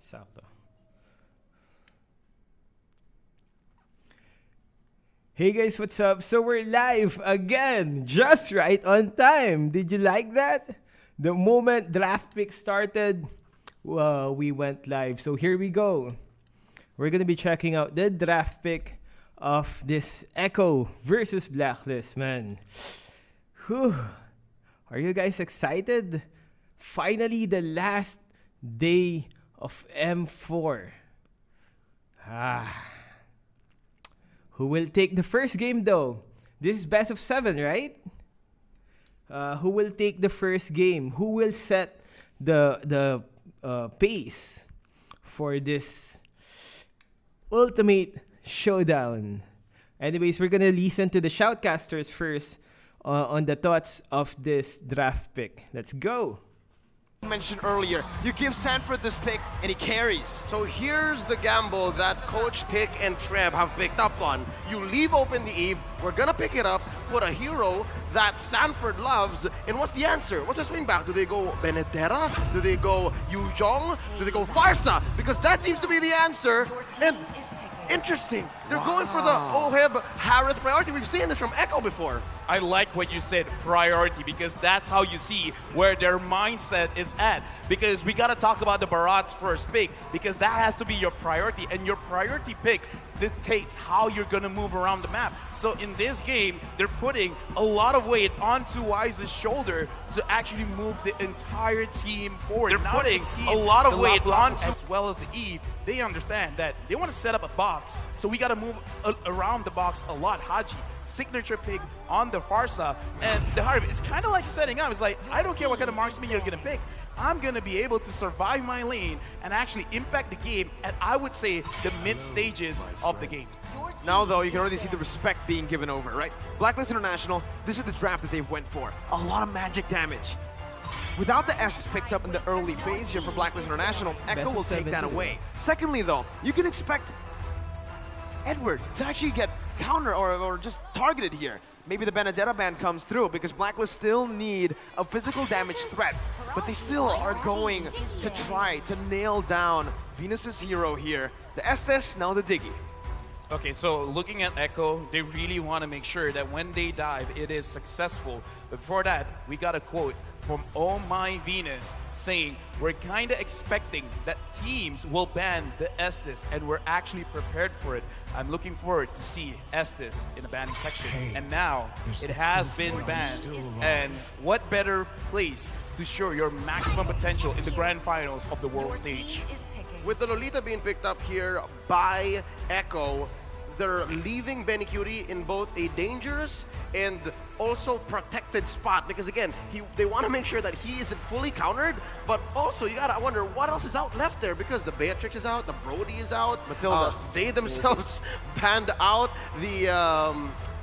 Sakto. Hey guys, what's up? So we're live again, just right on time. Did you like that? The moment draft pick started, we went live. So here we go. We're gonna be checking out the draft pick of this Echo versus Blacklist, man. Whew. Are you guys excited? Finally, the last day of M4. Who will take the first game though? This is best of 7, right? Who will take the first game? Who will set the pace for this ultimate showdown? Anyways, we're gonna listen to the shoutcasters first on the thoughts of this draft pick. Let's go. Mentioned earlier, you give Sanford this pick and he carries. So here's the gamble that Coach Tick and Treb have picked up on. You leave open the Eve, we're gonna pick it up, put a hero that Sanford loves, and what's the answer? What's the swing back? Do they go Benedetta? Do they go Yujong? Do they go Farsa? Because that seems to be the answer. And interesting, they're going for the Oheb Harith priority. We've seen this from Echo before. I like what you said, priority, because that's how you see where their mindset is at. Because we got to talk about the Barat's first pick, because that has to be your priority, and your priority pick dictates how you're going to move around the map. So in this game, they're putting a lot of weight onto Wise's shoulder to actually move the entire team forward. They're putting a lot of weight onto, as well as the Eve. They understand that they want to set up a box, so we got to move around the box a lot. Haji, signature pick on the Farsa, and the Harvey, it's kind of like setting up. It's like, I don't care what kind of marksman you're going to pick. I'm going to be able to survive my lane and actually impact the game at, I would say, the mid stages of the game. Now, though, you can already see the respect being given over, right? Blacklist International, this is the draft that they've went for. A lot of magic damage. Without the S picked up in the early phase here for Blacklist International, Echo will take that away. Secondly, though, you can expect Edward to actually get counter or just targeted here. Maybe the Benedetta ban comes through because Blacklist still need a physical damage threat, but they still are going to try to nail down Venus's hero here. The Estes, now the Diggy. Okay, so looking at Echo, they really want to make sure that when they dive, it is successful. But before that, we got a quote from Oh My Venus saying, we're kind of expecting that teams will ban the Estes, and we're actually prepared for it. I'm looking forward to see Estes in the banning section. And now, it has been banned. And what better place to show your maximum potential in the grand finals of the world stage? With the Lolita being picked up here by Echo, they're leaving Benny Curie in both a dangerous and also protected spot, because again, they want to make sure that he isn't fully countered, but also you gotta wonder what else is out left there, because the Beatrix is out, the Brody is out, Matilda. They themselves panned out the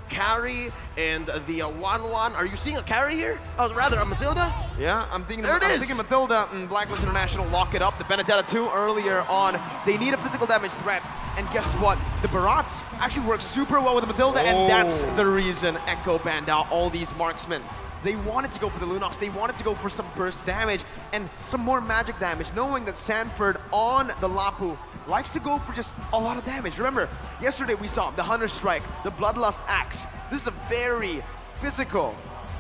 carry and the 1-1. Are you seeing a carry here? Oh, rather a Matilda? Yeah, I'm thinking There Matilda and Blacklist International lock it up. The Benedetta 2 earlier on. They need a physical damage threat. And guess what? The Barats actually work super well with the Matilda, and that's the reason Echo banned out all these marksmen. They wanted to go for the Lunox, they wanted to go for some burst damage and some more magic damage, knowing that Sanford on the Lapu likes to go for just a lot of damage. Remember, yesterday we saw the Hunter Strike, the Bloodlust Axe. This is a very physical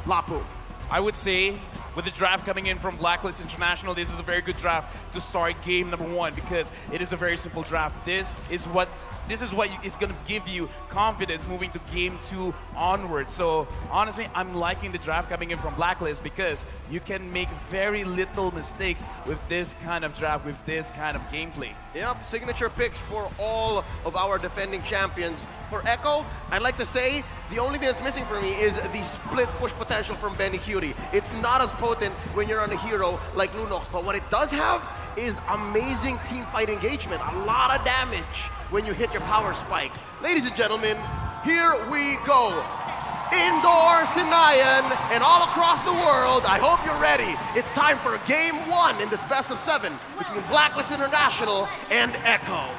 Lapu. I would say, with the draft coming in from Blacklist International, this is a very good draft to start game number 1, because it is a very simple draft. This is what is going to give you confidence moving to game 2 onward. So honestly, I'm liking the draft coming in from Blacklist, because you can make very little mistakes with this kind of draft, with this kind of gameplay. Yep, signature picks for all of our defending champions. For Echo, I'd like to say the only thing that's missing for me is the split push potential from Benny Cutie. It's not as potent when you're on a hero like Lunox, but what it does have is amazing team fight engagement, a lot of damage when you hit your power spike. Ladies and gentlemen, here we go. Indoor Sinayan and all across the world, I hope you're ready. It's time for game 1 in this best of 7 between Blacklist International and Echo.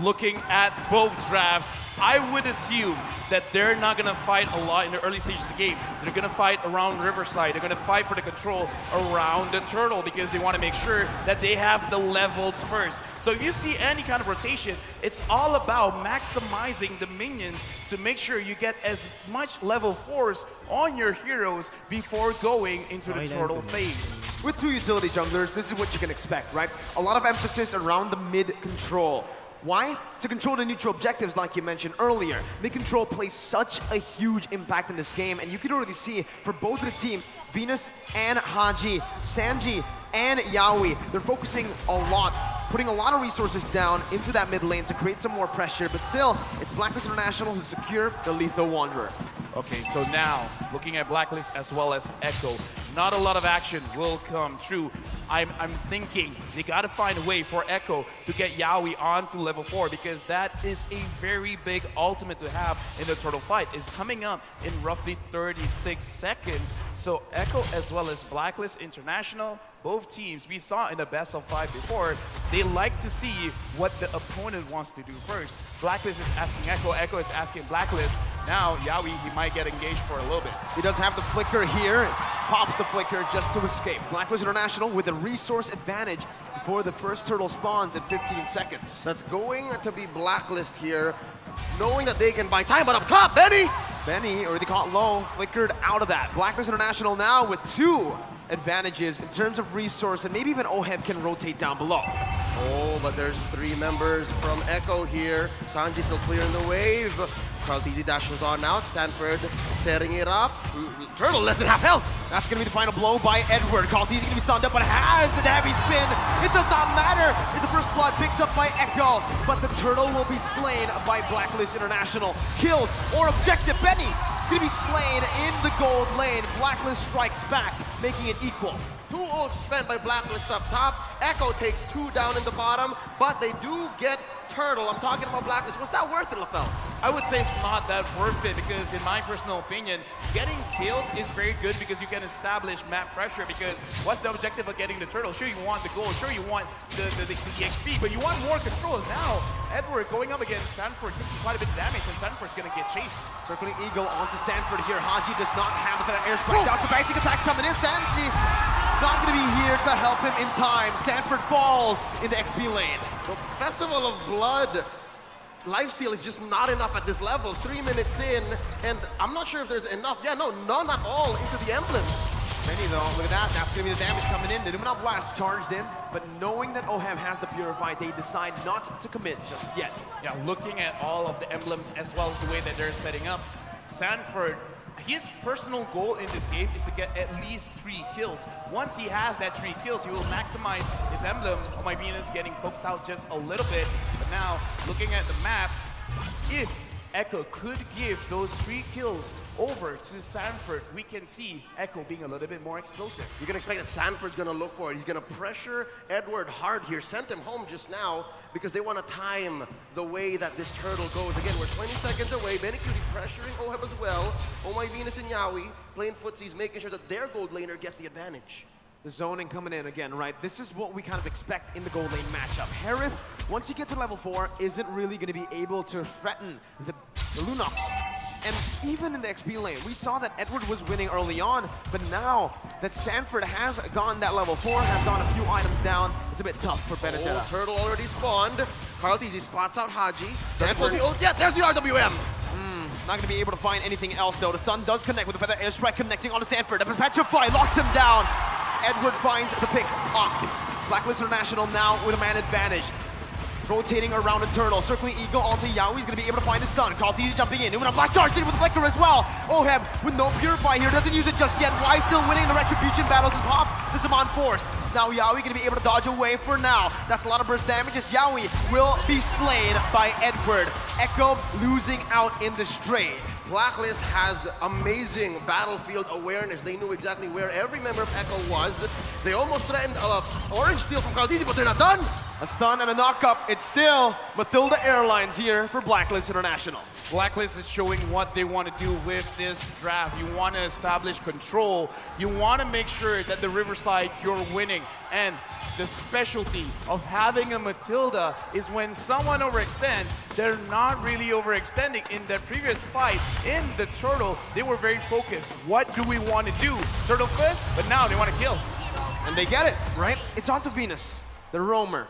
looking at both drafts, I would assume that they're not going to fight a lot in the early stages of the game. They're going to fight around Riverside. They're going to fight for the control around the turtle because they want to make sure that they have the levels first. So if you see any kind of rotation, it's all about maximizing the minions to make sure you get as much level 4s on your heroes before going into the turtle phase. With two utility junglers, this is what you can expect, right? A lot of emphasis around the mid control. Why? To control the neutral objectives like you mentioned earlier. Mid control plays such a huge impact in this game, and you can already see for both of the teams, Venus and Haji, Sanji and Yaoi, they're focusing a lot, putting a lot of resources down into that mid lane to create some more pressure, but still, it's Blacklist International who secure the Lethal Wanderer. Okay, so now, looking at Blacklist as well as Echo, not a lot of action will come true. I'm thinking they gotta find a way for Echo to get Yaoi onto level 4 because that is a very big ultimate to have in the turtle fight. It's coming up in roughly 36 seconds. So Echo as well as Blacklist International, both teams, we saw in the best of 5 before, they like to see what the opponent wants to do first. Blacklist is asking Echo, Echo is asking Blacklist. Now Yaoi, he might get engaged for a little bit. He does have the flicker here, pops the flicker just to escape. Blacklist International with a resource advantage before the first turtle spawns in 15 seconds. That's going to be Blacklist here, knowing that they can buy time, but up top, Benny! Benny, already caught low, flickered out of that. Blacklist International now with 2 advantages in terms of resource, and maybe even Oheb can rotate down below. Oh, but there's 3 members from Echo here. Sanji still clearing the wave. Carlteasy dashes on out. Sanford setting it up. Turtle less than half health. That's going to be the final blow by Edward. Carlteasy going to be stunned up, but has the heavy spin. It does not matter. It's the first blood picked up by Echo, but the turtle will be slain by Blacklist International. Killed or objective. Benny going to be slain in the gold lane. Blacklist strikes back, making it equal. 2 ults spent by Blacklist up top. Echo takes 2 down in the bottom, but they do get Turtle. I'm talking about Blacklist. Was that worth it, LaFell? I would say it's not that worth it because in my personal opinion, getting kills is very good because you can establish map pressure because what's the objective of getting the turtle? Sure, you want the gold, sure you want the XP, but you want more control. Now, Edward going up against Sanford taking quite a bit of damage and Sanford's gonna get chased. Circling Eagle onto Sanford here. Haji does not have the airstrike. Down to basic attacks coming in. Sanji not gonna be here to help him in time. Sanford falls in the XP lane. The Festival of Blood lifesteal is just not enough at this level. 3 minutes in, and I'm not sure if there's enough. Yeah, no, none at all into the emblems. Many though, look at that. That's gonna be the damage coming in. The Numenor Blast charged in, but knowing that Oheb has the Purify, they decide not to commit just yet. Yeah, looking at all of the emblems as well as the way that they're setting up, Sanford, his personal goal in this game is to get at least 3 kills. Once he has that 3 kills, he will maximize his emblem. Oh, my Venus getting poked out just a little bit. But now, looking at the map, if Echo could give those 3 kills over to Sanford, we can see Echo being a little bit more explosive. You can expect that Sanford's gonna look for it. He's gonna pressure Edward hard here. Sent him home just now because they want to time the way that this turtle goes. Again, we're 20 seconds away. Benny Cutie pressuring Oheb as well. Oh my Venus and Yaoi playing footsies, making sure that their gold laner gets the advantage. The zoning coming in again, right? This is what we kind of expect in the gold lane matchup. Harith, once you get to level 4, isn't really going to be able to threaten the Lunox. And even in the XP lane, we saw that Edward was winning early on, but now that Sanford has gone that level 4, has gone a few items down, it's a bit tough for Benedetta. Oh, turtle already spawned. Carlteasy spots out Haji. Yeah, there's the RWM. Not going to be able to find anything else though. The stun does connect with the Feather Airstrike connecting onto Sanford. The Petrify locks him down. Edward finds the pick up. Blacklist International now with a man advantage. Rotating around the turtle, circling Eagle onto Yaoi. He's going to be able to find his stun. Carlteasy jumping in. Numenor Blast charged in with the flicker as well. Oheb with no Purify here, doesn't use it just yet. Why still winning the Retribution battles and pop? This is on force. Now Yaoi going to be able to dodge away for now. That's a lot of burst damage as Yaoi will be slain by Edward. Echo losing out in the straight. Blacklist has amazing battlefield awareness. They knew exactly where every member of Echo was. They almost threatened orange steal from Caldisi, but they're not done. A stun and a knock-up. It's still Matilda Airlines here for Blacklist International. Blacklist is showing what they want to do with this draft. You want to establish control. You want to make sure that the Riverside, you're winning. And the specialty of having a Matilda is when someone overextends, they're not really overextending. In their previous fight in the Turtle, they were very focused. What do we want to do? Turtle first, but now they want to kill. And they get it, right? It's onto Venus, the roamer.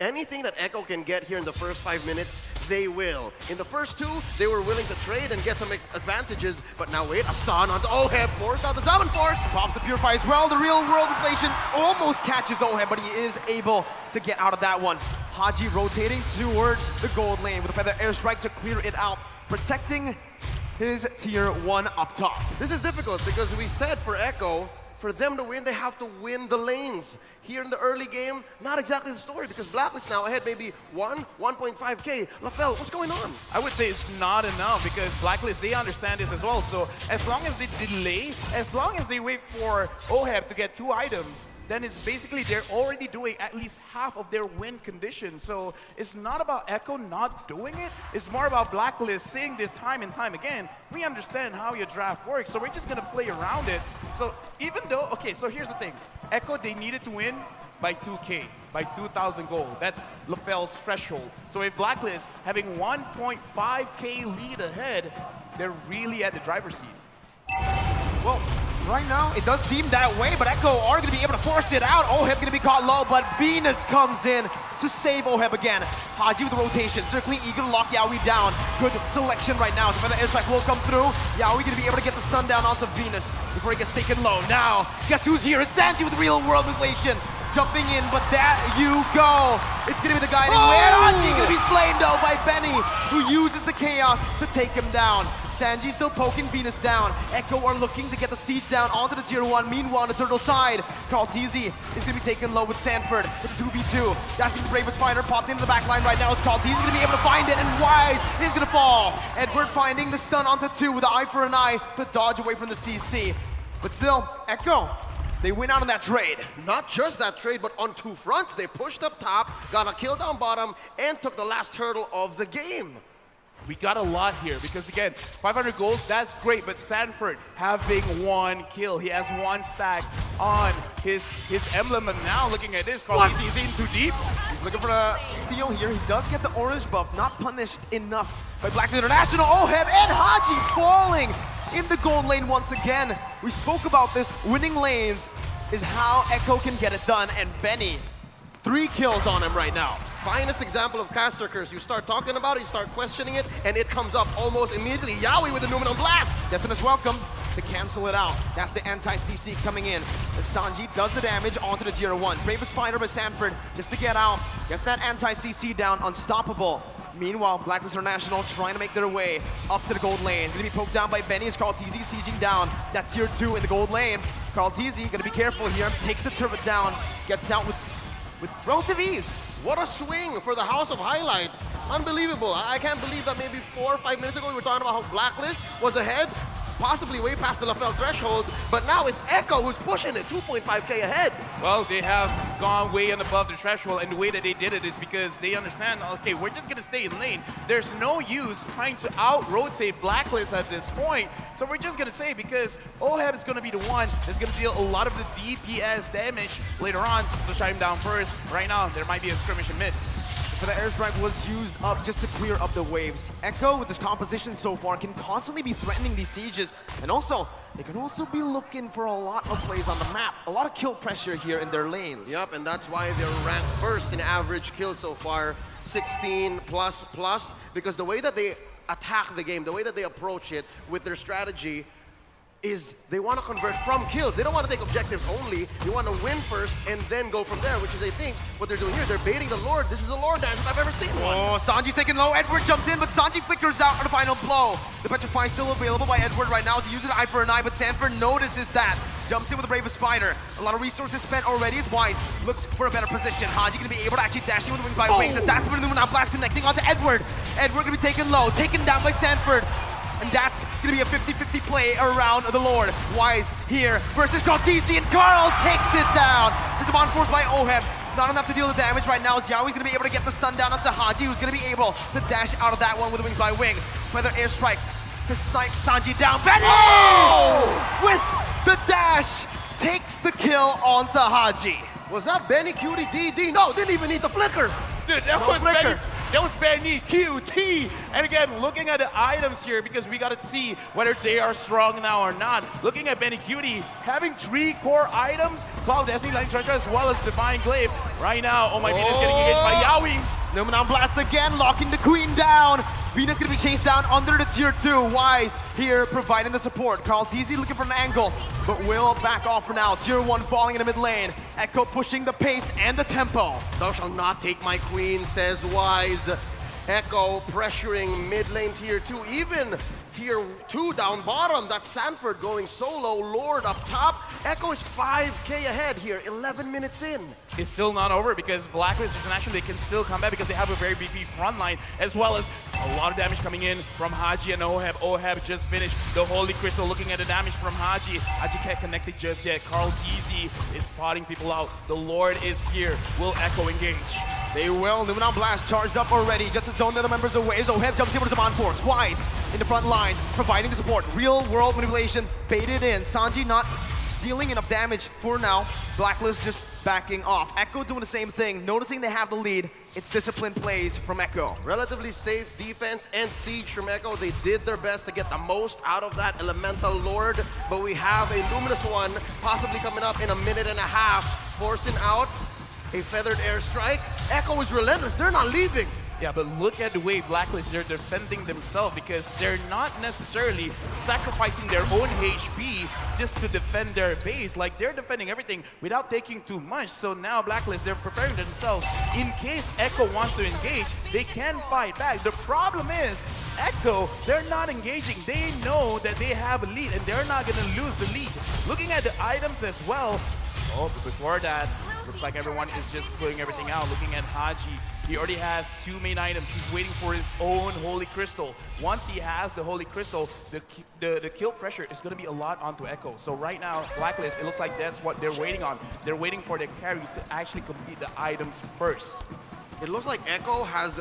Anything that Echo can get here in the first 5 minutes, they will. In the first 2, they were willing to trade and get some advantages, but now wait, a stun onto Oheb, forced out the Summon Force. Pops the Purify as well. The real world inflation almost catches Oheb, but he is able to get out of that one. Haji rotating towards the gold lane with a Feather Airstrike to clear it out, protecting his tier 1 up top. This is difficult because we said for Echo, for them to win, they have to win the lanes. Here in the early game, not exactly the story because Blacklist now ahead maybe 1.5K. LaFell, what's going on? I would say it's not enough because Blacklist, they understand this as well. So as long as they delay, as long as they wait for Oheb to get 2 items, then it's basically they're already doing at least half of their win condition. So it's not about Echo not doing it. It's more about Blacklist saying this time and time again. We understand how your draft works, so we're just going to play around it. So even though, okay, so here's the thing. Echo, they needed to win by 2K, by 2,000 gold. That's LaFell's threshold. So if Blacklist having 1.5K lead ahead, they're really at the driver's seat. Well, right now, it does seem that way, but Echo are going to be able to force it out. Oheb going to be caught low, but Venus comes in to save Oheb again. Haji with the rotation, circling, eager to lock Yaoi down. Good selection right now. So the airstrike will come through. Yaoi going to be able to get the stun down onto Venus before he gets taken low. Now, guess who's here? It's Sanji with real world inflation. Jumping in, but there you go. It's going to be the guiding way. Haji going to be slain though by Benny, who uses the chaos to take him down. Sanji still poking Venus down. Echo are looking to get the siege down onto the tier 1. Meanwhile, on the Turtle side, Carl TZ is going to be taken low with Sanford with the 2v2. That's the bravest fighter popped into the back line right now. Is Carl TZ going to be able to find it, and Wise is going to fall. Edward finding the stun onto 2 with the eye for an eye to dodge away from the CC. But still, Echo, they win out on that trade. Not just that trade, but on 2 fronts. They pushed up top, got a kill down bottom, and took the last turtle of the game. We got a lot here because again, 500 gold, that's great, but Sanford having 1 kill. He has 1 stack on his emblem, and now looking at this, Carl, he's in too deep. He's looking for a steal here. He does get the orange buff, not punished enough by Blacklist International. Oheb and Haji falling in the gold lane once again. We spoke about this. Winning lanes is how Echo can get it done, and Benny, 3 kills on him right now. Finest example of caster curse. You start talking about it, you start questioning it, and it comes up almost immediately. Yaoi with the Numinal Blast. Definitely welcome to cancel it out. That's the anti-CC coming in. As Sanji does the damage onto the tier 1. Bravest fighter by Sanford just to get out. Gets that anti-CC down, unstoppable. Meanwhile, Blacklist International trying to make their way up to the gold lane. Gonna be poked down by Benny as Carl TZ sieging down that tier 2 in the gold lane. Carl TZ gonna be careful here. Takes the turret down. Gets out with relative ease. What a swing for the House of Highlights. Unbelievable. I can't believe that maybe 4 or 5 minutes ago we were talking about how Blacklist was ahead, possibly way past the LaFell threshold, but now it's Echo who's pushing it, 2.5K ahead. Well, they have gone way and above the threshold, and the way that they did it is because they understand, okay, we're just gonna stay in lane. There's no use trying to out-rotate Blacklist at this point, so we're just gonna say because Oheb is gonna be the one that's gonna deal a lot of the DPS damage later on, so shut him down first. Right now, there might be a skirmish in mid. For the airstrike was used up just to clear up the waves. Echo, with his composition so far, can constantly be threatening these sieges. And also, they can also be looking for a lot of plays on the map. A lot of kill pressure here in their lanes. Yep, and that's why they're ranked first in average kills so far, 16 plus, because the way that they attack the game, the way that they approach it with their strategy is they want to convert from kills. They don't want to take objectives only. They want to win first and then go from there, which is, I think, what they're doing here. They're baiting the Lord. This is a Lord dance if I've ever seen one. Oh, Sanji's taken low. Edward jumps in, but Sanji flickers out for the final blow. The Petrify is still available by Edward right now as he uses eye for an eye, but Sanford notices that. Jumps in with the bravest fighter. A lot of resources spent already as Wise looks for a better position. Haji gonna be able to actually dash in with the wings by wings as that's the Numinal Blast connecting onto Edward. Edward gonna be taken low, taken down by Sanford. And that's going to be a 50-50 play around the Lord. Wise here versus Cortese, and Carl takes it down. There's a on force by Oheb. Not enough to deal the damage right now. Xiaoi's going to be able to get the stun down onto Haji, who's going to be able to dash out of that one with wings by wings. Feather airstrike to snipe Sanji down. Benny! With the dash, takes the kill onto Haji. Was that Benny Cutie DD? No, didn't even need the flicker. Dude, that was Benny QT. And again, looking at the items here, because we got to see whether they are strong now or not. Looking at Benny Cutie, having 3 core items, Cloud Destiny, Lightning Treasure, as well as Divine Glaive. Right now, Oh My Venus getting engaged by Yaoi. Numenon Blast again, locking the Queen down. Venus gonna be chased down under the tier 2. Wise here providing the support. Carl Teasy looking for an angle, but will back off for now. Tier 1 falling in the mid lane. Echo pushing the pace and the tempo. Thou shalt not take my queen, says Wise. Echo pressuring mid lane tier 2, even tier 2 down bottom. That's Sanford going solo, Lord up top. Echo is 5k ahead here, 11 minutes in. It's still not over because Blacklist International, they can still come back because they have a very beefy front line, as well as a lot of damage coming in from Haji and Oheb. Oheb just finished the Holy Crystal. Looking at the damage from Haji. Haji can't connect it just yet. Carl TZ is spotting people out. The Lord is here. Will Echo engage? They will. Numenon Blast charged up already. Just to zone the other members away. As Oheb jumps in with his on force. Wise in the front lines, providing the support. Real world manipulation, baited in. Sanji not dealing enough damage for now. Blacklist just backing off. Echo doing the same thing. Noticing they have the lead. It's disciplined plays from Echo. Relatively safe defense and siege from Echo. They did their best to get the most out of that Elemental Lord, but we have a Luminous one possibly coming up in a minute and a half, forcing out a feathered airstrike. Echo is relentless. They're not leaving. Yeah, but look at the way Blacklist, they're defending themselves because they're not necessarily sacrificing their own HP just to defend their base. Like, they're defending everything without taking too much. So now Blacklist, they're preparing themselves. In case Echo wants to engage, they can fight back. The problem is, Echo, they're not engaging. They know that they have a lead and they're not going to lose the lead. Looking at the items as well. Oh, but before that, looks like everyone is just pulling everything out. Looking at Haji, he already has 2 main items. He's waiting for his own Holy Crystal. Once he has the Holy Crystal, the kill pressure is going to be a lot onto Echo. So right now, Blacklist, it looks like that's what they're waiting on. They're waiting for their carries to actually complete the items first. It looks like Echo has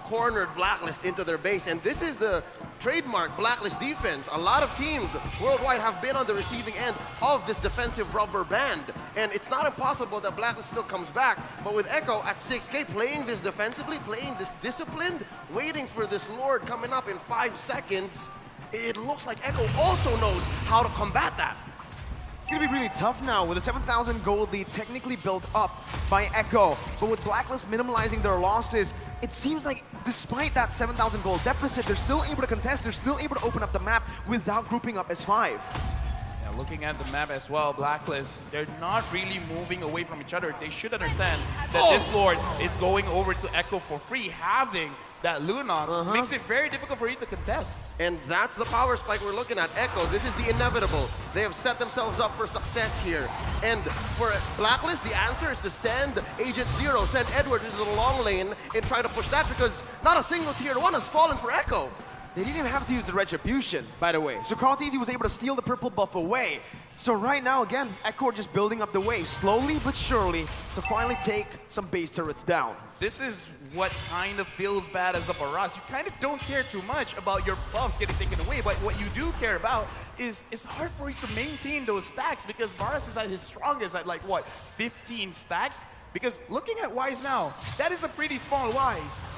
cornered Blacklist into their base, and this is the trademark Blacklist defense. A lot of teams worldwide have been on the receiving end of this defensive rubber band, and it's not impossible that Blacklist still comes back, but with Echo at 6k playing this defensively, playing this disciplined, waiting for this Lord coming up in 5 seconds, it looks like Echo also knows how to combat that. It's gonna be really tough now with a 7,000 gold lead technically built up by Echo, but with Blacklist minimalizing their losses, it seems like despite that 7,000 gold deficit, they're still able to contest, they're still able to open up the map without grouping up as 5. Yeah, looking at the map as well, Blacklist, they're not really moving away from each other. They should understand that this Lord is going over to Echo for free. Having that Lunox makes it very difficult for you to contest. And that's the power spike we're looking at. Echo, this is the inevitable. They have set themselves up for success here. And for Blacklist, the answer is to send Agent Zero, send Edward into the long lane and try to push that, because not a single tier 1 has fallen for Echo. They didn't even have to use the Retribution, by the way. So Carl Teasy was able to steal the purple buff away. So right now, again, Echo are just building up the way, slowly but surely, to finally take some base turrets down. This is what kind of feels bad as a Baras. You kind of don't care too much about your buffs getting taken away, but what you do care about is it's hard for you to maintain those stacks, because Baras is at his strongest at, like, what, 15 stacks? Because looking at Wise now, that is a pretty small Wise.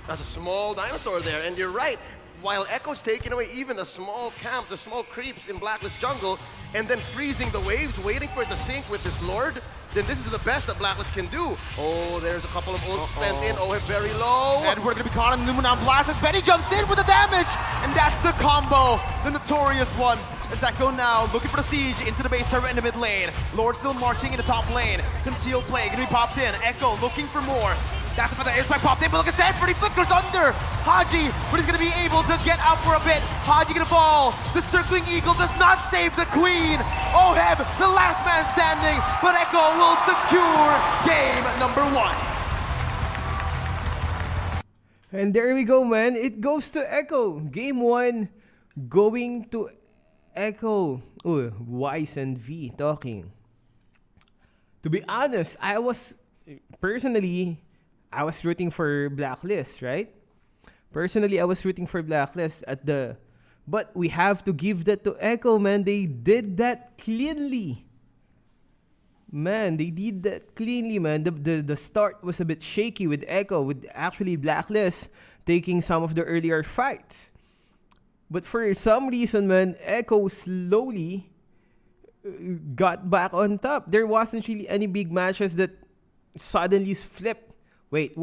That's a small dinosaur there, and you're right. While Echo's taking away even the small camp, the small creeps in Blacklist jungle, and then freezing the waves, waiting for it to sink with this Lord, then this is the best that Blacklist can do. Oh, there's a couple of ults spent in. Oh, very low. And we're gonna be caught on the Numenon Blast as Benny jumps in with the damage! And that's the combo, the notorious one. As Echo now looking for the siege into the base turret in the mid lane. Lord still marching in the top lane. Concealed play, gonna be popped in. Echo looking for more. That's the airstrike popped in, but look at Sanford, he flickers under Haji, but he's gonna be able to get out for a bit. Haji gonna fall. The circling eagle does not save the queen. Oheb, the last man standing, but Echo will secure game number 1. And there we go, man. It goes to Echo. Game 1 going to Echo. Oh, Wise and V talking. To be honest, I was rooting for Blacklist, right? Personally, I was rooting for Blacklist but we have to give that to Echo, man. They did that cleanly. Man, they did that cleanly, man. The start was a bit shaky with Echo, with actually Blacklist taking some of the earlier fights. But for some reason, man, Echo slowly got back on top. There wasn't really any big matches that suddenly flipped. Wait.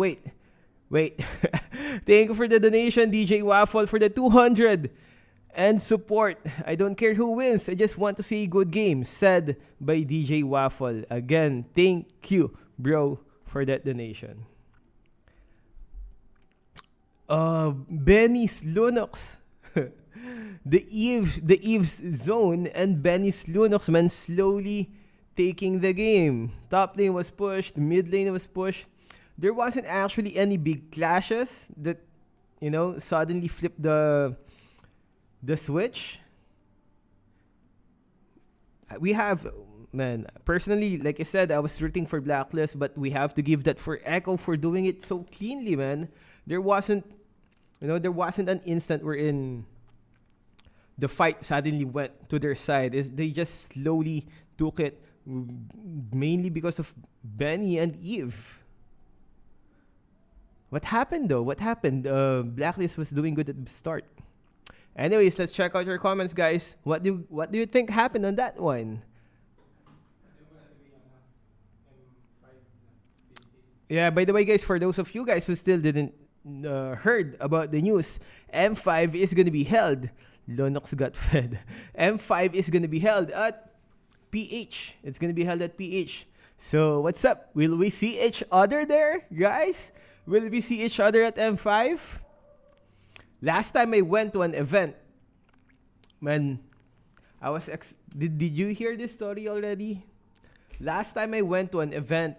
Thank you for the donation, DJ Waffle, for the 200. And support. I don't care who wins. I just want to see good games. Said by DJ Waffle. Again, thank you, bro, for that donation. Benny's Lunox. the Eve's zone and Benny's Lunox, man, slowly taking the game. Top lane was pushed. Mid lane was pushed. There wasn't actually any big clashes that, suddenly flipped the switch. We have, man, personally, like I said, I was rooting for Blacklist, but we have to give that for Echo for doing it so cleanly, man. There wasn't an instant wherein the fight suddenly went to their side. They just slowly took it, mainly because of Benny and Eve. What happened though? Blacklist was doing good at the start. Anyways, let's check out your comments, guys. What do you think happened on that one? Yeah, by the way, guys, for those of you guys who still didn't heard about the news, M5 is going to be held. Lonox got fed. M5 is going to be held at PH. It's going to be held at PH. So, what's up? Will we see each other there, guys? Will we see each other at M5? Last time I went to an event, man, I was did you hear this story already? Last time I went to an event,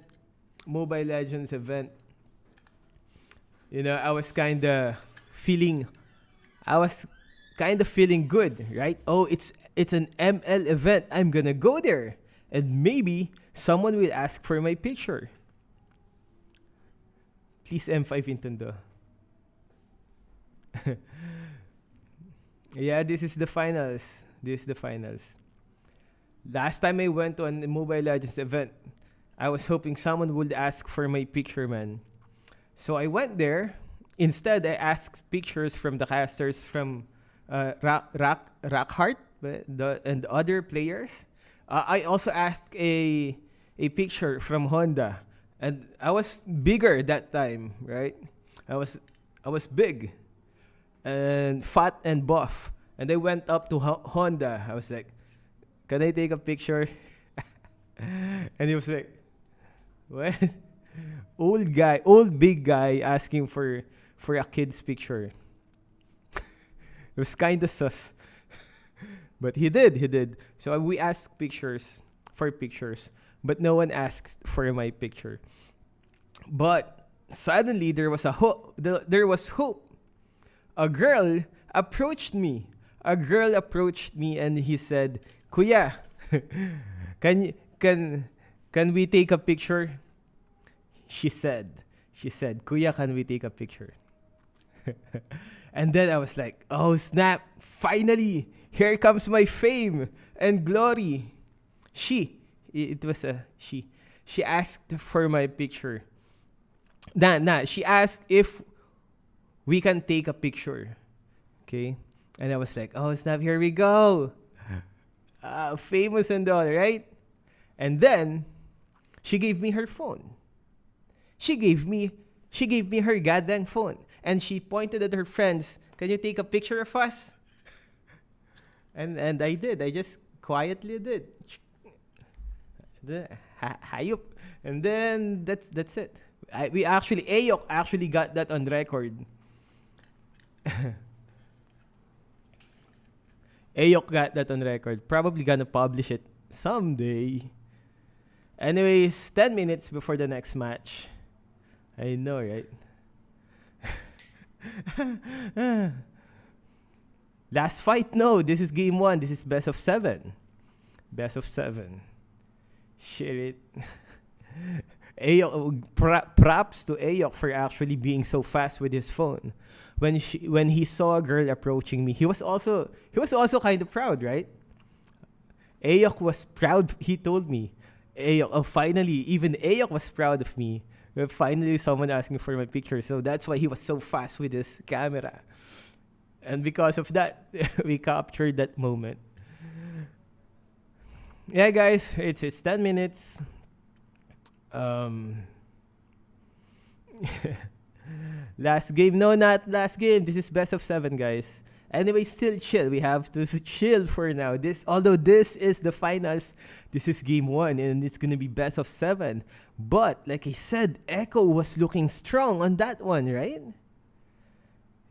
Mobile Legends event, I was kind of feeling good, right? Oh, it's an ML event. I'm gonna go there, and maybe someone will ask for my picture. Please, M5 Nintendo. Yeah, this is the finals. Last time I went to a Mobile Legends event, I was hoping someone would ask for my picture, man. So I went there. Instead, I asked pictures from the casters from Rockhart and other players. I also asked a picture from Honda. And I was bigger that time, right? I was big and fat and buff. And I went up to Honda. I was like, "Can I take a picture?" And he was like, "What?" Old big guy asking for a kid's picture. It was kind of sus. But he did. So we asked for pictures. But no one asked for my picture. But suddenly there was hope. A girl approached me and he said, "Kuya, can we take a picture?" She said, "Kuya, can we take a picture?" And then I was like, "Oh snap, finally, here comes my fame and glory." She asked for my picture. She asked if we can take a picture. Okay? And I was like, "Oh snap, here we go." Famous and all, right? And then she gave me her phone. She gave me her goddamn phone. And she pointed at her friends, "Can you take a picture of us?" And I did. I just quietly did. Hayop. And then that's it. Ayok actually got that on record. Ayok got that on record. Probably gonna publish it someday. Anyways, 10 minutes before the next match. I know, right? Last fight, no. This is game 1. This is best of 7. Best of 7. Shit. Ayok, props to Ayok for actually being so fast with his phone. When he saw a girl approaching me, he was also kind of proud, right? Ayok was proud. He told me, Ayok, finally, even Ayok was proud of me. Finally, someone asking for my picture. So that's why he was so fast with his camera. And because of that, we captured that moment. Yeah, guys, it's 10 minutes. Last game. No, not last game. This is best of 7, guys. Anyway, still chill. We have to chill for now. Although this is the finals, this is game 1 and it's gonna be best of 7. But like I said, Echo was looking strong on that one, right?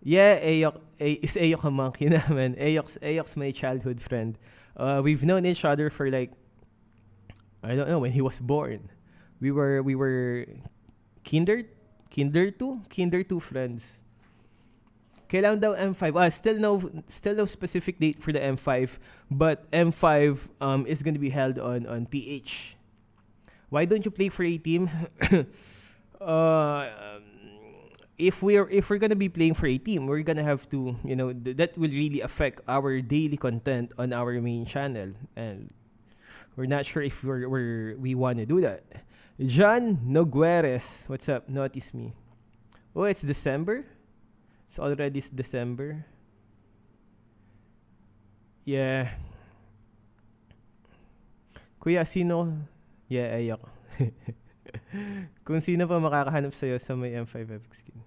Yeah, Ayok is Ayok a monkey naman. Ayok's my childhood friend. We've known each other for like, I don't know, when he was born. We were kinder 2 friends. Kailan daw M5? Still no specific date for the M5, but M5 is going to be held on PH. Why don't you play for a team? If we're gonna be playing for a team, we're gonna have to, that will really affect our daily content on our main channel, and we're not sure if we want to do that. John Nogueres, what's up? Notice me. Oh, it's December. It's already December. Yeah. Kuya, sino? Yeah, Ayok. Kung sino pa makakahanap sa'yo sa may M5 epic skin.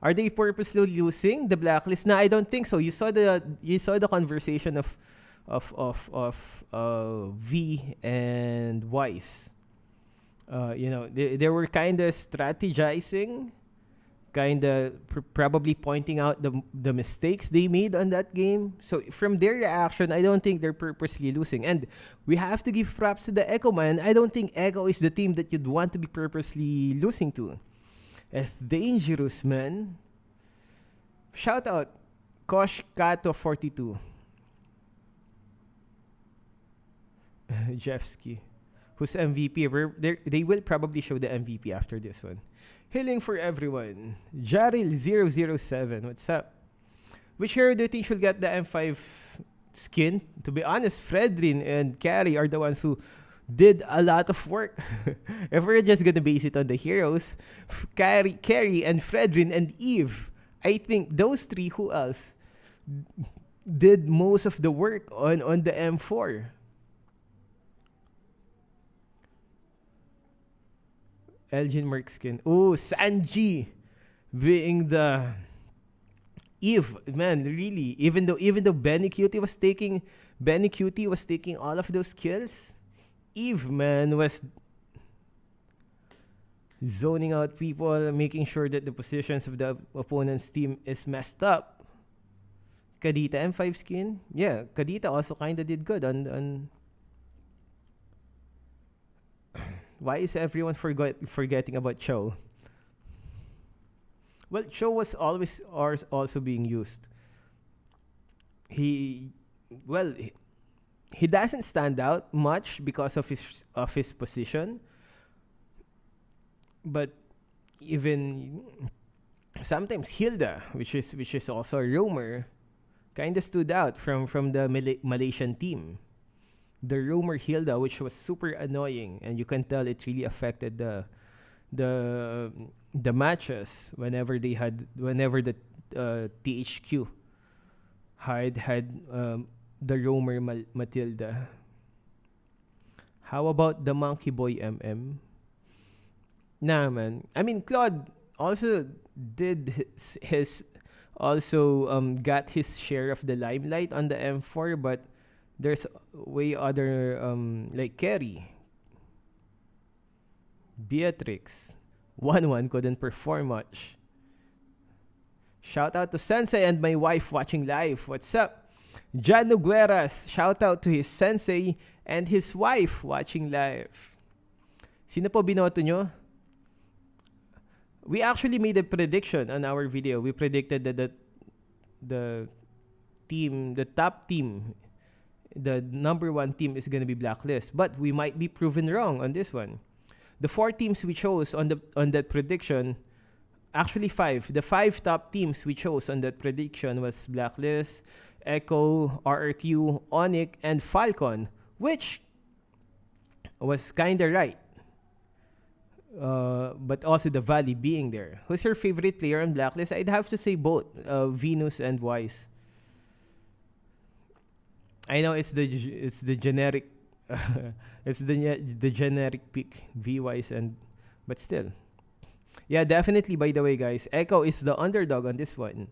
Are they purposely losing the Blacklist? No, I don't think so. You saw the conversation of V and Weiss. They were kind of strategizing, kind of probably pointing out the mistakes they made on that game. So from their reaction, I don't think they're purposely losing. And we have to give props to the Echo, man. I don't think Echo is the team that you'd want to be purposely losing to. It's dangerous, man. Shout out Kosh Kato 42. Jeffsky. Who's MVP? They will probably show the MVP after this one. Healing for everyone. Jaril007. What's up? Which hero do you think should get the M5 skin? To be honest, Fredrin and Carrie are the ones who did a lot of work. If we're just gonna base it on the heroes, Carrie and Fredrin and Eve, I think those 3, who else, did most of the work on the M4. Elgin Merc skin. Oh, Sanji being the Eve, man, really. Even though Benny Cutie was taking all of those kills, Eve, man, was zoning out people, making sure that the positions of the opponent's team is messed up. Kadita M5 skin. Yeah, Kadita also kinda did good on Why is everyone forgetting Cho? Well, Cho was always also being used. He doesn't stand out much because of his position, but even sometimes Hilda, which is also a roamer, kind of stood out from the Malaysian team. The roamer Hilda, which was super annoying, and you can tell it really affected the matches whenever the THQ had the roamer Matilda. How about the monkey boy MM? Nah, man. I mean, Claude also did his got his share of the limelight on the M4, but there's way other like Kerry, Beatrix, 1-1 couldn't perform much. Shout out to Sensei and my wife watching live. What's up? Jan Nogueras, shout out to his Sensei and his wife watching live. Sino po binoto nyo? We actually made a prediction on our video. We predicted that the top team, the number 1 team is going to be Blacklist. But we might be proven wrong on this one. The 4 teams we chose on that prediction, actually 5. The 5 top teams we chose on that prediction was Blacklist, Echo, RRQ, Onyx, and Falcon, which was kind of right. But also the Valley being there. Who's your favorite player on Blacklist? I'd have to say both, Venus and Wise. I know it's the generic, it's the generic pick, V-Wise, but still. Yeah, definitely. By the way, guys, Echo is the underdog on this one.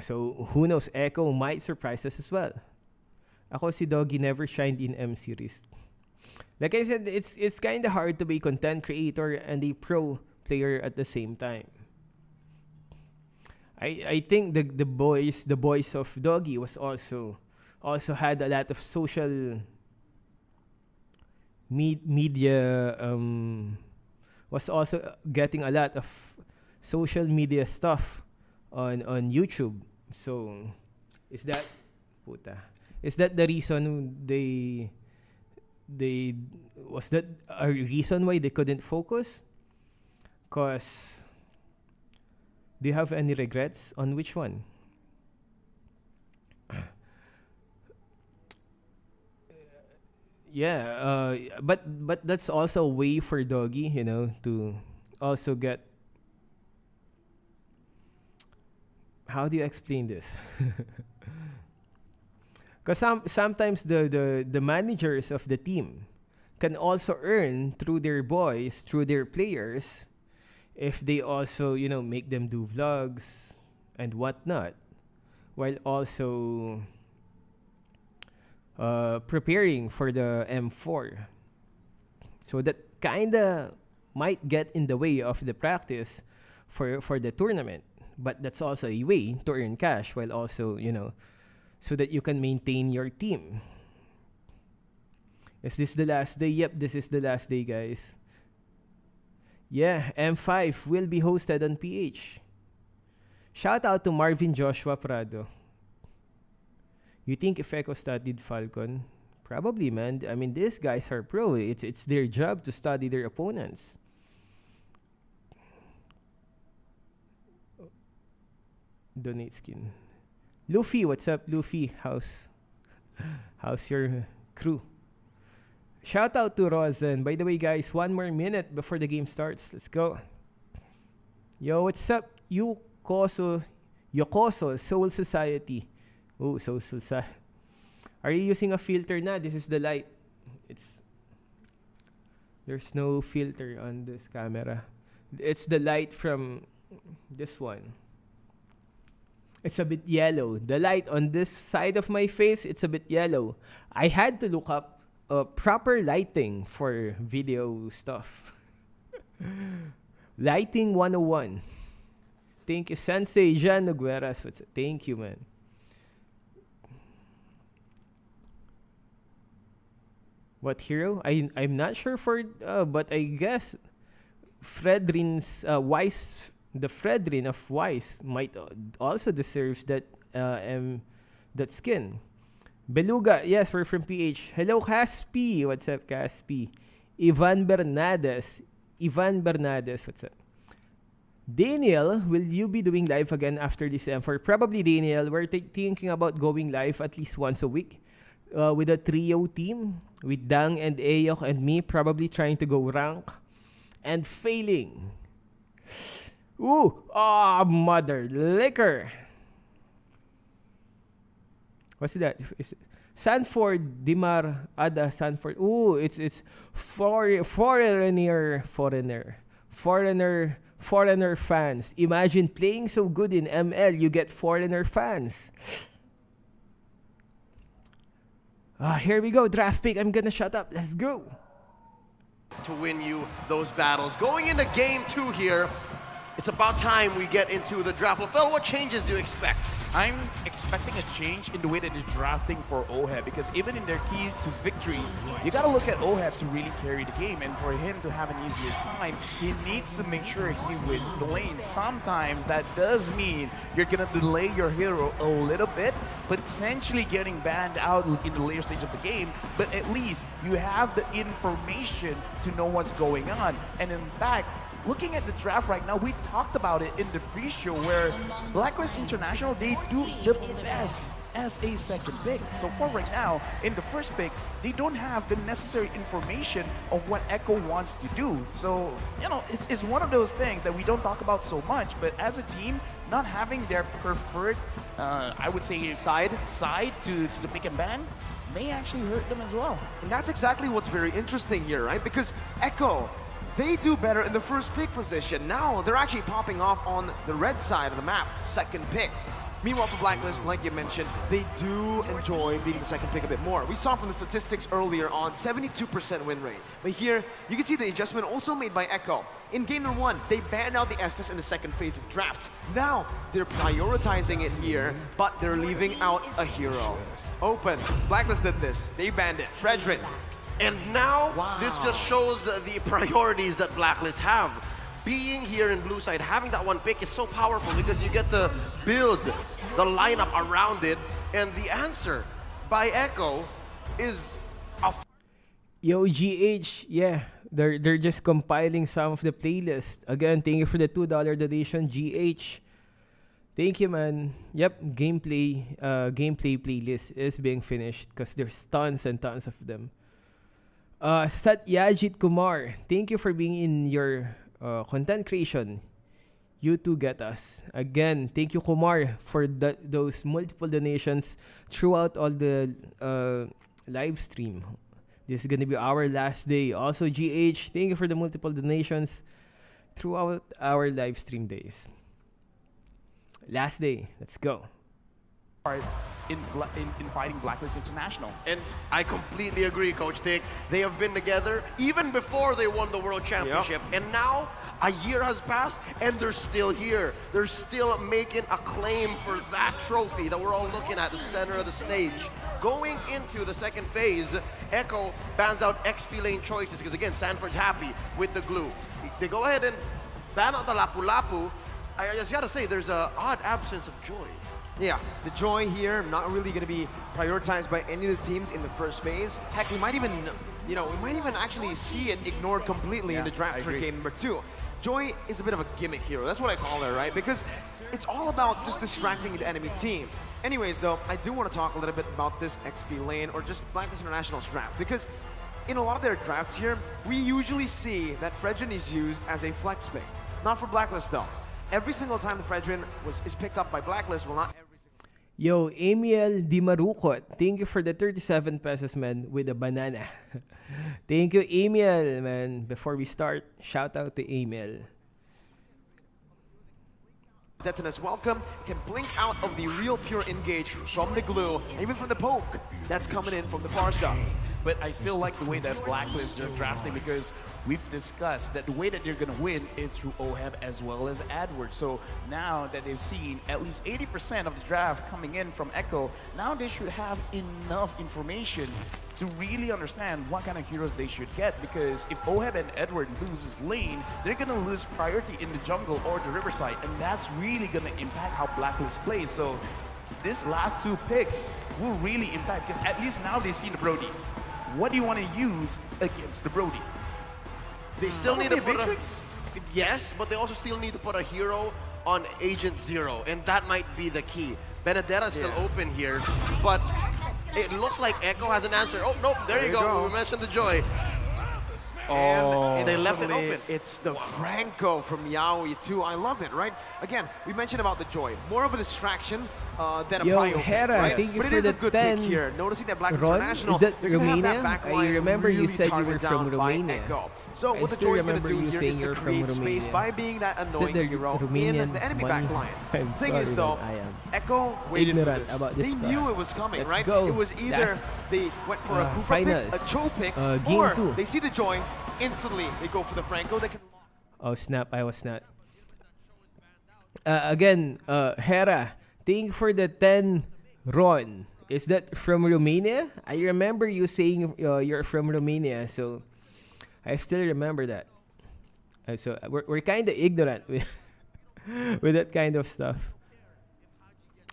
So who knows? Echo might surprise us as well. Ako si Doggy never shined in M series. Like I said, it's kind of hard to be a content creator and a pro player at the same time. I think the boys of Doggy was also had a lot of social media, was also getting a lot of social media stuff on YouTube. So is that the reason was that a reason why they couldn't focus? Cause do you have any regrets on which one? Yeah, but that's also a way for Doggy, to also get. How do you explain this? Because sometimes the managers of the team can also earn through their boys, through their players, if they also make them do vlogs and whatnot, while also preparing for the M4. So that kinda might get in the way of the practice for the tournament. But that's also a way to earn cash while also, so that you can maintain your team. Is this the last day? Yep, this is the last day, guys. Yeah, M5 will be hosted on PH. Shout out to Marvin Joshua Prado. You think if Echo studied Falcon? Probably, man. I mean, these guys are pro. It's their job to study their opponents. Donate skin. Luffy, what's up, Luffy? How's your crew? Shout out to Rosen. By the way, guys, 1 more minute before the game starts. Let's go. Yo, what's up? Yokoso, Soul Society. Oh, Soul Society. Are you using a filter na? This is the light. There's no filter on this camera. It's the light from this one. It's a bit yellow. The light on this side of my face, it's a bit yellow. I had to look up proper lighting for video stuff. Lighting 101. Thank you, Sensei Jean Nogueras. Thank you, man. What hero? I'm not sure but I guess Fredrin's Wise. The Fredrin of Wise might also deserves that skin. Beluga, yes, we're from PH. Hello, Caspi. What's up, Caspi? Ivan Bernades, what's up? Daniel, will you be doing live again after this M4? Probably, Daniel. We're thinking about going live at least once a week with a trio team, with Dang and Ayok and me, probably trying to go rank and failing. Ooh, mother liquor. What's that? Sanford, Dimar, Ada, Sanford. Ooh, it's foreigner fans. Imagine playing so good in ML, you get foreigner fans. Here we go, draft pick. I'm gonna shut up. Let's go. To win you those battles. Going into game 2 here, It's about time we get into the draft. Lafel, what changes do you expect? I'm expecting a change in the way that they're drafting for OHEB, because even in their key to victories, you got to look at OHEB to really carry the game, and for him to have an easier time, he needs to make sure he wins the lane. Sometimes that does mean you're going to delay your hero a little bit, potentially getting banned out in the later stage of the game, but at least you have the information to know what's going on. And in fact, looking at the draft right now, we talked about it in the pre-show where Blacklist International, they do the best as a second pick. So far right now, in the first pick, they don't have the necessary information of what Echo wants to do. So, you know, it's one of those things that we don't talk about so much, but as a team, not having their preferred, I would say, side to pick and ban may actually hurt them as well. And that's exactly what's very interesting here, right? Because Echo, they do better in the first pick position. Now they're actually popping off on the red side of the map, second pick. Meanwhile, for Blacklist, like you mentioned, they do enjoy being the second pick a bit more. We saw from the statistics earlier on, 72% win rate. But here, you can see the adjustment also made by Echo. In game number 1, they banned out the Estes in the second phase of draft. Now, they're prioritizing it here, but they're leaving out a hero. Open. Blacklist did this. They banned it. Fredrin. And now, this just shows the priorities that Blacklist have. Being here in blue side, having that one pick is so powerful because you get to build the lineup around it. And the answer by Echo is a Yo, GH, yeah, they're just compiling some of the playlist. Again, thank you for the $2 donation, GH. Thank you, man. Yep, gameplay playlist is being finished because there's tons and tons of them. Satyajit Kumar, thank you for being in your content creation. You too get us. Again, thank you, Kumar, for those multiple donations throughout all the live stream. This is gonna be our last day. Also, GH, thank you for the multiple donations throughout our live stream days. Last day, let's go. In fighting Blacklist International. And I completely agree, Coach Dick. They have been together even before they won the World Championship. Yep. And now a year has passed and they're still here. They're still making a claim for that trophy that we're all looking at the center of the stage. Going into the second phase, Echo bans out XP lane choices because again, Sanford's happy with the glue. They go ahead and ban out the Lapu Lapu. I just gotta say, there's an odd absence of joy. Yeah, the joy here not really going to be prioritized by any of the teams in the first phase. Heck, we might even, actually see it ignored completely in the draft for game number 2. Joy is a bit of a gimmick hero. That's what I call her, right? Because it's all about just distracting the enemy team. Anyways, though, I do want to talk a little bit about this XP lane or just Blacklist International's draft because in a lot of their drafts here, we usually see that Fredrin is used as a flex pick. Not for Blacklist, though. Every single time the Fredrin is picked up by Blacklist, well, not every. Yo, Amiel Di Marukot, thank you for the 37 pesos, man, with a banana. Thank you, Amiel, man. Before we start, shout out to Amiel. Detonus welcome can blink out of the real pure engage from the glue, and even from the poke that's coming in from the Parsha. But I still like the way that Blacklist are drafting because we've discussed that the way that they're going to win is through OHEB as well as AdWords. So now that they've seen at least 80% of the draft coming in from Echo, now they should have enough information to really understand what kind of heroes they should get, because if OHEB and Edward loses lane, they're going to lose priority in the jungle or the riverside, and that's really going to impact how Blacklist plays. So this last 2 picks will really impact, because at least now they see the Brody. What do you want to use against the Brody? They still need to put yes, but they also still need to put a hero on Agent Zero, and that might be the key. Benedetta's still open here, but it looks like Echo has an answer. Oh, nope, there you go. We mentioned the Joy. And they left it open. It's the Franco from Yaoi too. I love it, right? Again, we mentioned about the Joy. More of a distraction than a prio pick, Hera, right? thank you But it for is a the good 10. pick here. Noticing that Blacklist Ron, International, is that they're gonna have Romania? that back I line remember you really said you were targeted from down by Romania. Echo. So I what the still Joy is going to remember do you here saying is to you're from create space Romania. by being that annoying they're hero in Romanian the enemy money. back line. I'm Thing sorry, is though, man, I am Echo waited for ignorant this. about this They stuff. knew it was coming, Let's right? go. It was either That's, they went for a Cooper finals. pick, a Cho pick, Game or 2. they see the Joy, instantly they go for the Franco. They can. Oh snap, I was not. Again, Hera, thank you for the 10 Ron. Is that from Romania? I remember you saying you're from Romania, so I still remember that. So we're kind of ignorant with, with that kind of stuff.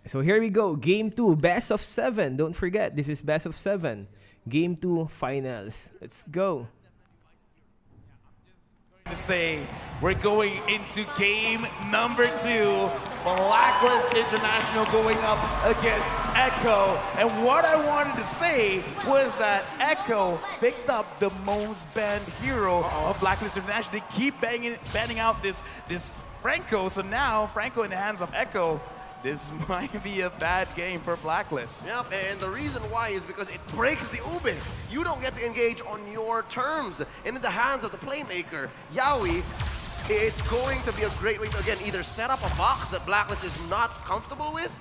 So here we go. Game 2, best of 7. Don't forget, this is best of 7. Game 2 finals. Let's go. To say we're going into game number 2. Blacklist International going up against Echo. And what I wanted to say was that Echo picked up the most banned hero of Blacklist International. They keep banning out this Franco. So now Franco in the hands of Echo. This might be a bad game for Blacklist. Yep, and the reason why is because it breaks the Ube. You don't get to engage on your terms. And in the hands of the playmaker, Yawi, it's going to be a great way to, again, either set up a box that Blacklist is not comfortable with,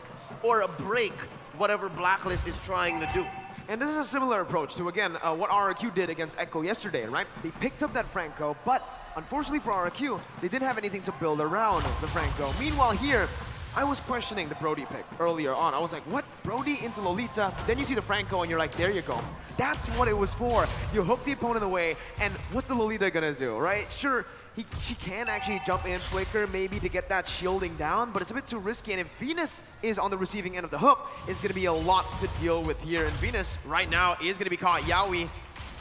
or a break whatever Blacklist is trying to do. And this is a similar approach to, again, what RRQ did against Echo yesterday, right? They picked up that Franco, but unfortunately for RRQ, they didn't have anything to build around the Franco. Meanwhile here, I was questioning the Brody pick earlier on. I was like, what? Brody into Lolita? Then you see the Franco and you're like, there you go. That's what it was for. You hook the opponent away, and what's the Lolita gonna do, right? Sure, she can actually jump in, flicker, maybe to get that shielding down, but it's a bit too risky, and if Venus is on the receiving end of the hook, it's gonna be a lot to deal with here. And Venus, right now, is gonna be caught. Yawi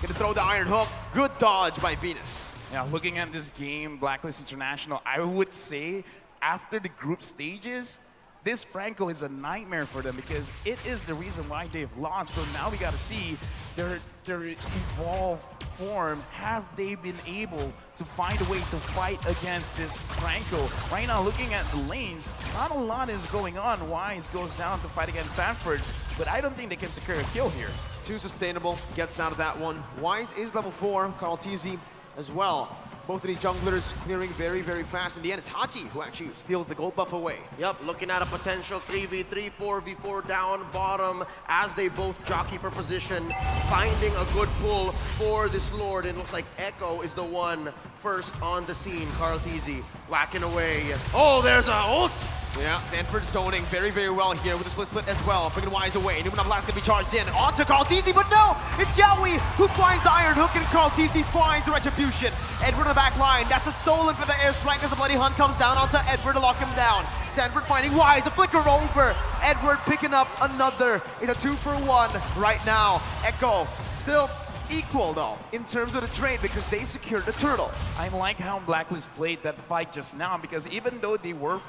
gonna throw the iron hook. Good dodge by Venus. Yeah, looking at this game, Blacklist International, I would say after the group stages, this Franco is a nightmare for them because it is the reason why they've lost. So now we got to see their evolved form. Have they been able to find a way to fight against this Franco? Right now, looking at the lanes, not a lot is going on. Wise goes down to fight against Sanford, but I don't think they can secure a kill here. Too sustainable, gets out of that one. Wise is level 4, Carl TZ as well. Both of these junglers clearing very, very fast. In the end, it's Haji who actually steals the gold buff away. Yep, looking at a potential 3v3, 4v4 down bottom as they both jockey for position, finding a good pull for this Lord. And it looks like Echo is the one first on the scene. Carl TZ whacking away. Oh, there's a ult! Yeah, Sanford zoning very, very well here with the split as well. Bringing Wise away. Numenov Blast gonna be charged in. On to Carl TZ, but no! It's Yawi who finds the iron hook, and Carl TZ finds the retribution. Edward on the back line. That's a stolen for the airstrike as the Bloody Hunt comes down onto Edward to lock him down. Sanford finding Wise, the flicker over. Edward picking up another. It's a 2-for-1 right now. Echo still equal though in terms of the trade because they secured the turtle. I like how Blacklist played that fight just now because even though they were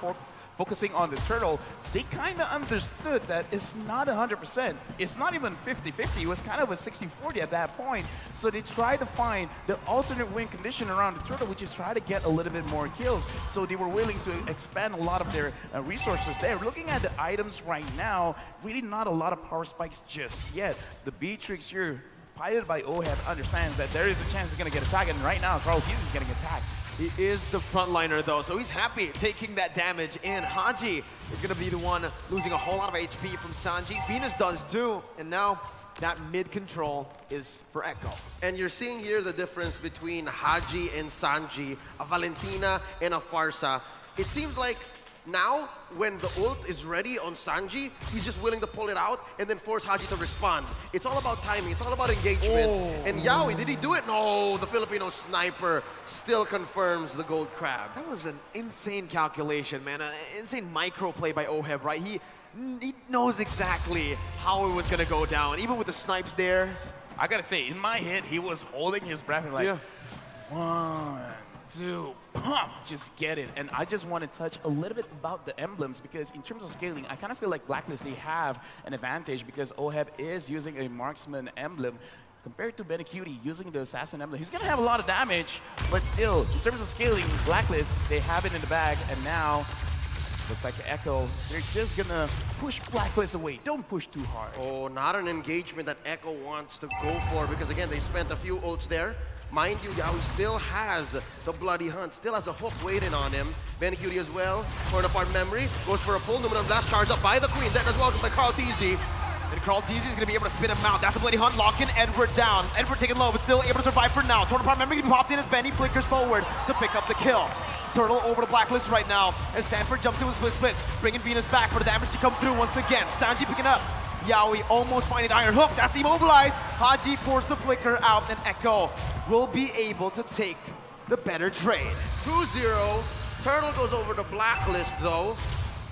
focusing on the turtle, they kind of understood that it's not 100%. It's not even 50-50. It was kind of a 60-40 at that point. So they tried to find the alternate win condition around the turtle, which is try to get a little bit more kills. So they were willing to expand a lot of their resources there. Looking at the items right now, really not a lot of power spikes just yet. The Beatrix here, piloted by Oheb, understands that there is a chance he's going to get attacked, and right now, Carl TZ is getting attacked. He is the frontliner though, so he's happy taking that damage in. Haji is gonna be the one losing a whole lot of HP from Sanji. Venus does too, and now that mid control is for Echo. And you're seeing here the difference between Haji and Sanji, a Valentina and a Farsa. It seems like now, when the ult is ready on Sanji, he's just willing to pull it out and then force Haji to respond. It's all about timing. It's all about engagement. Oh. And Yawi, did he do it? No, the Filipino sniper still confirms the gold crab. That was an insane calculation, man. An insane micro play by Oheb, right? He knows exactly how it was gonna go down. Even with the snipes there. I gotta say, in my head, he was holding his breath and like, Yeah. 1, 2, pump, just get it. And I just want to touch a little bit about the emblems because in terms of scaling, I kind of feel like Blacklist, they have an advantage because Oheb is using a marksman emblem compared to Benecutie using the assassin emblem. He's going to have a lot of damage, but still, in terms of scaling, Blacklist, they have it in the bag, and now looks like Echo, they're just going to push Blacklist away. Don't push too hard. Oh, not an engagement that Echo wants to go for because, again, they spent a few ults there. Mind you, Yawi still has the Bloody Hunt, still has a hook waiting on him. Benecutie as well, torn apart memory, goes for a pull, Numenov Blast charged up by the Queen, then as well by Carl TZ. And Carl TZ is going to be able to spin him out. That's the Bloody Hunt locking Edward down. Edward taking low, but still able to survive for now. Torn apart memory popped in as Benny flickers forward to pick up the kill. Turtle over to Blacklist right now, as Sanford jumps in with Swiss Split, bringing Venus back for the damage to come through once again. Sanji picking up. Yaoi almost finding the Iron Hook. That's immobilized. Haji pours the flicker out, and Echo will be able to take the better trade. 2-0. Turtle goes over to Blacklist though,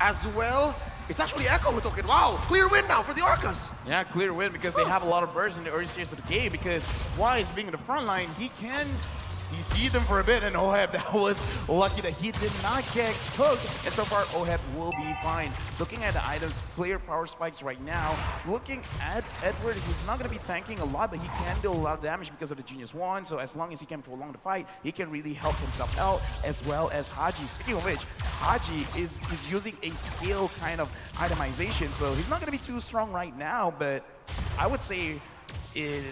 as well. It's actually Echo who took it. Wow, clear win now for the Orcas. Yeah, clear win because they have a lot of bursts in the early stages of the game because Wise being in the front line, he can CC them for a bit, and Oheb, that was lucky that he did not get hooked, and so far Oheb will be fine. Looking at the items, clear power spikes right now. Looking at Edward, he's not going to be tanking a lot, but he can deal a lot of damage because of the Genius Wand, so as long as he can prolong the fight, he can really help himself out, as well as Haji. Speaking of which, Haji is using a scale kind of itemization, so he's not going to be too strong right now, but I would say in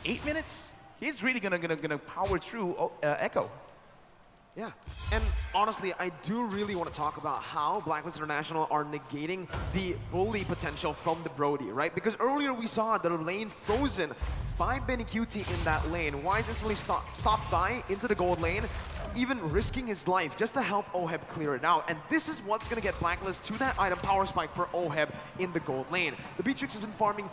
8 minutes, he's really gonna power through Echo. Yeah, and honestly, I do really want to talk about how Blacklist International are negating the bully potential from the Brody, right? Because earlier we saw the lane frozen by Benny QT in that lane. Wise instantly stopped by into the gold lane, even risking his life just to help Oheb clear it out. And this is what's gonna get Blacklist to that item power spike for Oheb in the gold lane. The Beatrix has been farming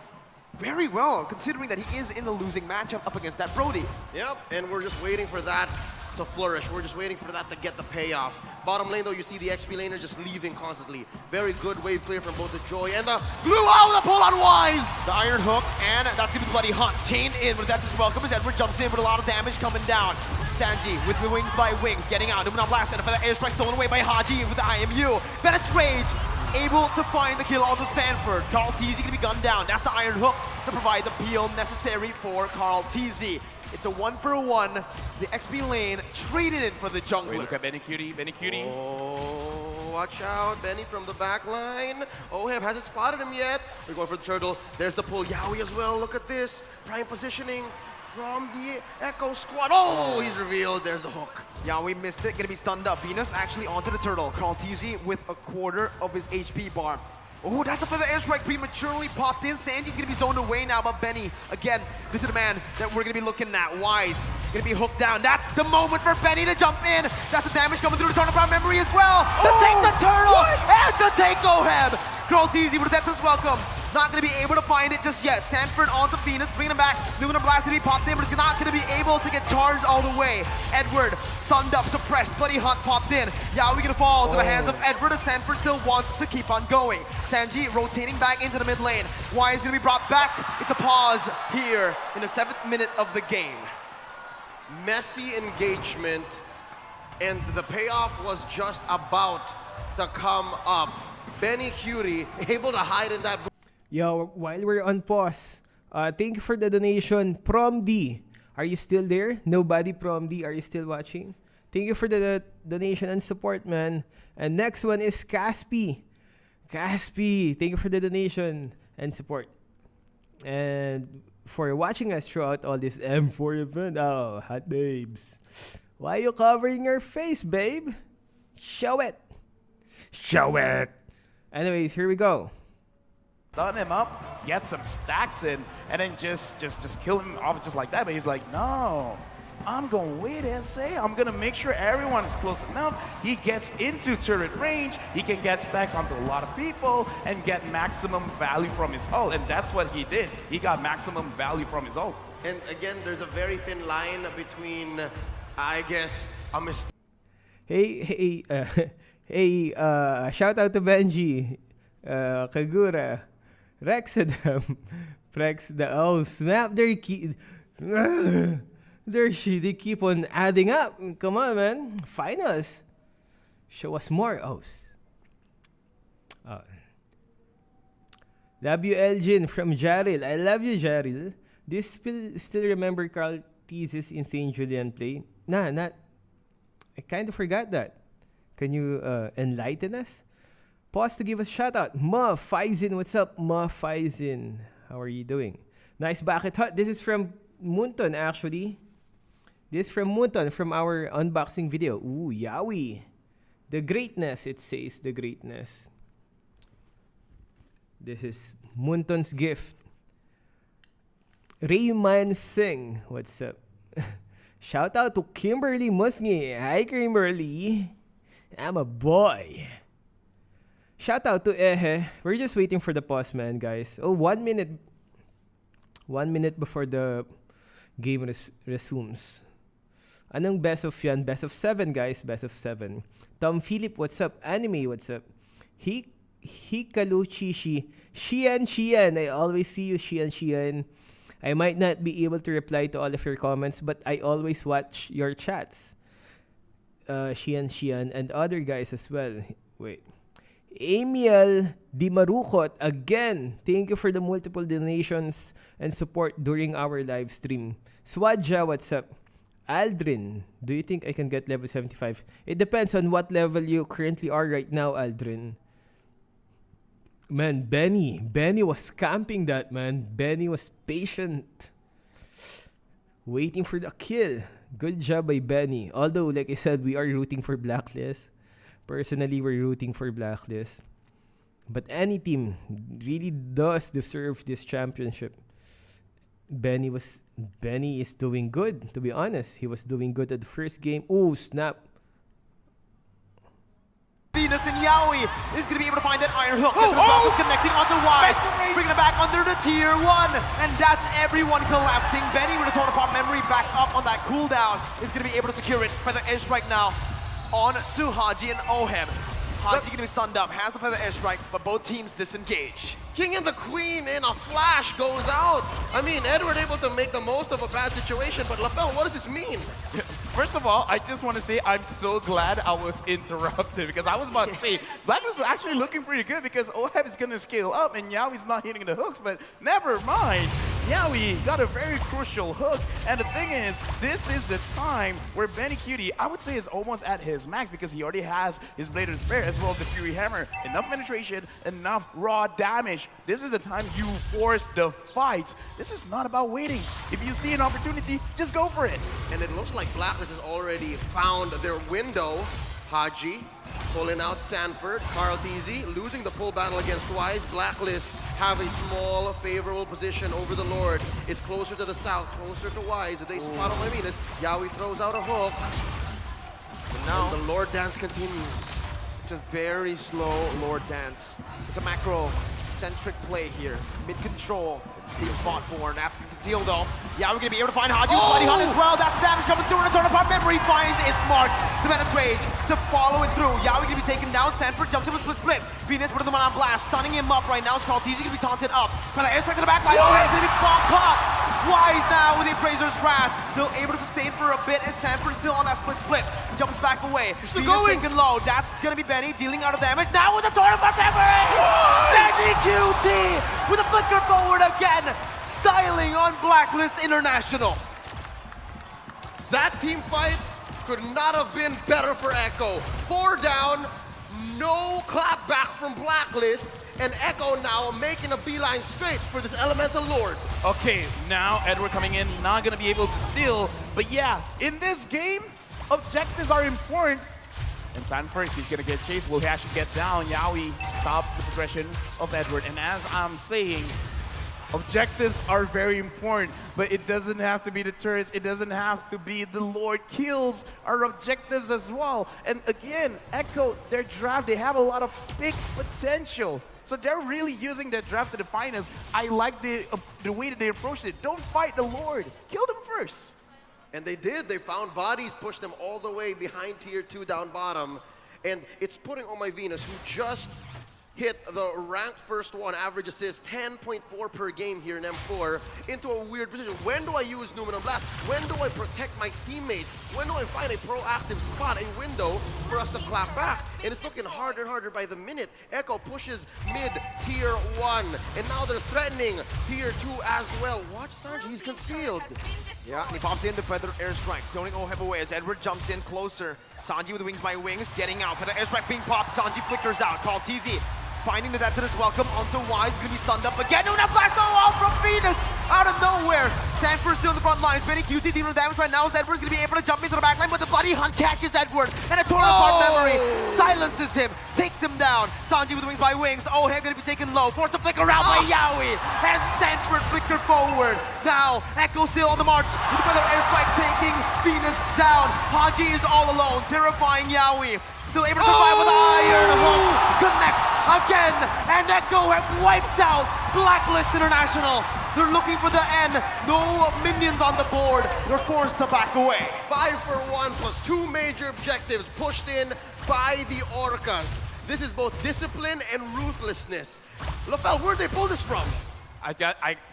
very well, considering that he is in the losing matchup up against that Brody. Yep, and we're just waiting for that to flourish. We're just waiting for that to get the payoff. Bottom lane though, you see the XP laner just leaving constantly. Very good wave clear from both the Joy and the Blue. Oh, the pull on Wise! The Iron Hook, and that's gonna be Bloody Hunt. Chain in, but that's just welcome as Edward jumps in with a lot of damage coming down. Sanji with the wings by wings, getting out. Numenon blast, and for the airstrike stolen away by Haji with the IMU. Bennett's Rage, able to find the kill onto Sanford. Carl TZ gonna be gunned down. That's the Iron Hook to provide the peel necessary for Carl TZ. It's a 1-for-1. The XP lane traded in for the jungler. Wait, look at Benny Cutie, Benny Cutie. Oh, watch out, Benny from the back line. Oheb hasn't spotted him yet. We're going for the turtle. There's the pull. Yaoi as well. Look at this. Prime positioning from the Echo squad. Oh, he's revealed. There's the hook. Yaoi missed it, gonna be stunned up. Venus actually onto the turtle. Carl TZ with a quarter of his HP bar. Oh, that's the feather airstrike prematurely popped in. Sanji's gonna be zoned away now, but Benny, again, this is the man that we're gonna be looking at. Wise, gonna be hooked down. That's the moment for Benny to jump in. That's the damage coming through the turtle from memory as well. To take the turtle and to take Oheb. Carl TZ with a death is welcome. Not going to be able to find it just yet. Sanford onto Venus, bringing him back. Numenon blast to be popped in, but it's not going to be able to get charged all the way. Edward, sunned up, suppressed. Bloody Hunt popped in. Yaoi going to fall to the hands of Edward, as Sanford still wants to keep on going. Sanji rotating back into the mid lane. Why is going to be brought back? It's a pause here in the 7th minute of the game. Messy engagement, and the payoff was just about to come up. Benny Cutie able to hide in that. Yo, while we're on pause, thank you for the donation. Prom D, are you still there? Nobody Prom D, are you still watching? Thank you for the donation and support, man. And next one is Caspi. Caspi, thank you for the donation and support. And for watching us throughout all this M4 event. Oh, hot babes. Why are you covering your face, babe? Show it. Show it. Anyways, here we go. Stun him up, get some stacks in, and then just kill him off just like that. But he's like, no, I'm gonna wait and say, I'm gonna make sure everyone is close enough. He gets into turret range, he can get stacks onto a lot of people and get maximum value from his ult. And that's what he did. He got maximum value from his ult. And again, there's a very thin line between, I guess, a mistake. Hey, shout out to Benji, Kagura, Rexadam, oh snap, they keep on adding up. Come on, man, find us, show us more. Love you, Elgin from Jaril. I love you, Jaril. Do you still remember Carl T's insane Julian play? Nah, not. I kind of forgot that. Can you enlighten us? Pause to give us a shout out. Ma Faizin, what's up, Ma Faizin? How are you doing? Nice bucket hut. This is from Munton, actually. This is from Munton, from our unboxing video. Ooh, Yaoi. The greatness, it says, the greatness. This is Munton's gift. Rayman Singh, what's up? Shout out to Kimberly Musngi. Hi, Kimberly. I'm a boy. Shout out to Ehe. We're just waiting for the pause, man, guys. Oh, 1 minute. 1 minute before the game resumes. Anong best of yan? Best of 7, guys. Best of 7. Tom Philip, what's up? Anime, what's up? Hikalu Chishi. Shian. I always see you, Shian. I might not be able to reply to all of your comments, but I always watch your chats. Shian, and other guys as well. Wait. Amiel Di Marukot, again, thank you for the multiple donations and support during our live stream. Swadja, what's up? Aldrin, do you think I can get level 75? It depends on what level you currently are right now, Aldrin. Man, Benny was camping that, man. Benny was patient. Waiting for the kill. Good job by Benny. Although, like I said, we are rooting for Blacklist. Personally, we're rooting for Blacklist. But any team really does deserve this championship. Benny is doing good, to be honest. He was doing good at the first game. Oh, snap. Venus and Yaoi is going to be able to find that iron hook. Connecting onto Wise, bringing it back under the tier 1. And that's everyone collapsing. Benny with a torn apart memory back up on that cooldown is going to be able to secure it. Feather Edge right now on to Haji and Ohem. Haji going to be stunned up, has the Feather Edge strike, but both teams disengage. King and the Queen in a flash goes out. I mean, Edward able to make the most of a bad situation, but LaFell, what does this mean? First of all, I just want to say I'm so glad I was interrupted because I was about to say Blacklist was actually looking pretty good because Oheb is going to scale up and Yaoi's not hitting the hooks, but never mind. Yaoi got a very crucial hook, and the thing is, this is the time where Benny Cutie, I would say, is almost at his max because he already has his Blade of Despair as well as the Fury Hammer. Enough penetration, enough raw damage. This is the time you force the fight. This is not about waiting. If you see an opportunity, just go for it. And it looks like Blacklist has already found their window. Haji pulling out Sanford, Carl TZ losing the pull battle against Wise. Blacklist have a small favorable position over the Lord. It's closer to the south, closer to Wise. If they spot on my Venus, Yaoi throws out a hook. And now And the Lord dance continues. it's a very slow Lord dance. It's a macro-centric play here. Mid-control. Steal spot for, and that's concealed though. Yeah, we're gonna be able to find Haji Bloody Hunt as well. That's damage coming through, and a turn apart memory finds its mark. The Venom Rage to follow it through. Yeah, we're gonna be taken down. Sanford jumps in with split. Venus with the one on blast, stunning him up right now. It's called TZ gonna be taunted up. Kind of airstrike to the back line. Oh, it's gonna be caught. Wise now with the Appraiser's Wrath. Still able to sustain for a bit, and Sanford still on that split. Jumps back away. Still Venus going. taken low. That's gonna be Benny dealing out of damage. Now with the turn apart memory. Benny QT with a flicker forward again. Styling on Blacklist International. That team fight could not have been better for Echo. 4 down, no clap back from Blacklist, and Echo now making a beeline straight for this Elemental Lord. Okay, now Edward coming in, not going to be able to steal. But yeah, in this game, objectives are important. And Sanford, he's going to get chased. Will he actually get down? Yaoi stops the progression of Edward. And as I'm saying, objectives are very important, but it doesn't have to be the turrets. It doesn't have to be the Lord kills are objectives as well. And again, Echo, their draft, they have a lot of big potential. So they're really using their draft to the finest. I like the way that they approached it. Don't fight the Lord. Kill them first. And they did. They found bodies, pushed them all the way behind tier 2 down bottom. And it's putting on my Venus, who just hit the ranked first one, average assist 10.4 per game here in M4, into a weird position. When do I use Numenum Blast? When do I protect my teammates? When do I find a proactive spot, a window for us to clap back? And it's looking harder and harder by the minute. Echo pushes mid tier 1, and now they're threatening tier 2 as well. Watch Sanji, he's concealed. Yeah, and he pops in the Feather Airstrike, zoning Oheb away as Edward jumps in closer. Sanji with wings by wings, getting out. Feather Airstrike being popped, Sanji flickers out. Call TZ. Finding the death to this welcome onto Wise, gonna be stunned up again. No, blast all from Venus out of nowhere. Sanford still in the front lines. Benny QT dealing damage right now as Edward's gonna be able to jump into the back line, but the Bloody Hunt catches Edward. And a torn apart memory. Silent silences him, takes him down. Sanji with wings by wings. Oheb gonna be taken low, forced to flick around by Yowie. And Sanford flicker forward. Now, Echo still on the march with another airstrike taking Venus down. Haji is all alone, terrifying Yowie. Still able to survive with the iron hook. Connects again, and Echo have wiped out Blacklist International. They're looking for the end. No minions on the board. They're forced to back away. 5 for 1 plus 2 major objectives pushed in by the Orcas. This is both discipline and ruthlessness. LaFell, where'd they pull this from?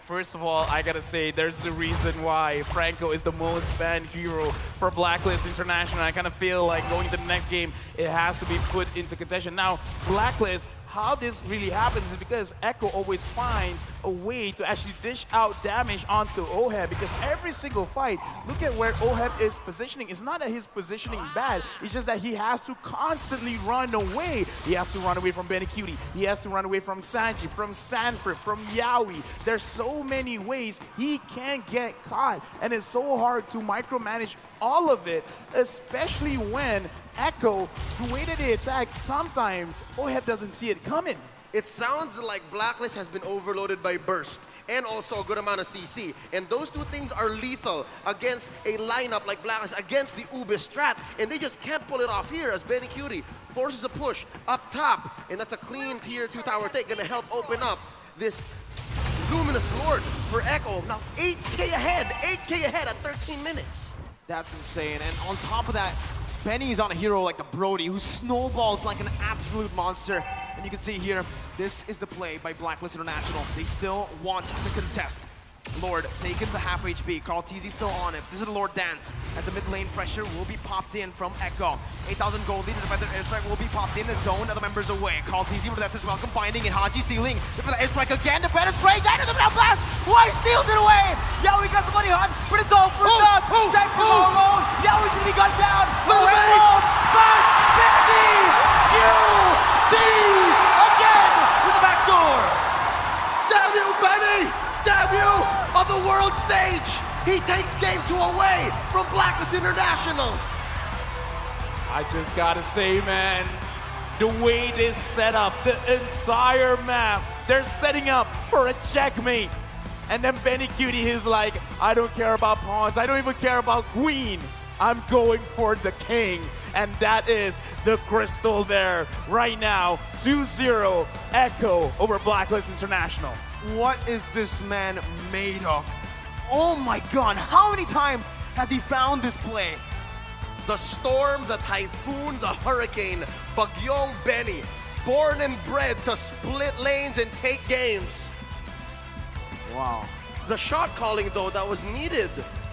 First of all, I gotta say, there's a reason why Franco is the most banned hero for Blacklist International. I kind of feel like going to the next game, it has to be put into contention. Now, Blacklist, how this really happens is because Echo always finds a way to actually dish out damage onto Oheb, because every single fight, look at where Oheb is positioning. It's not that his positioning bad, it's just that he has to constantly run away. He has to run away from Benny Cutie. He has to run away from Sanji, from Sanford, from Yowie. There's so many ways he can get caught, and it's so hard to micromanage all of it, especially when Echo, the way that they attack, sometimes Oheb doesn't see it coming. It sounds like Blacklist has been overloaded by Burst and also a good amount of CC. And those two things are lethal against a lineup like Blacklist, against the Ube strat. And they just can't pull it off here as Benny Cutie forces a push up top. And that's a clean tier 2 tower take, gonna help open up this Luminous Lord for Echo. Now 8K ahead at 13 minutes. That's insane. And on top of that, Benny's on a hero like the Brody, who snowballs like an absolute monster. And you can see here, this is the play by Blacklist International. They still want to contest. Lord taken to half HP. Carl TZ still on it. This is the Lord dance. At the mid lane, pressure will be popped in from Echo. 8,000 gold lead. The feather airstrike will be popped in the zone. Other members away. Carl TZ with that as well, combining it. Haji stealing. The feather airstrike again. The feather straight. Into the ground blast. Why steals it away? Yowie got the money hunt, but it's all for naught. Set for all alone. Yowie's gonna be gunned down. But Benny UT again with the back door. Damn you, Benny! Damn you! On the world stage, he takes game 2 away from Blacklist International. I just gotta say, man, the way this set up, the entire map, they're setting up for a checkmate. And then Benny Cutie is like, I don't care about pawns, I don't even care about queen. I'm going for the king. And that is the crystal there right now. 2-0 Echo over Blacklist International. What is this man made of? Oh my god, how many times has he found this play? The storm, the typhoon, the hurricane, Bagyong Benny, born and bred to split lanes and take games. Wow. The shot calling, though, that was needed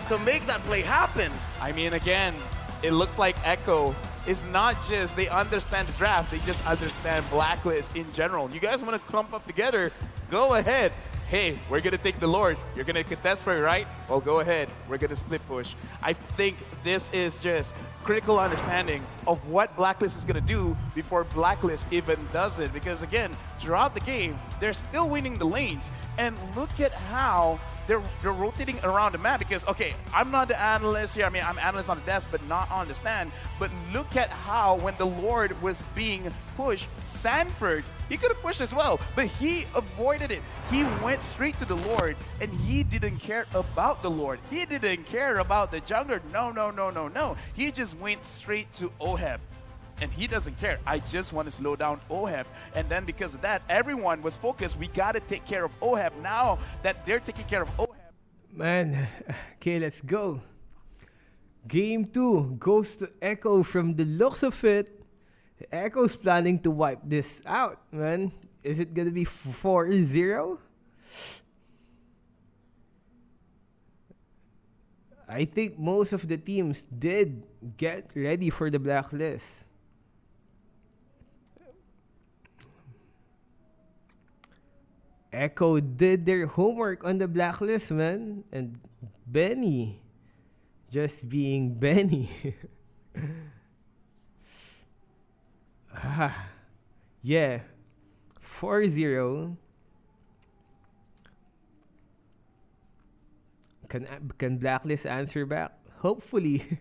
to make that play happen. I mean, again, it looks like Echo is not just they understand the draft, they just understand Blacklist in general. You guys want to clump up together, go ahead. Hey, we're going to take the Lord. You're going to contest for it, right? Well, go ahead. We're going to split push. I think this is just critical understanding of what Blacklist is going to do before Blacklist even does it. Because, again, throughout the game, they're still winning the lanes. And look at how they're rotating around the map. Because, okay, I'm not the analyst here. I mean, I'm analyst on the desk, but not on the stand. But look at how when the Lord was being pushed, Sanford, he could have pushed as well, but he avoided it. He went straight to the Lord, and he didn't care about the Lord. He didn't care about the jungler. No. He just went straight to Oheb, and he doesn't care. I just want to slow down Oheb. And then because of that, everyone was focused. We got to take care of Oheb. Now that they're taking care of Oheb. Man, okay, let's go. Game 2 goes to Echo. From the looks of it, Echo's planning to wipe this out, man. Is it gonna be 4-0? I think most of the teams did get ready for the Blacklist. Echo did their homework on the Blacklist, man. And Benny just being Benny. Yeah, 4-0. Can Blacklist answer back? Hopefully.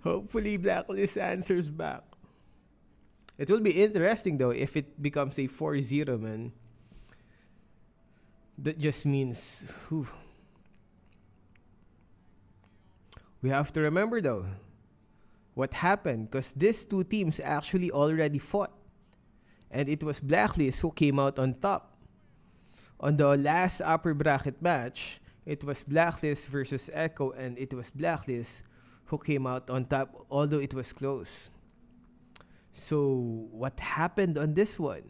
Hopefully Blacklist answers back. It will be interesting though if it becomes a 4-0, man. That just means we have to remember though what happened, because these two teams actually already fought, and it was Blacklist who came out on top. On the last upper bracket match, it was Blacklist versus Echo, and it was Blacklist who came out on top, although it was close. So what happened on this one?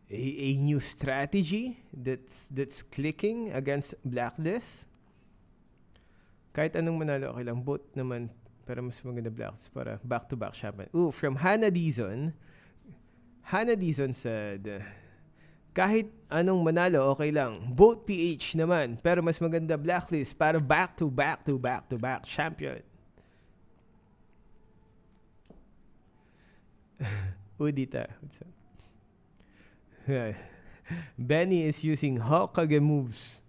A new strategy that's clicking against Blacklist. Kahit anong manalo, okay lang. Both naman, pero mas maganda Blacklist para back-to-back champion. Ooh, from Hannah Dizon said, kahit anong manalo, okay lang. Both PH naman, pero mas maganda Blacklist para back-to-back champion. Udita, what's up? Benny is using Hokage moves.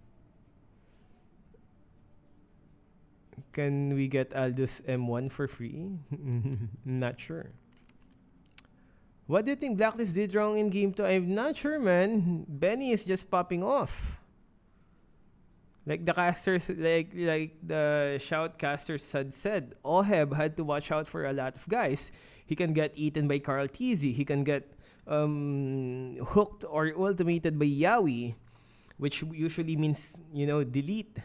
Can we get Aldous M1 for free? Not sure. What do you think Blacklist did wrong in game 2? I'm not sure, man. Benny is just popping off. Like the casters, like the shoutcasters had said, Oheb had to watch out for a lot of guys. He can get eaten by Carl Tizzy. He can get hooked or ultimated by Yawi, which usually means, delete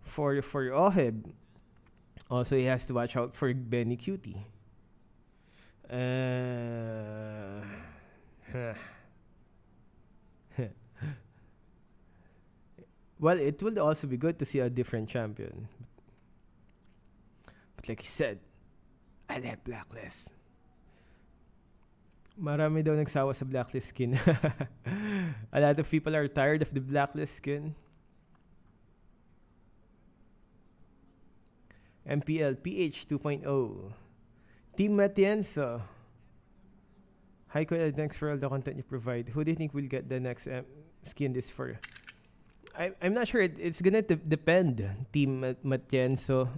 for Oheb. Also, he has to watch out for Benny Cutie. Well, it will also be good to see a different champion. But like he said, I like Blacklist. Marami daw nagsawa sa Blacklist skin. A lot of people are tired of the Blacklist skin. MPL PH 2.0. Team Matienzo. Hi, Kuya. Thanks for all the content you provide. Who do you think will get the next skin this for? I'm not sure. It's gonna depend, Team Matienzo,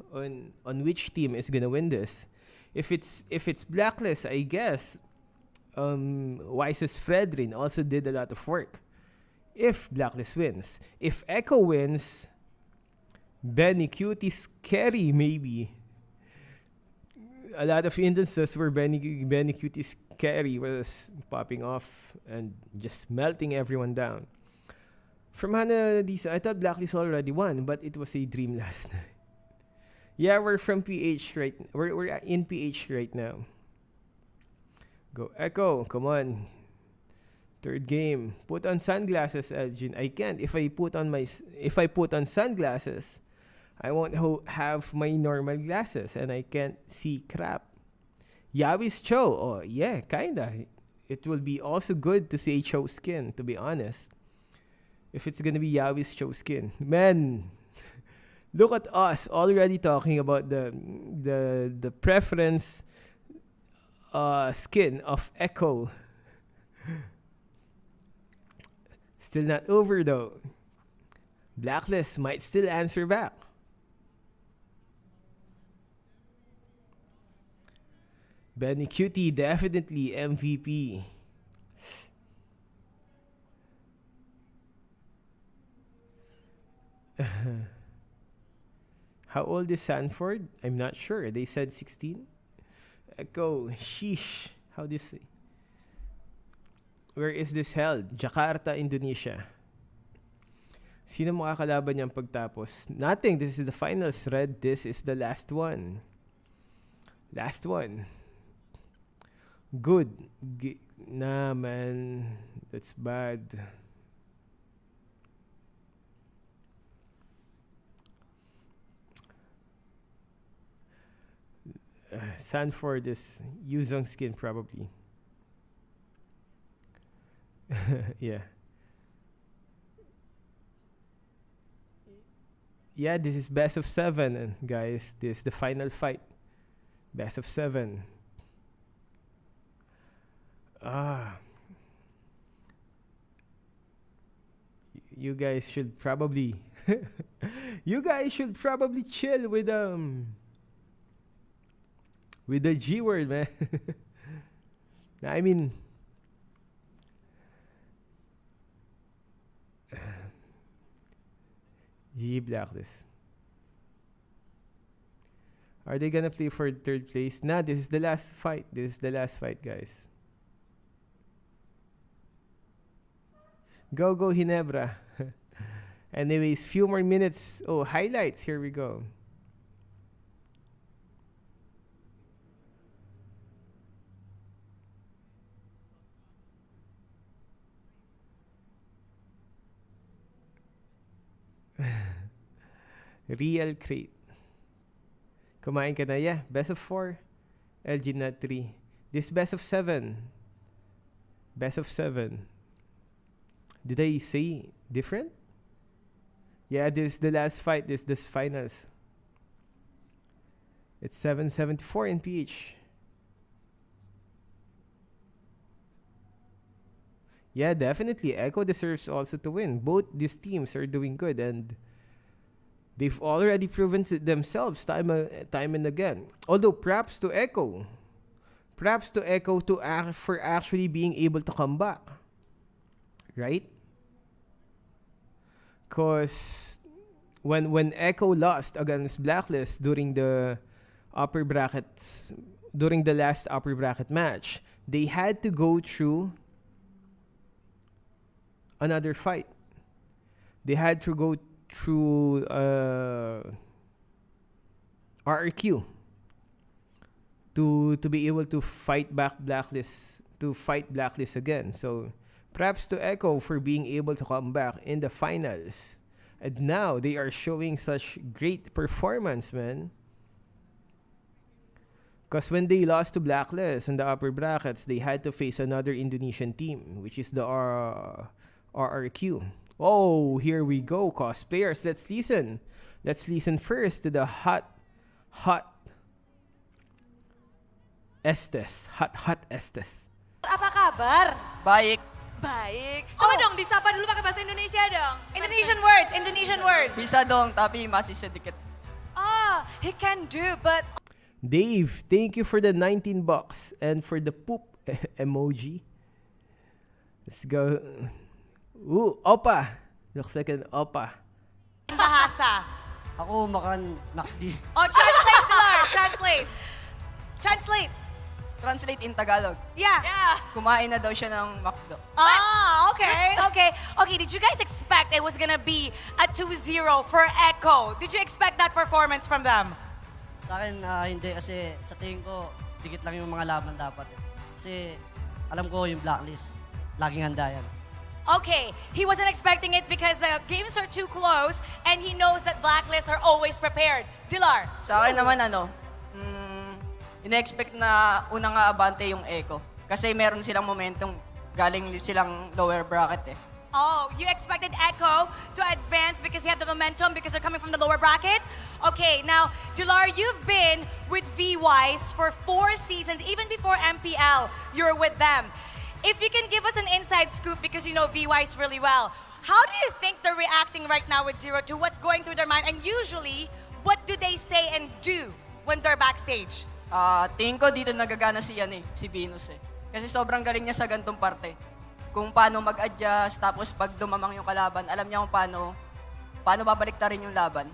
on which team is gonna win this. If it's Blacklist, I guess Wise's Fredrin also did a lot of work. If Blacklist wins, if Echo wins, Benny Cutie Scary maybe. A lot of instances where Benny Cutie Scary was popping off and just melting everyone down. From Hannah Disa, I thought Blacklist already won, but it was a dream last night. Yeah, we're from PH right. We're in PH right now. Go Echo, come on. Third game. Put on sunglasses, Elgin. I can't. If I put on sunglasses, I won't have my normal glasses and I can't see crap. Yawi's Cho. Oh, yeah, kinda. It will be also good to see a Cho skin, to be honest. If it's gonna be Yawi's Cho skin. Man, look at us already talking about the preference skin of Echo. Still not over though. Blacklist might still answer back. Benny Cutie definitely MVP. How old is Sanford? I'm not sure. They said 16. Echo, sheesh. How do you say? Where is this held? Jakarta, Indonesia. Sino makakalaban niyang pagtapos? Nothing. This is the finals, Red. This is the last one. Last one. Good. Nah, man. That's bad. Sanford is Yuzong skin, probably. Yeah. Yeah, this is best of 7, guys. This is the final fight. Best of 7. You guys should probably you guys should probably chill with With the G word, man. I mean, G Blacklist. Are they gonna play for third place? Nah, this is the last fight. This is the last fight, guys. Go, go, Ginebra. Anyways, few more minutes. Oh, highlights. Here we go. Real crate. Kumain ka na? Yeah. Best of 4. Elgin na 3. This best of 7. Best of 7. Did I say different? Yeah, this is the last fight. This finals. It's 774 in PH. Yeah, definitely. Echo deserves also to win. Both these teams are doing good, and they've already proven themselves time and again. Although props to Echo. Props to Echo for actually being able to come back. Right? Because when Echo lost against Blacklist during the upper brackets, during the last upper bracket match, they had to go through another fight. They had to go through RRQ to be able to fight back Blacklist, to fight Blacklist again. So props to Echo for being able to come back in the finals. And now they are showing such great performance, man. Because when they lost to Blacklist in the upper brackets, they had to face another Indonesian team, which is the RRQ. Oh, here we go, cosplayers. Let's listen. Let's listen first to the hot Estes. Hot Estes. Apa kabar? Baik. Baik. Coba dong disapa dulu pakai bahasa Indonesia dong. Indonesian words. Bisa dong, tapi masih sedikit. Oh, he can do, but Dave, thank you for the 19 bucks and for the poop emoji. Let's go. Ooh, Opa. Looks like an Opa. bahasa. Ako makan nakdi. Oh, translate, Pilar. Translate. Translate in Tagalog. Yeah. Kumain na daw siya ng McDo. Oh, okay. Did you guys expect it was gonna be a 2-0 for Echo? Did you expect that performance from them? Sa akin, hindi kasi sa tingin ko, dikit lang yung mga laban dapat. Kasi alam ko yung Blacklist, laging handa yan. Okay, he wasn't expecting it because the games are too close and he knows that Blacklist are always prepared. Dilar. Sa akin naman ina-expect na unang aabante yung Echo. Kasi meron silang momentum, galing silang lower bracket eh. Oh, you expected Echo to advance because they have the momentum because they're coming from the lower bracket? Okay, now, Dilar, you've been with V-Wise for 4 seasons, even before MPL, you're with them. If you can give us an inside scoop because you know V-Wise really well, how do you think they're reacting right now with 0-2? What's going through their mind? And usually, what do they say and do when they're backstage? Tingin ko dito nagagana si Venus eh. Kasi sobrang galing niya sa gantong parte. Kung paano mag-adjust, tapos pag dumamang yung kalaban, alam niya kung paano babalik ta rin yung laban.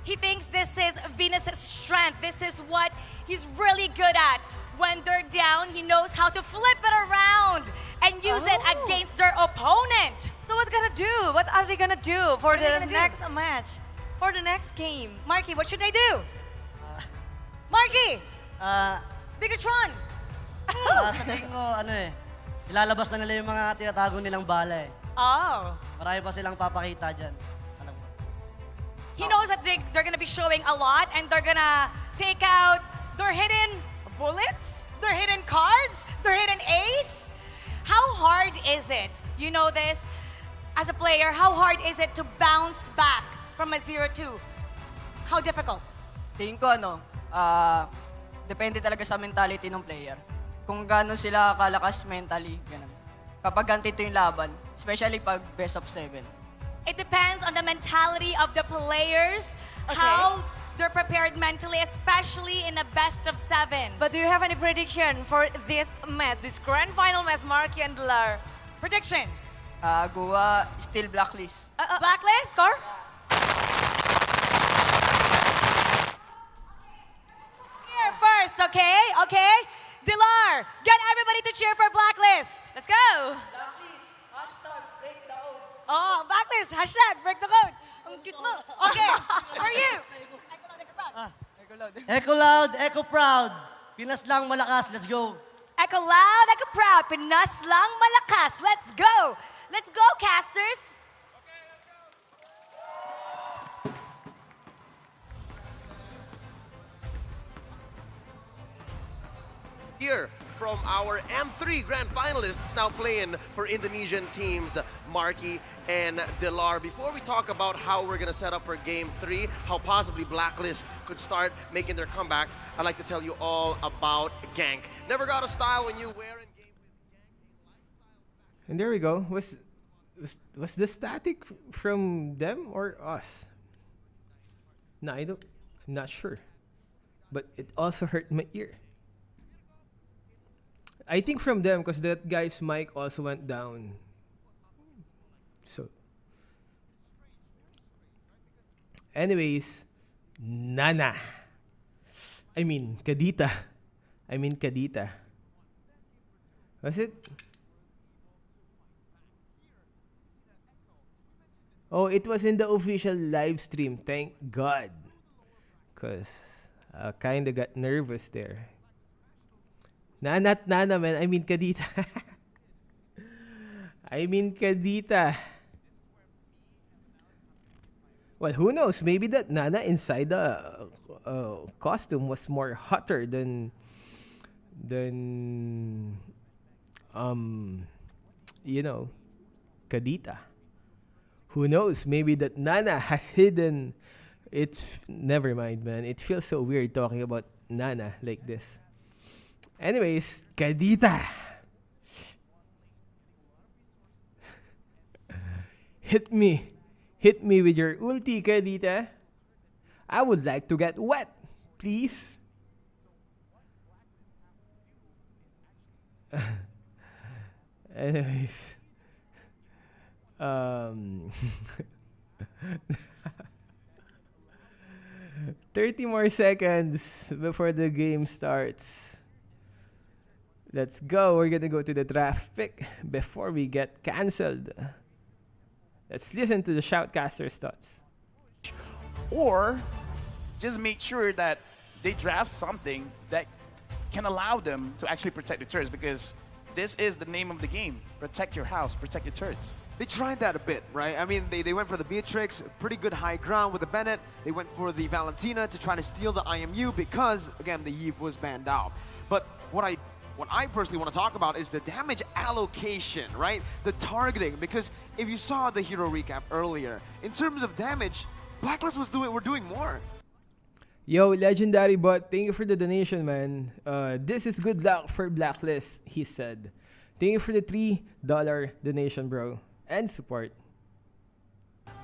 He thinks this is Venus' strength. This is what he's really good at. When they're down, he knows how to flip it around and use it against their opponent. So what are they gonna do for What are the they gonna next match? For the next game? Marky, what should they do? Marky! Bigatron! Sa tingin ko, ilalabas na nila yung mga tinatago nilang bala eh. Oh. Marami pa silang papakita dyan. Alam ko. He knows that they're gonna be showing a lot and they're gonna take out their hidden bullets, their hidden cards, their hidden ace. How hard is it, you know this, as a player, how hard is it to bounce back from a 0-2? How difficult? Tingin ko depende talaga sa mentality ng player. Kung gaano sila kalakas mentally, ganun. Kapag ganito yung laban, especially pag best of 7. It depends on the mentality of the players, Okay. how they're prepared mentally, especially in a best of 7. But do you have any prediction for this match, this grand final match, Marky and Delar? Prediction. Goa, still Blacklist. Blacklist? Score? Here first, okay? Okay? Dilar, get everybody to cheer for Blacklist. Let's go! Oh, Blacklist, hashtag break the code. Ang cute mo. Okay, for you. Echo loud, echo proud. Pinas lang malakas, let's go. Echo loud, echo proud. Pinas lang malakas. Let's go. Let's go, casters. Here from our M3 grand finalists now playing for Indonesian teams Marky and Delar. Before we talk about how we're gonna set up for game 3, how possibly Blacklist could start making their comeback, I'd like to tell you all about Gank. Never got a style when you wear and game with And there we go. Was the static from them or us? No, I'm not sure. But it also hurt my ear. I think from them because that guy's mic also went down. So, anyways, Nana. I mean, Kadita. Was it? Oh, it was in the official live stream. Thank God. Because I kind of got nervous there. Not Nana, man. I mean, Kadita. Well, who knows? Maybe that Nana inside the costume was more hotter than Kadita. Who knows? Maybe that Nana has hidden. Never mind, man. It feels so weird talking about Nana like this. Anyways, Kadita. Hit me with your ulti, Kadita. I would like to get wet, please. Anyways, 30 more seconds before the game starts. Let's go. We're gonna go to the draft pick before we get cancelled. Let's listen to the Shoutcaster's thoughts. Or just make sure that they draft something that can allow them to actually protect the turrets, because this is the name of the game. Protect your house, protect your turrets. They tried that a bit, right? I mean, they went for the Beatrix, pretty good high ground with the Bennett. They went for the Valentina to try to steal the IMU because, again, the Eve was banned out. But what I personally want to talk about is the damage allocation, right? The targeting, because if you saw the hero recap earlier, in terms of damage, Blacklist were doing more. Yo, Legendary Bot, thank you for the donation, man. This is good luck for Blacklist, he said. Thank you for the $3 donation, bro. And support.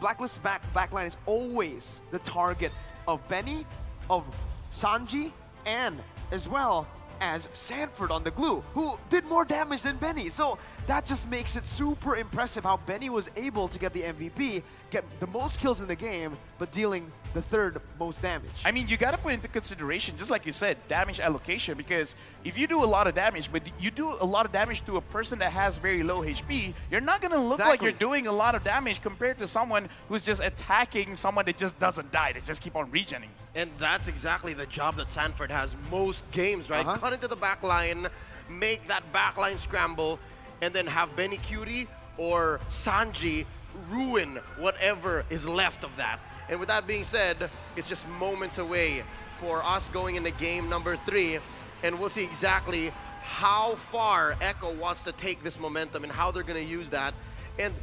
Blacklist's backline is always the target of Benny, of Sanji, and as well as Sanford on the glue, who did more damage than Benny. So that just makes it super impressive how Benny was able to get the MVP, get the most kills in the game, but dealing the third most damage. I mean, you got to put into consideration, just like you said, damage allocation, because if you do a lot of damage, but you do a lot of damage to a person that has very low HP, you're not going to look like you're doing a lot of damage compared to someone who's just attacking someone that just doesn't die. They just keep on regening. And that's exactly the job that Sanford has most games, right? Cut into the back line, make that backline scramble, and then have Benny Cutie or Sanji ruin whatever is left of that. And with that being said, it's just moments away for us going into game number 3, and we'll see exactly how far Echo wants to take this momentum and how they're going to use that. And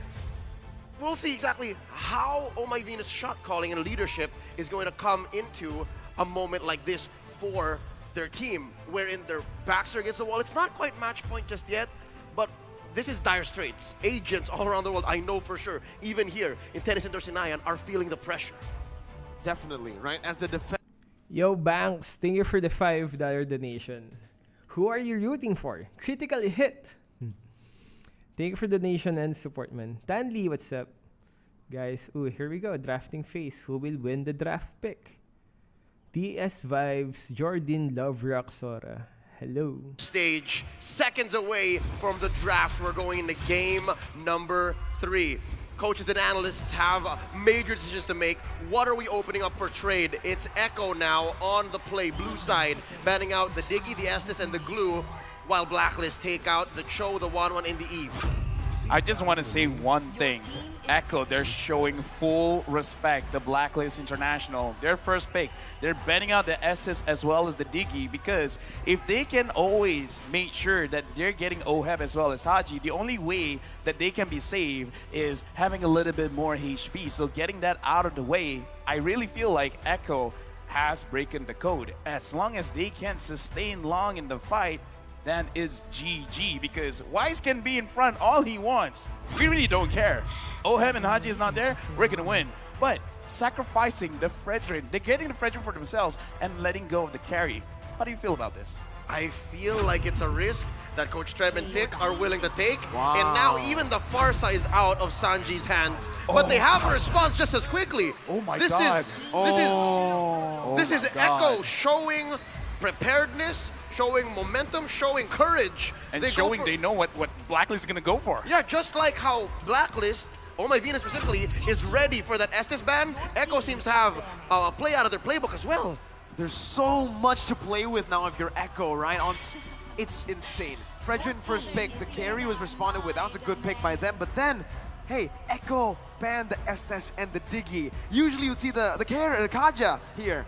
we'll see exactly how Oh My Venus shot calling and leadership is going to come into a moment like this for their team, wherein their backs are against the wall. It's not quite match point just yet, but this is dire straits. Agents all around the world, I know for sure, even here in Tennis and Dorsinayan, are feeling the pressure. Definitely, right? As the defense. Yo, Banks, thank you for the $5 donation. Who are you rooting for? Critical hit. Thank you for the donation and support, man. Tanli, what's up? Guys, ooh, here we go. Drafting phase. Who will win the draft pick? DS Vibes, Jordan Love Roxora. Hello. Stage, seconds away from the draft. We're going into game number 3. Coaches and analysts have major decisions to make. What are we opening up for trade? It's Echo now on the play, blue side, banning out the Diggy, the Estes, and the Glue, while Blacklist take out the Cho, the 1-1, and the Eve. I just want to say one thing. Echo, they're showing full respect to Blacklist International. Their first pick, they're banning out the Estes as well as the Diggy, because if they can always make sure that they're getting OHEB as well as Haji, the only way that they can be saved is having a little bit more HP. So getting that out of the way, I really feel like Echo has broken the code. As long as they can sustain long in the fight, then it's GG, because Wise can be in front all he wants. We really don't care. Ohem and Haji is not there, we're gonna win. But sacrificing the Fredrin, they're getting the Fredrin for themselves and letting go of the carry. How do you feel about this? I feel like it's a risk that Coach Treb and Tick are willing to take. Wow. And now even the Farsa is out of Sanji's hands. But they have a response just as quickly. Oh my this God. This is Echo showing preparedness, showing momentum, showing courage. And They go showing for- they know what Blacklist is gonna go for. Yeah, just like how Blacklist, Oh My Venus specifically, is ready for that Estes ban, Echo seems to have a play out of their playbook as well. There's so much to play with now if you're Echo, right? It's insane. Fredrin first pick, the carry was responded with. That was a good pick by them. But then, hey, Echo banned the Estes and the Diggy. Usually you'd see the Kaja here.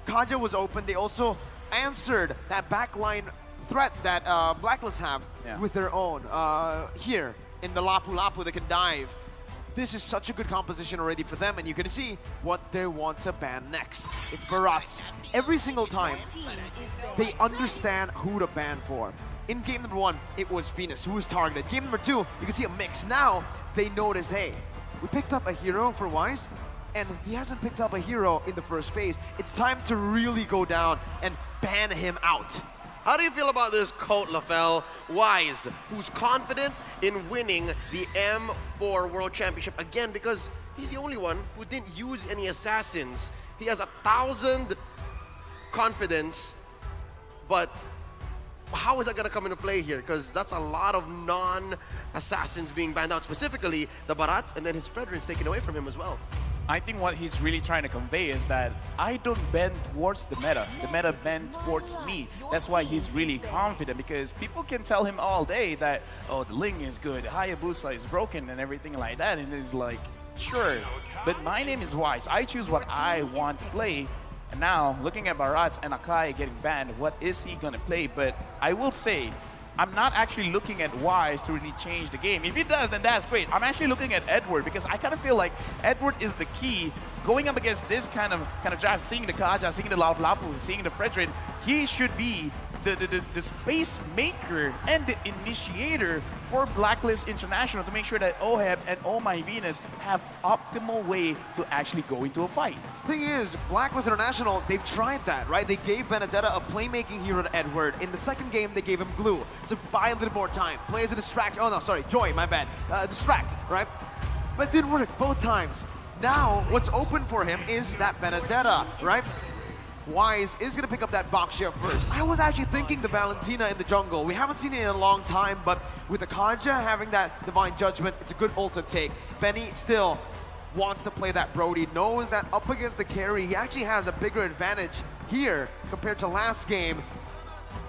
Kaja was open. They also answered that backline threat that Blacklist have with their own. Here, in the Lapu Lapu, they can dive. This is such a good composition already for them, and you can see what they want to ban next. It's Barats. Every single time, they understand who to ban for. In game number 1, it was Venus who was targeted. Game number 2, you can see a mix. Now, they noticed, hey, we picked up a hero for Wise, and he hasn't picked up a hero in the first phase. It's time to really go down and ban him out. How do you feel about this Colt Lafell Wise, who's confident in winning the M4 World Championship again because he's the only one who didn't use any assassins. He has 1,000 confidence, but how is that going to come into play here? Because that's a lot of non-assassins being banned out, specifically the Barat, and then his Fredrin's taken away from him as well. I think what he's really trying to convey is that I don't bend towards the meta bend towards me. That's why he's really confident, because people can tell him all day that, oh, the Ling is good, Hayabusa is broken and everything like that, and he's like, sure, but my name is Wise. I choose what I want to play. And now, looking at Barats and Akai getting banned, what is he gonna play? But I will say, I'm not actually looking at Wise to really change the game. If he does, then that's great. I'm actually looking at Edward, because I kind of feel like Edward is the key going up against this kind of draft, seeing the Kaja, seeing the Lapu Lapu, seeing the Fredrin. He should be the space maker and the initiator for Blacklist International to make sure that OHEB and Oh My Venus have optimal way to actually go into a fight. Thing is, Blacklist International, they've tried that, right? They gave Benedetta a playmaking hero to Edward. In the second game, they gave him Glue to buy a little more time. Play as a distract. Oh no, sorry, Joy, my bad. Distract, right? But it didn't work both times. Now, what's open for him is that Benedetta, right? Wise is going to pick up that box share first. I was actually thinking the Valentina in the jungle. We haven't seen it in a long time, but with the Kaja having that Divine Judgment, it's a good ult to take. Benny still wants to play that Brody, knows that up against the carry, he actually has a bigger advantage here compared to last game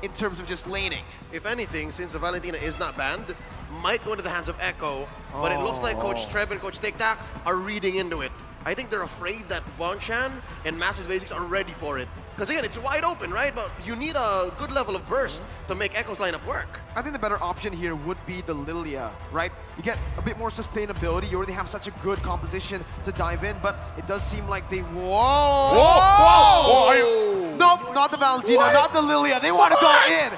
in terms of just laning. If anything, since the Valentina is not banned, might go into the hands of Echo, but it looks like Coach Treb and Coach Tic-Tac are reading into it. I think they're afraid that Bonchan and Master Basics are ready for it. Because again, it's wide open, right? But you need a good level of burst to make Echo's lineup work. I think the better option here would be the Lilia, right? You get a bit more sustainability. You already have such a good composition to dive in, but it does seem like they... Whoa! Nope, not the Valentina, not the Lilia. They want to go in.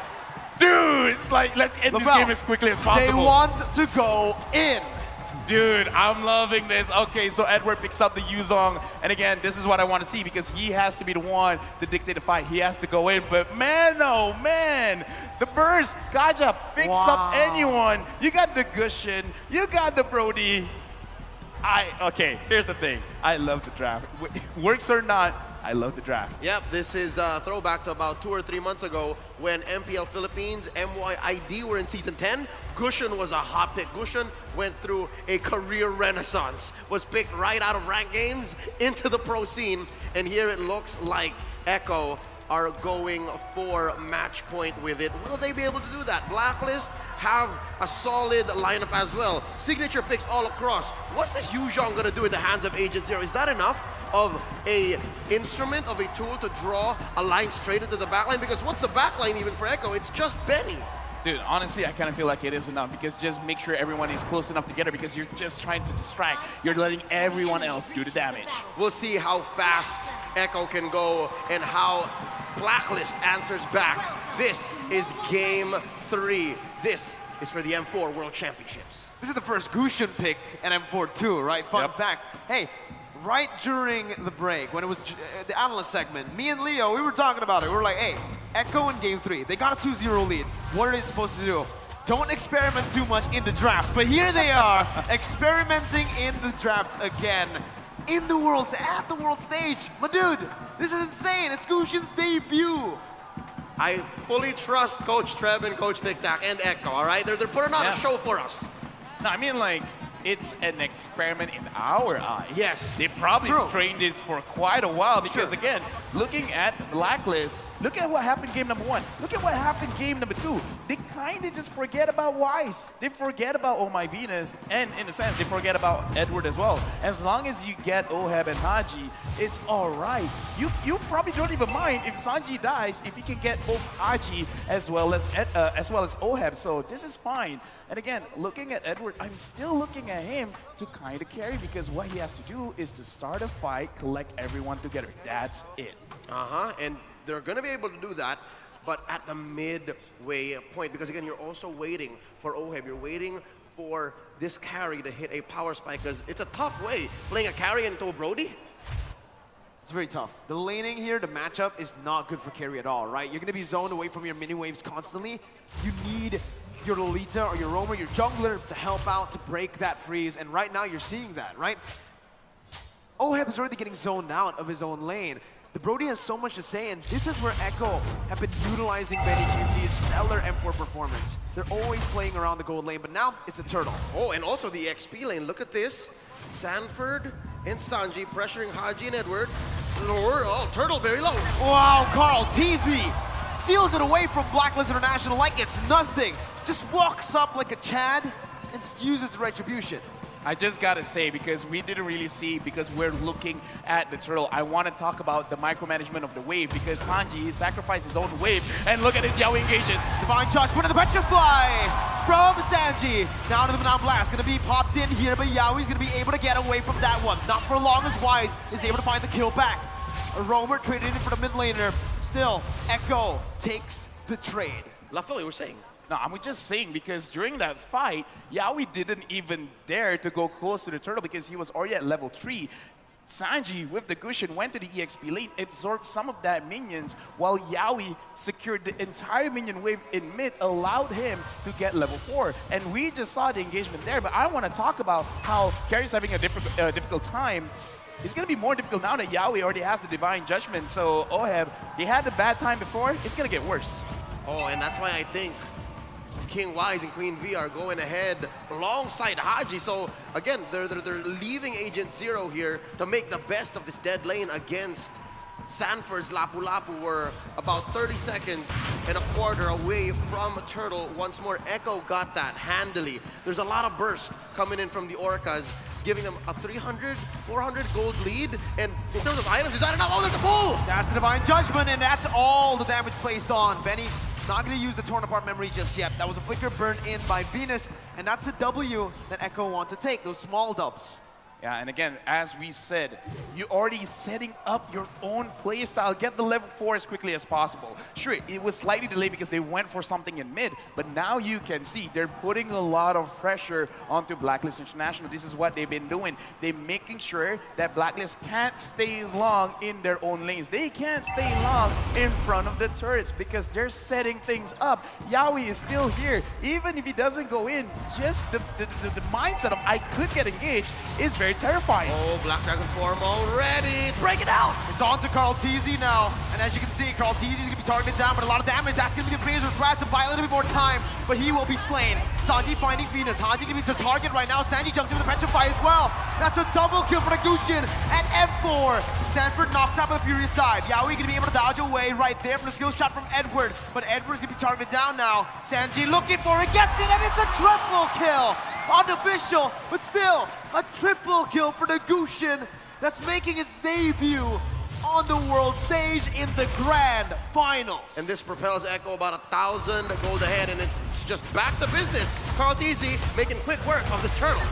Dude, it's like, let's end this game as quickly as possible. They want to go in. Dude, I'm loving this. Okay, so Edward picks up the Yuzong, and again, this is what I want to see because he has to be the one to dictate the fight. He has to go in, but man, oh man, the burst, Kaja picks up anyone. You got the Gushin, you got the Brody. Okay, here's the thing. I love the draft. Works or not, I love the draft. Yep, this is a throwback to about 2 or 3 months ago when MPL Philippines, MYID were in Season 10. Gushin was a hot pick. Gushin went through a career renaissance, was picked right out of ranked games into the pro scene, and here it looks like Echo are going for match point with it. Will they be able to do that? Blacklist have a solid lineup as well. Signature picks all across. What's this Yuzhong gonna do in the hands of Agent Zero? Is that enough of a instrument, of a tool to draw a line straight into the backline? Because what's the backline even for Echo? It's just Benny. Dude, honestly, I kind of feel like it is enough because just make sure everyone is close enough together because you're just trying to distract. You're letting everyone else do the damage. We'll see how fast Echo can go and how Blacklist answers back. This is Game 3. This is for the M4 World Championships. This is the first Gushin pick and M4 too, right? Fun fact. Hey, right during the break, when it was the analyst segment, me and Leo, we were talking about it. We were like, hey, Echo in Game 3, they got a 2-0 lead. What are they supposed to do? Don't experiment too much in the draft. But here they are, experimenting in the draft again. In the Worlds, at the World stage. My dude, this is insane. It's Gushin's debut. I fully trust Coach Trev and Coach Tic Tac and Echo, all right? They're putting on a show for us. No, I mean, like, it's an experiment in our eyes. Yes. They probably trained this for quite a while because, again, looking at Blacklist, look at what happened game number 1. Look at what happened game number 2. They kind of just forget about Wise. They forget about Oh My Venus, and in a sense, they forget about Edward as well. As long as you get Oheb and Haji, it's all right. You probably don't even mind if Sanji dies if he can get both Haji as well as Oheb. So this is fine. And again, looking at Edward, I'm still looking at him to kind of carry because what he has to do is to start a fight, collect everyone together. That's it. And they're going to be able to do that, but at the midway point, because again, you're also waiting for Oheb. You're waiting for this carry to hit a power spike because it's a tough way playing a carry into a Brody. It's very tough. The laning here, the matchup is not good for carry at all, right? You're going to be zoned away from your mini waves constantly. You need your Lolita or your Roamer, your jungler to help out to break that freeze, and right now you're seeing that, right? Oheb is already getting zoned out of his own lane. The Brody has so much to say, and this is where Echo have been utilizing Benny QC's stellar M4 performance. They're always playing around the gold lane, but now it's a turtle. Oh, and also the XP lane. Look at this. Sanford and Sanji pressuring Haji and Edward. Lower, turtle very low. Wow, Carl, TZ steals it away from Blacklist International like it's nothing. Just walks up like a Chad and uses the retribution. I just gotta say, because we didn't really see, because we're looking at the turtle, I want to talk about the micromanagement of the wave, because Sanji, he sacrificed his own wave, and look at his Yaoi engages. Divine Judgment of the Petrify from Sanji. Down to the Banana Blast, gonna be popped in here, but Yaoi's gonna be able to get away from that one. Not for long as Wise is able to find the kill back. A Roamer traded in for the mid laner. Still, Echo takes the trade. Lafili, we're saying. No, I'm just saying because during that fight, Yaoi didn't even dare to go close to the turtle because he was already at level 3. Sanji, with the Gushin, went to the EXP lane, absorbed some of that minions, while Yaoi secured the entire minion wave in mid, allowed him to get level 4. And we just saw the engagement there, but I want to talk about how Carrie's having a difficult time. It's going to be more difficult now that Yaoi already has the Divine Judgment, so Oheb, he had the bad time before, it's going to get worse. Oh, and that's why I think King Wise and Queen V are going ahead alongside Haji. So again, they're leaving Agent Zero here to make the best of this dead lane against Sanford's Lapu Lapu. We're about 30 seconds and a quarter away from Turtle. Once more, Echo got that handily. There's a lot of burst coming in from the Orcas, giving them a 300, 400 gold lead. And in terms of items, is that enough? Oh, there's a pull! That's the Divine Judgment, and that's all the damage placed on. Benny not going to use the torn apart memory just yet. That was a flicker burned in by Venus, and that's a W that Echo want to take, those small dubs. Yeah, and again, as we said, you're already setting up your own play style. Get the level 4 as quickly as possible. Sure, it was slightly delayed because they went for something in mid, but now you can see they're putting a lot of pressure onto Blacklist International. This is what they've been doing. They're making sure that Blacklist can't stay long in their own lanes. They can't stay long in front of the turrets because they're setting things up. Yawi is still here. Even if he doesn't go in, just the mindset of I could get engaged is very terrifying. Oh, Black Dragon form already. Break it out. It's on to Carl TZ now. And as you can see, Carl TZ is going to be targeted down, but a lot of damage. That's going to be the Razor's Wrath to buy a little bit more time, but he will be slain. Sanji finding Venus. Haji going to be the target right now. Sanji jumps into the Petrify as well. That's a double kill for the Gushin at M4. Sanford knocked out by the Furious Dive. Yaoi going to be able to dodge away right there from the skill shot from Edward, but Edward's going to be targeted down now. Sanji looking for it, gets it, and it's a triple kill. Unofficial, but still a triple kill for the Gushin that's making its debut on the world stage in the Grand Finals. And this propels Echo about 1,000 gold ahead, and it's just back to business. Carl Deasy making quick work of this turtle.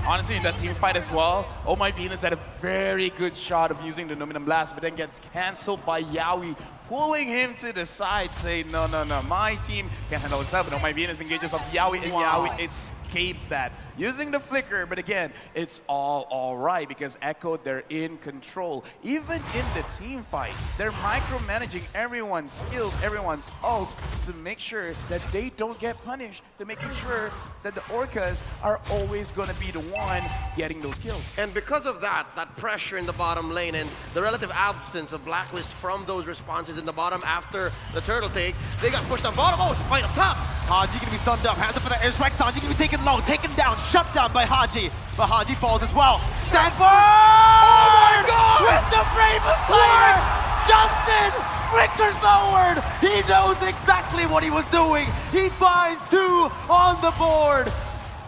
Honestly, in that team fight as well, Oh My Venus had a very good shot of using the Numinum Blast, but then gets cancelled by Yaoi, pulling him to the side, saying, no, my team can't handle itself. And Oh My Venus engages off Yaoi, and Yaoi escapes that. Using the flicker, but again, it's all right because Echo, they're in control. Even in the team fight, they're micromanaging everyone's skills, everyone's ults to make sure that they don't get punished, to making sure that the Orcas are always going to be the one getting those kills. And because of that pressure in the bottom lane and the relative absence of Blacklist from those responses in the bottom after the turtle take, they got pushed on bottom. Oh, it's a fight up top. Haji gonna be stunned up, hands up for the airstrike. Sanji gonna be taken low, taken down, shut down by Haji. But Haji falls as well. Sanford! Oh my God! With the Raven Slayer! Jumps in, flickers forward. He knows exactly what he was doing. He finds 2 on the board.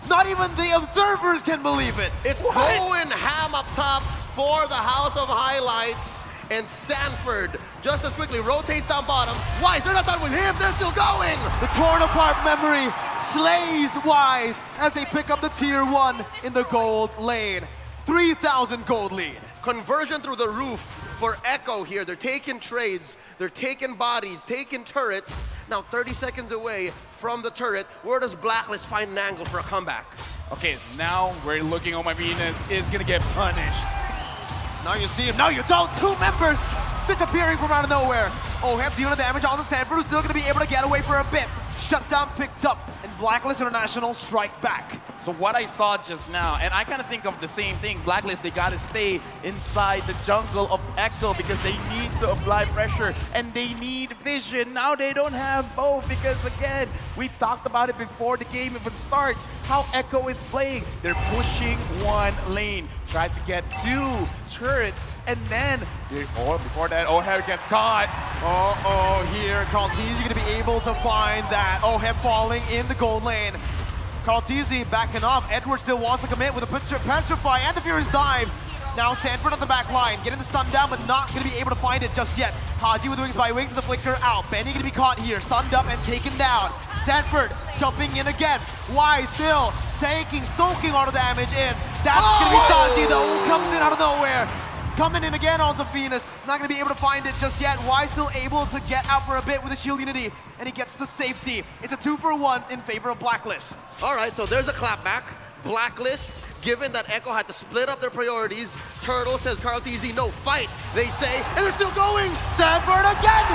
Not even the observers can believe it. It's going ham up top for the House of Highlights. And Sanford just as quickly rotates down bottom. Wise, they're not done with him, they're still going! The torn apart memory slays Wise as they pick up the tier 1 in the gold lane. 3,000 gold lead. Conversion through the roof for Echo here. They're taking trades, they're taking bodies, taking turrets. Now 30 seconds away from the turret. Where does Blacklist find an angle for a comeback? Okay, now we're looking, Oh My Venus is gonna get punished. Now you see him, now you don't. 2 members disappearing from out of nowhere. Oh, have dealing damage on the Sanford, who's still gonna be able to get away for a bit. Shutdown picked up, and Blacklist International strike back. So what I saw just now, and I kind of think of the same thing, Blacklist, they got to stay inside the jungle of Echo because they need to apply pressure and they need vision. Now they don't have both because, again, we talked about it before the game even starts, how Echo is playing. They're pushing one lane, try to get 2 turrets, and then, before that, O'Hare gets caught. Here, Carl TZ gonna be able to find that. O'Hare falling in the gold lane. Carl TZ backing off. Edward still wants to commit with a Petrify and the Furious Dive. Now Sanford on the back line, getting the stun down, but not gonna be able to find it just yet. Haji with wings by wings and the flicker out. Benny gonna be caught here, stunned up and taken down. Sanford jumping in again. Wise still soaking all the damage in. That's gonna be Sanji though, who comes in out of nowhere. Coming in again onto Venus. Not going to be able to find it just yet. Wise still able to get out for a bit with the shield unity, and he gets to safety. It's a 2-for-1 in favor of Blacklist. All right, so there's a clapback. Blacklist, given that Echo had to split up their priorities, Turtle says Carl TZ, no, fight, they say, and they're still going! Sanford again!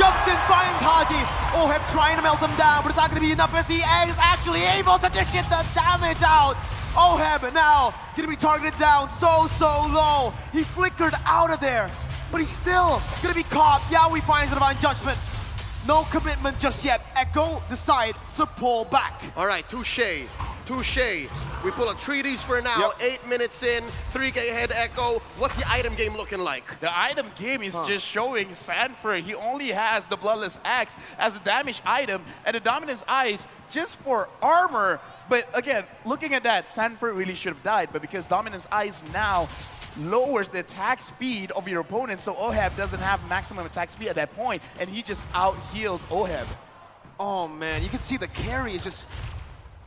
Jumps in, finds Haji. Oheb trying to melt him down, but it's not going to be enough as he is actually able to dish it the damage out. Oheb now gonna be targeted down so low. He flickered out of there, but he's still gonna be caught. Yaoi finds the divine judgment. No commitment just yet. Echo decide to pull back. All right, touche. We pull a treaties for now. Yep. 8 minutes in, 3K ahead Echo. What's the item game looking like? The item game is just showing Sanford. He only has the Bloodless Axe as a damage item and the Dominance Eyes just for armor. But again, looking at that, Sanford really should have died, but because Dominance Eyes now lowers the attack speed of your opponent, so Oheb doesn't have maximum attack speed at that point, and he just out-heals Oheb. Oh man, you can see the carry is just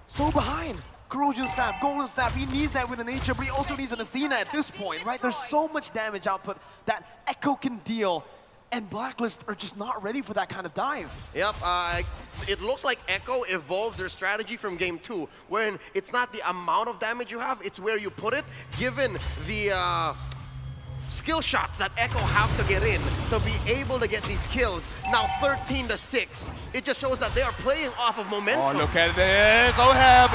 so behind. Corrosion Staff, Golden Staff, he needs that with an nature, but he also needs an Athena at this point, right? There's so much damage output that Echo can deal, and Blacklist are just not ready for that kind of dive. Yep, it looks like Echo evolved their strategy from game 2, when it's not the amount of damage you have, it's where you put it, given the skill shots that Echo have to get in to be able to get these kills. Now 13-6. It just shows that they are playing off of momentum. Oh, look at this. Oheb.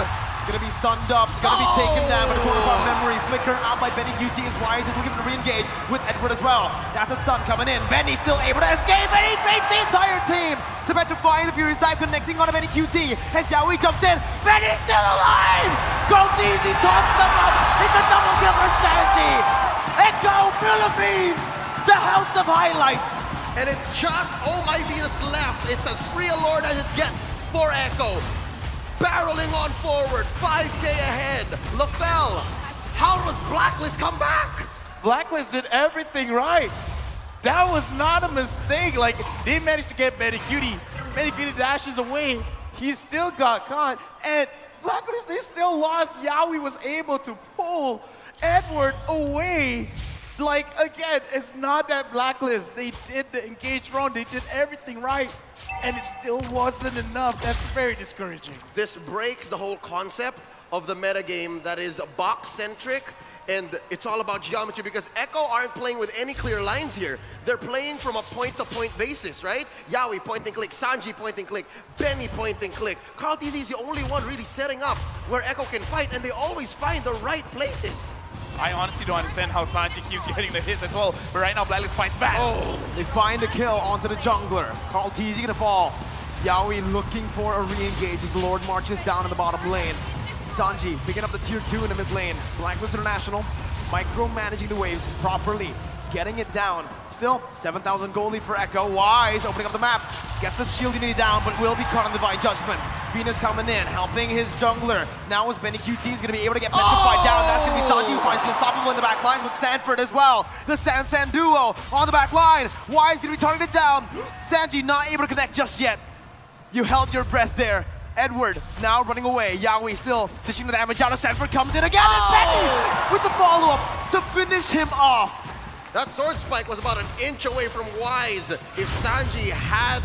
Gonna be stunned up, gonna be taken down by the Torn Apart Memory. Flicker out by Benny QT as Wise is looking to re-engage with Edward as well. That's a stun coming in. Benny still able to escape, and he fakes the entire team. The Petrifying, the Furious Dive connecting on a Benny QT. And Xiaoyi jumps in. Benny's still alive! Goes easy, tops them up. It's a double kill for Sandy. Echo Philippines, the house of highlights. And it's just Oh My Venus left. It's as free a lord as it gets for Echo. Barreling on forward, 5K ahead. LaFell, how does Blacklist come back? Blacklist did everything right. That was not a mistake. Like, they managed to get Betty Cutie. Betty Cutie dashes away. He still got caught. And Blacklist, they still lost. Yaoi was able to pull Edward away. Like, again, it's not that Blacklist. They did the engage round. They did everything right. And it still wasn't enough. That's very discouraging. This breaks the whole concept of the metagame that is box-centric, and it's all about geometry, because Echo aren't playing with any clear lines here. They're playing from a point-to-point basis, right? Yaoi point and click, Sanji point and click, Benny point and click. Carl TZ is the only one really setting up where Echo can fight, and they always find the right places. I honestly don't understand how Sanji keeps getting the hits as well, but right now Blacklist fights back. Oh, they find a kill onto the jungler. Carl TZ gonna fall. Yaoi looking for a re-engage as the Lord marches down in the bottom lane. Sanji picking up the tier 2 in the mid lane. Blacklist International micromanaging the waves properly, getting it down. Still, 7,000 gold lead for Echo. Wise opening up the map. Gets the shield unity down, but will be caught in Divine Judgment. Venus coming in, helping his jungler. Now as Benny QT is going to be able to get petrified down. That's going to be Sanji who finds the unstoppable in the back lines with Sanford as well. The San duo on the back line. Wise going to be targeted down. Sanji not able to connect just yet. You held your breath there. Edward now running away. Yaoi still dishing the damage out. Sanford comes in again, and Benny with the follow-up to finish him off. That sword spike was about an inch away from Wise. If Sanji had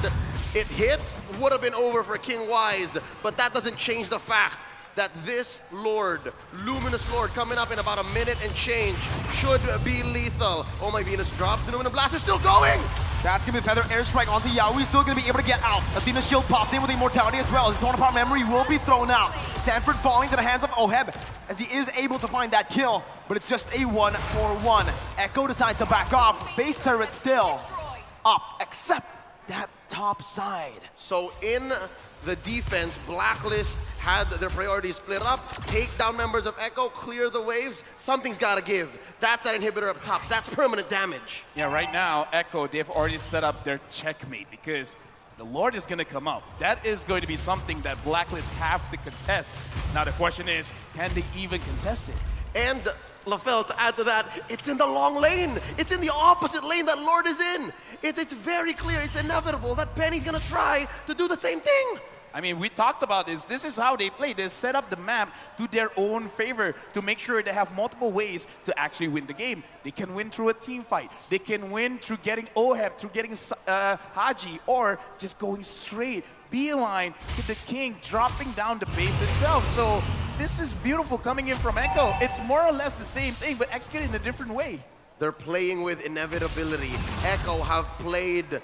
it hit, would have been over for King Wise. But that doesn't change the fact that this Lord, Luminous Lord, coming up in about a minute and change, should be lethal. Oh My Venus drops, the Luminous Blast is still going! That's gonna be a Feather Airstrike onto Yaoi, still gonna be able to get out. Athena's shield popped in with Immortality as well. His Torn Apart Memory will be thrown out. Sanford falling to the hands of Oheb as he is able to find that kill, but it's just a 1-for-1. Echo decides to back off. Base turret still up, except that top side. So in the defense, Blacklist had their priorities split up. Take down members of Echo, clear the waves. Something's gotta give. That's that inhibitor up top. That's permanent damage. Yeah, right now, Echo, they've already set up their checkmate because the Lord is going to come out. That is going to be something that Blacklist have to contest. Now the question is, can they even contest it? And LaFell, to add to that, it's in the long lane. It's in the opposite lane that Lord is in. It's very clear, it's inevitable that Benny's gonna try to do the same thing. I mean, we talked about this. This is how they play. They set up the map to their own favor to make sure they have multiple ways to actually win the game. They can win through a team fight. They can win through getting Oheb, through getting Haji, or just going straight, beeline to the king, dropping down the base itself. So this is beautiful coming in from Echo. It's more or less the same thing, but executed in a different way. They're playing with inevitability. Echo have played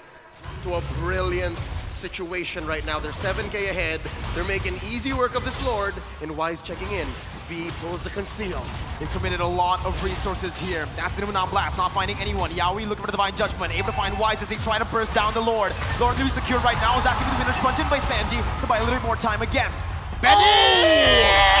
to a brilliant situation right now. They're 7K ahead. They're making easy work of this Lord, and Wise checking in. V pulls the conceal. They've committed a lot of resources here. That's the Numenon Blast, not finding anyone. Yaoi looking for the Divine Judgment, able to find Wise as they try to burst down the Lord. Lord to be secured right now is asking to be finished fronted by Sanji to buy a little bit more time again. Benny!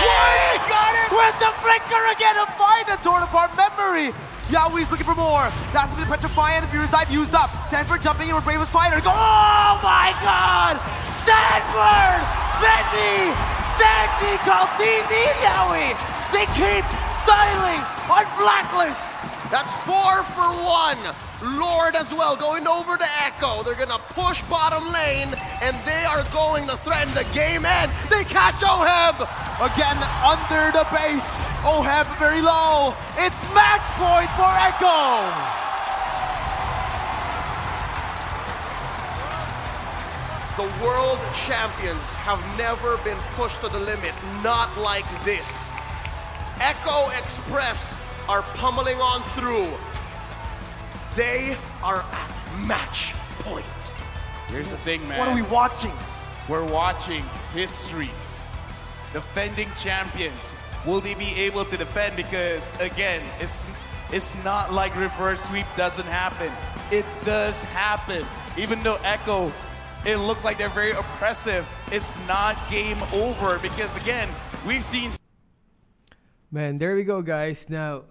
Wise got it! With the flicker again to find a Torn Apart Memory! Yaoi's looking for more. That's the Petrify and the Furious Dive used up. Sanford jumping in with Bravest Fighter. Oh my god! Sanford! Benny! Sandy called TZ Yaoi! They keep styling on Blacklist! That's 4 for 1. Lord as well going over to Echo. They're gonna push bottom lane, and they are going to threaten the game end. They catch Oheb. Again, under the base. Oheb very low. It's match point for Echo. The world champions have never been pushed to the limit, not like this. Echo Express are pummeling on through. They are at match point. Here's the thing, man. What are we watching? We're watching history. Defending champions. Will they be able to defend? Because again, it's not like reverse sweep doesn't happen. It does happen. Even though Echo, it looks like they're very oppressive, it's not game over because again, we've seen. Man, there we go, guys. Now,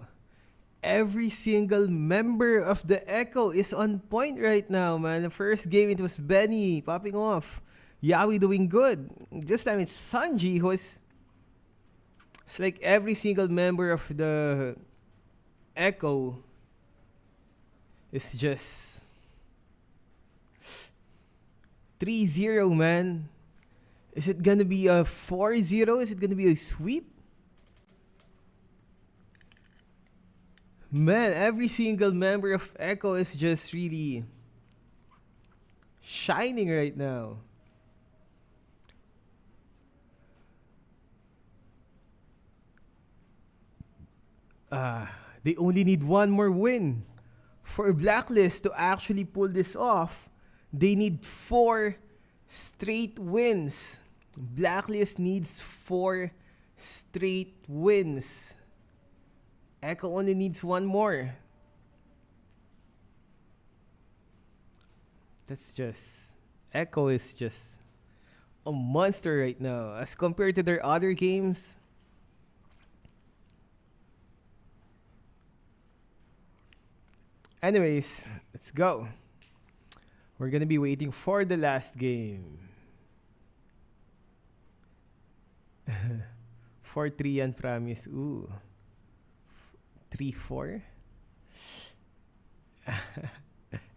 every single member of the Echo is on point right now, man. The first game, it was Benny popping off. Yawi doing good. This time, it's Sanji who is... It's like every single member of the Echo is just... 3-0, man. Is it gonna be a 4-0? Is it gonna be a sweep? Man, every single member of Echo is just really shining right now. They only need one more win for Blacklist to actually pull this off. They need 4 straight wins. Blacklist needs 4 straight wins. Echo only needs one more. That's just... Echo is just a monster right now. As compared to their other games... Anyways, let's go. We're gonna be waiting for the last game. 4-3 and promise. Ooh. 3-4.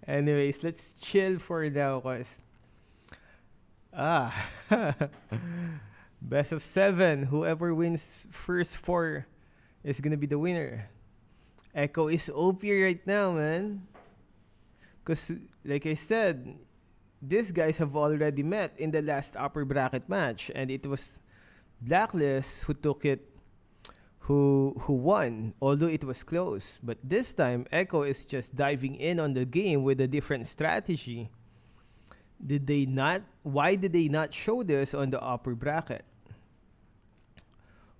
Anyways, let's chill for now, cause best of 7. Whoever wins first 4 is gonna be the winner. Echo is OP right now, man. Cause like I said, these guys have already met in the last upper bracket match, and it was Blacklist who took it, who won, although it was close. But this time, Echo is just diving in on the game with a different strategy. Did they not? Why did they not show this on the upper bracket?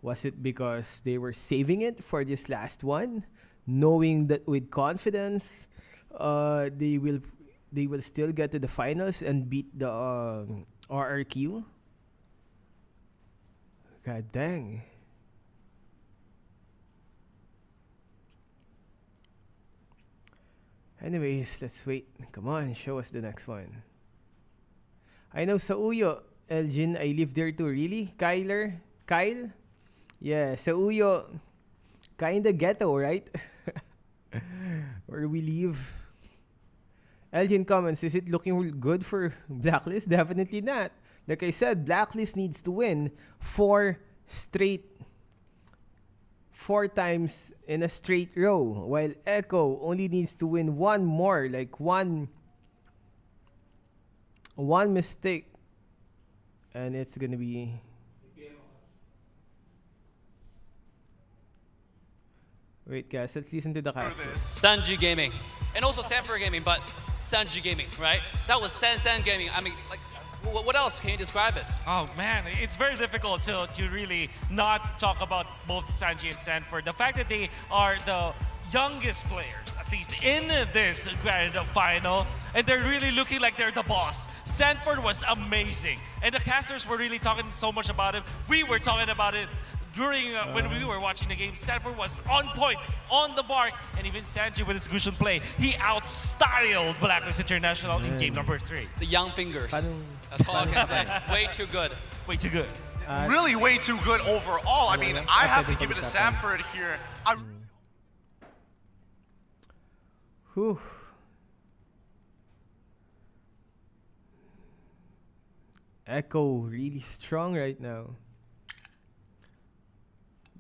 Was it because they were saving it for this last one, knowing that with confidence, they will still get to the finals and beat the RRQ? God dang. Anyways, let's wait. Come on, show us the next one. I know sa Uyo, Elgin, I live there too. Really? Kyle? Yeah, sa Uyo, kinda ghetto, right? Where we live. Elgin comments, is it looking good for Blacklist? Definitely not. Like I said, Blacklist needs to win 4 times in a straight row, while Echo only needs to win one more, like one mistake, and it's gonna be... Wait, guys, let's listen to the cast. Sanji Gaming, and also Sanford Gaming, but Sanji Gaming, right? That was San Gaming. I mean, like, what else can you describe it? Oh man, it's very difficult to really not talk about both Sanji and Sanford. The fact that they are the youngest players, at least in this grand final, and they're really looking like they're the boss. Sanford was amazing, and the casters were really talking so much about it. We were talking about it during when we were watching the game. Sanford was on point, on the mark, and even Sanji with his Gusion play, he outstyled Blacklist International in game number 3. The young fingers. That's all I can say. Way too good. Way too good. Really way too good overall. I mean, I have to give it to Sanford here. Whew. Echo really strong right now.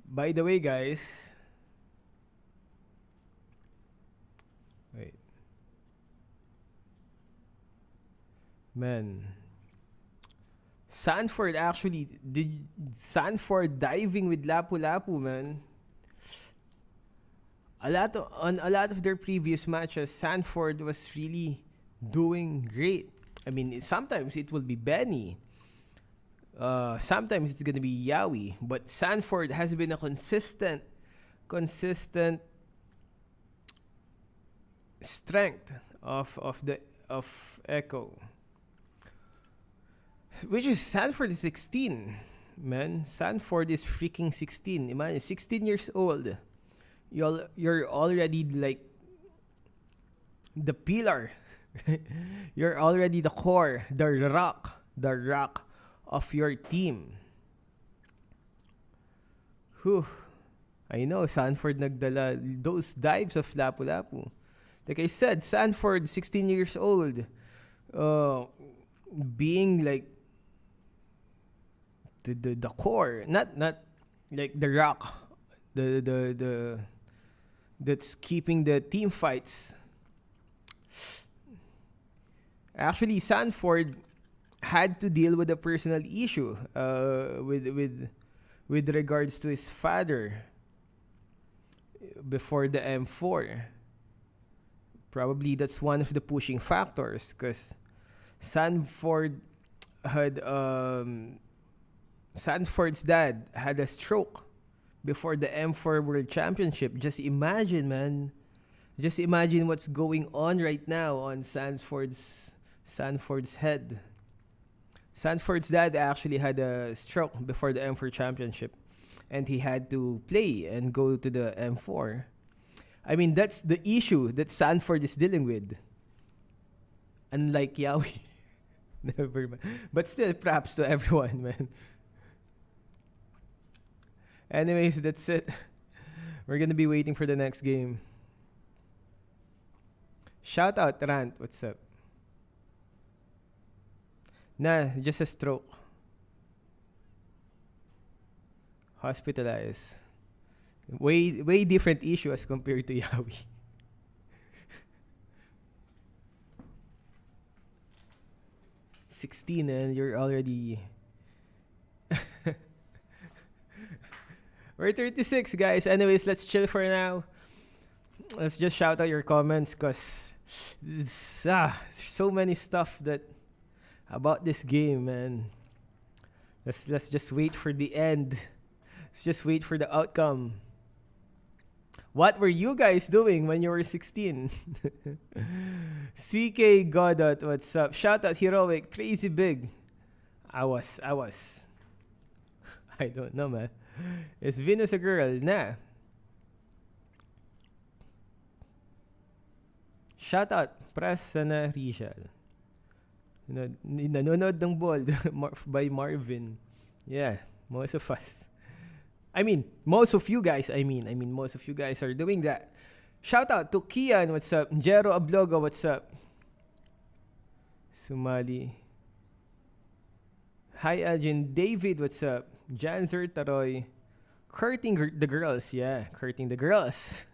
By the way, guys. Wait. Man. Sanford actually did Sanford diving with Lapu Lapu, man. On a lot of their previous matches, Sanford was really doing great. I mean, sometimes it will be Benny. Sometimes it's gonna be Yawi. But Sanford has been a consistent strength of Echo. Which is Sanford is 16, man. Sanford is freaking 16. Imagine, 16 years old. You're already like the pillar. You're already the core, the rock of your team. Whew. I know Sanford nagdala those dives of Lapu Lapu. Like I said, Sanford, 16 years old, being like the core, not like the rock, the that's keeping the team fights. Actually, Sanford had to deal with a personal issue with regards to his father before the M4. Probably that's one of the pushing factors, because Sanford had Sanford's dad had a stroke before the M4 World Championship. Just imagine, man. Just imagine what's going on right now on Sanford's head. Sanford's dad actually had a stroke before the M4 Championship, and he had to play and go to the M4. I mean, that's the issue that Sanford is dealing with. Unlike Yawi. Never mind. But still, props to everyone, man. Anyways, that's it. We're gonna be waiting for the next game. Shout out, Rant. What's up? Nah, just a stroke. Hospitalized. Way different issue as compared to Yawi. "16 and you're already..." We're 36, guys. Anyways, let's chill for now. Let's just shout out your comments, because there's so many stuff that about this game, man. Let's just wait for the end. Let's just wait for the outcome. What were you guys doing when you were 16? CK Godot, what's up? Shout out Heroic, Crazy Big. I was. I don't know, man. Is Venus a girl? Nah. Shout out Prasanna Rizal. Nanonood ng ball by Marvin. Yeah, most of us. Most of you guys are doing that. Shout out to Kian, what's up? Jero Abloga, what's up? Sumali. Hi, Elgin. David, what's up? Janzer Taroy. Courting the girls. Yeah, courting the girls.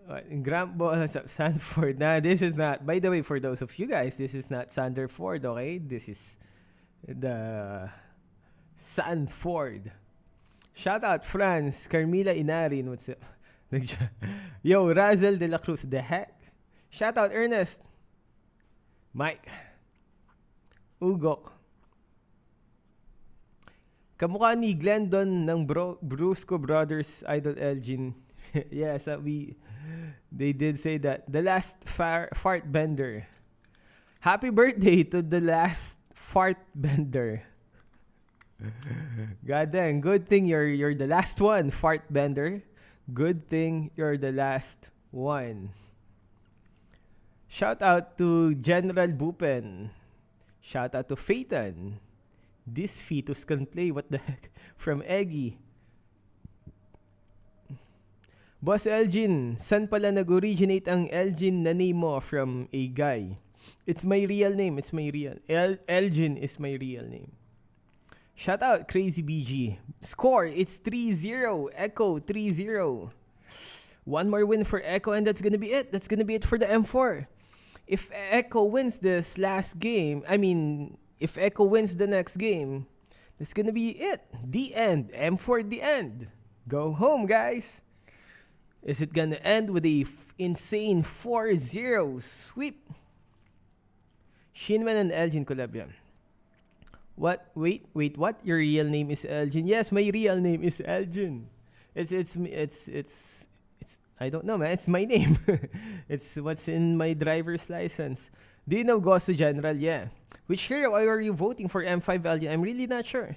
Grambo, what's up? Sanford. Nah, this is not. By the way, for those of you guys, this is not Sanderford, okay? This is the Sanford. Shout out France. Carmila Inarin, what's up? Yo, Razel de la Cruz. The heck? Shout out Ernest. Mike. Ugok. Kamukha ni Glendon ng Brusco Brothers Idol Elgin. Yes, they did say that. The last fart bender. Happy birthday to the last fart bender. God dang, good thing you're the last one, fart bender. Good thing you're the last one. Shout out to General Bupen. Shout out to Phaeton. This fetus can play, what the heck? From Eggy. Boss Elgin, saan pala nag-originate ang Elgin na name mo? From a guy. It's my real name. It's my real. Elgin is my real name. Shout out Crazy BG. Score, it's 3-0. Echo 3-0. One more win for Echo and that's gonna be it. That's gonna be it for the M4. If Echo wins this last game, if Echo wins the next game, that's gonna be it. The end. M4 the end. Go home, guys. Is it gonna end with a insane 4-0 sweep? Shinman and Elgin collab yan. What? Wait, what? Your real name is Elgin? Yes, my real name is Elgin. It's I don't know, man. It's my name. It's what's in my driver's license. Do you know Gosto General? Yeah. Which hero are you voting for M5 Elgin? I'm really not sure.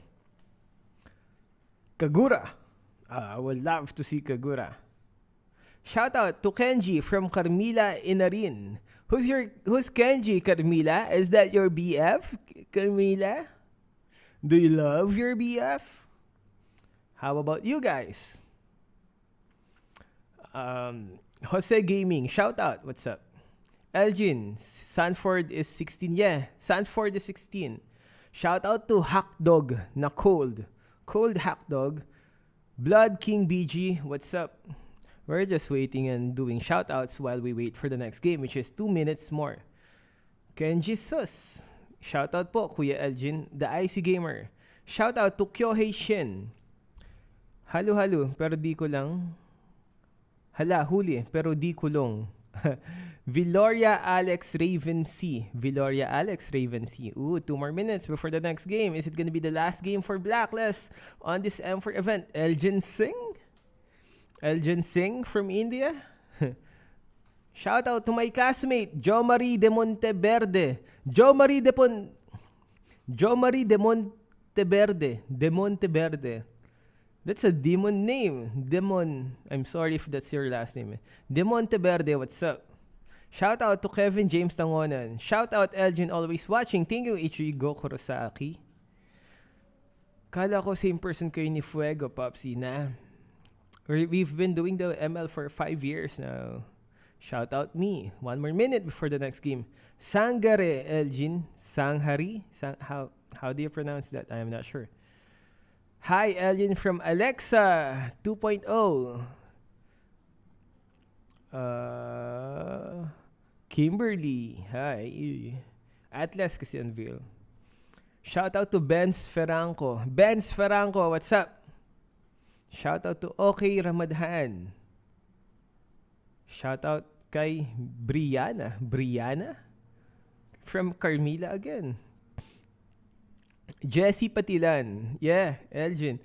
Kagura. I would love to see Kagura. Shout out to Kenji from Carmila Inarin. Who's Kenji, Carmila? Is that your BF, Carmila? Do you love your BF? How about you guys? Jose Gaming, shout out. What's up? Elgin, Sanford is 16. Yeah, Sanford is 16. Shout out to Hackdog na Cold Hackdog. Blood King BG, what's up? We're just waiting and doing shout outs while we wait for the next game, which is 2 minutes more. Kenji Sus, shout out po Kuya Elgin, the IC Gamer. Shout out to Kyohei Shin. Halo, pero di ko lang. Hala, huli, pero di kulong. Villoria Alex Raven C. Ooh, 2 more minutes before the next game. Is it gonna be the last game for Blacklist on this M4 event? Elgin Singh from India. Shout out to my classmate, Jo Marie de Monteverde. De Monteverde. That's a demon name. Demon. I'm sorry if that's your last name. De Monteverde, what's up? Shout out to Kevin James Tangonan. Shout out Elgin, always watching. Thank you, Ichigo Kurosaki. Kala ko same person kayo ni Fuego, Popsy, na. We've been doing the ML for 5 years now. Shout out me. 1 more minute before the next game. Sangare, Elgin. Sanghari? How do you pronounce that? I am not sure. Hi, Elgin from Alexa 2.0. Kimberly. Hi. Atlas kasi unveil. Shout out to Benz Ferranco. What's up? Shout out to OK Ramadhan. Shout out kay Brianna from Carmila again. Jessie Patilan. Yeah, Elgin.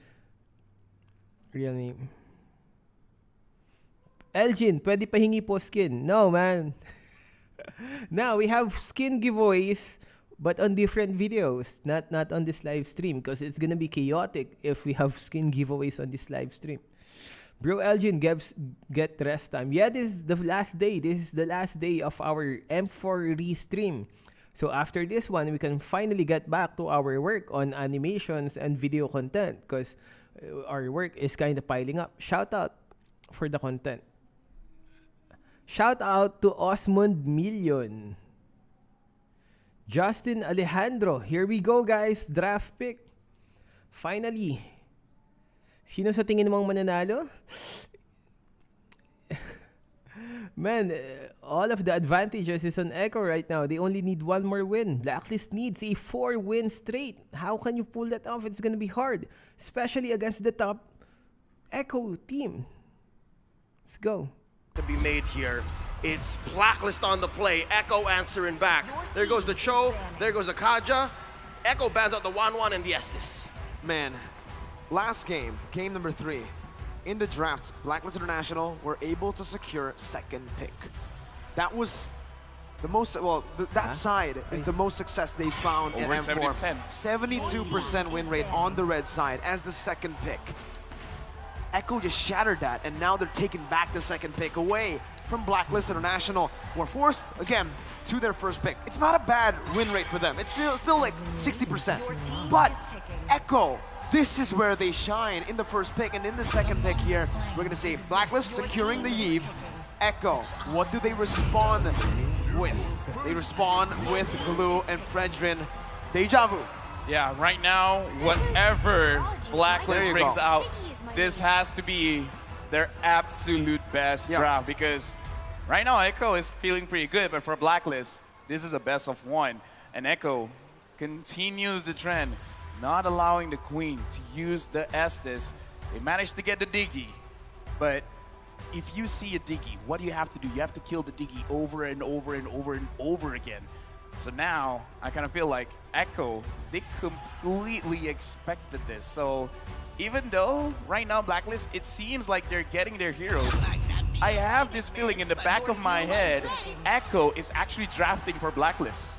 Real name. Elgin, pwede pahingi po skin. No, man. Now, we have skin giveaways, but on different videos. Not on this live stream, because it's gonna be chaotic if we have skin giveaways on this live stream. Bro, Elgin, get rest time. Yeah, this is the last day. This is the last day of our M4 restream. So after this one, we can finally get back to our work on animations and video content, because our work is kind of piling up. Shout out for the content. Shout out to Osmond Million. Justin Alejandro. Here we go, guys. Draft pick. Finally. Sino sa tingin mong mananalo? Man, all of the advantages is on Echo right now. They only need 1 more win. Blacklist needs a 4-win straight. How can you pull that off? It's gonna be hard, especially against the top Echo team. Let's go. To be made here. It's Blacklist on the play. Echo answering back. There goes the Cho. There goes the Kaja. Echo bans out the 1-1 and the Estes. Man, last game number 3. In the draft, Blacklist International were able to secure 2nd pick. That was the most, that side is the most success they found in Over M4. 70%. 72% win rate on the red side as the 2nd pick. Echo just shattered that, and now they're taking back the 2nd pick away from Blacklist International. Were forced, again, to their 1st pick. It's not a bad win rate for them. It's still like 60%. But Echo this is where they shine in the first pick. And in the second pick here, we're going to see Blacklist securing the Eve. Echo, what do they respond with? They respond with Glue and Fredrin. Deja vu. Yeah, right now, whatever Blacklist There you brings go. out, this has to be their absolute best draft, because right now Echo is feeling pretty good, but for Blacklist, this is a best of one. And Echo continues the trend, not allowing the Queen to use the Estes. They managed to get the Diggy, but if you see a Diggy, what do you have to do? You have to kill the Diggy over and over and over and over again. So now, I kind of feel like Echo, they completely expected this. So even though right now Blacklist, it seems like they're getting their heroes, I have this feeling in the back of my head, Echo is actually drafting for Blacklist.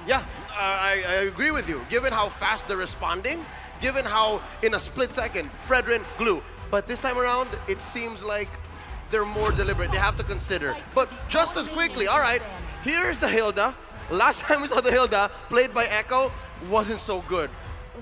Yeah, I agree with you. Given how fast they're responding, given how in a split second, Fredrin, Glue. But this time around, it seems like they're more deliberate. They have to consider. But just as quickly, all right, here's the Hilda. Last time we saw the Hilda played by Echo wasn't so good.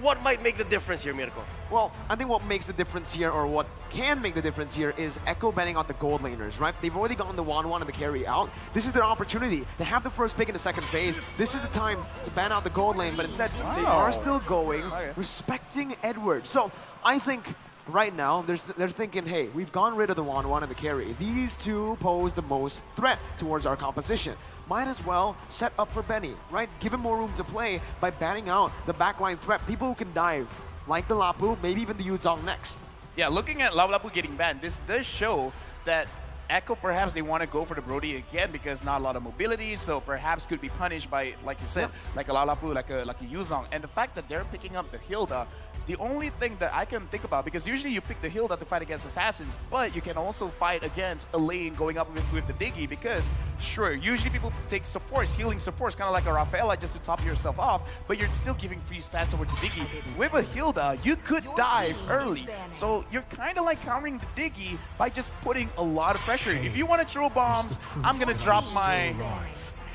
What might make the difference here, Mirko? Well, I think what makes the difference here, or what can make the difference here, is Echo banning out the gold laners, right? They've already gotten the 1-1 and the carry out. This is their opportunity. They have the first pick in the second phase. This is the time to ban out the gold lane, but instead they are still going, respecting Edward. So I think right now they're thinking, hey, we've gone rid of the 1-1 and the carry. These two pose the most threat towards our composition. Might as well set up for Benny, right? Give him more room to play by banning out the backline threat. People who can dive, like the Lapu, maybe even the Yuzong next. Yeah, looking at Lapu getting banned, this does show that Echo, perhaps they want to go for the Brody again because not a lot of mobility, so perhaps could be punished by, like you said, like a Lapu, like a Yuzong. And the fact that they're picking up the Hilda, the only thing that I can think about, because usually you pick the Hilda to fight against assassins, but you can also fight against a lane going up with the Diggy, because sure, usually people take supports, healing supports, kind of like a Rafaela just to top yourself off, but you're still giving free stats over to Diggy. With a Hilda, you could dive early, so you're kind of like countering the Diggy by just putting a lot of pressure. If you want to throw bombs, I'm going to drop my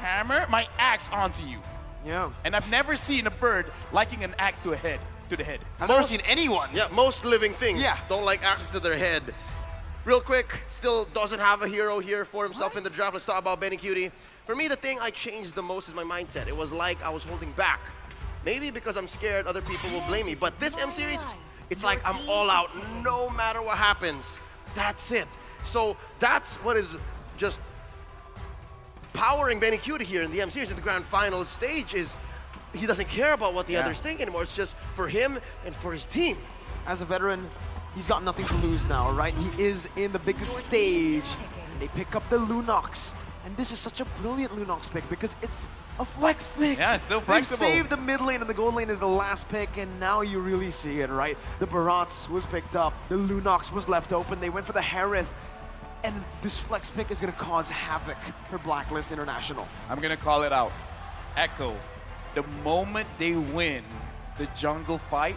hammer, my axe onto you. Yeah. And I've never seen a bird liking an axe to the head. I've never seen anyone. Yeah, most living things don't like access to their head. Real quick, still doesn't have a hero here for himself in the draft. Let's talk about Benny Cutie. For me, the thing I changed the most is my mindset. It was like I was holding back. Maybe because I'm scared other people will blame me. But this M series, it's like I'm all out no matter what happens. That's it. So that's what is just powering Benny Cutie here in the M series at the grand final stage. Is he doesn't care about what the others think anymore. It's just for him and for his team. As a veteran, he's got nothing to lose now, right? He is in the biggest stage. And they pick up the Lunox. And this is such a brilliant Lunox pick because it's a flex pick. Yeah, it's still flexible. They've saved the mid lane and the gold lane is the last pick, and now you really see it, right? The Barats was picked up. The Lunox was left open. They went for the Harith. And this flex pick is going to cause havoc for Blacklist International. I'm going to call it out. Echo, the moment they win the jungle fight,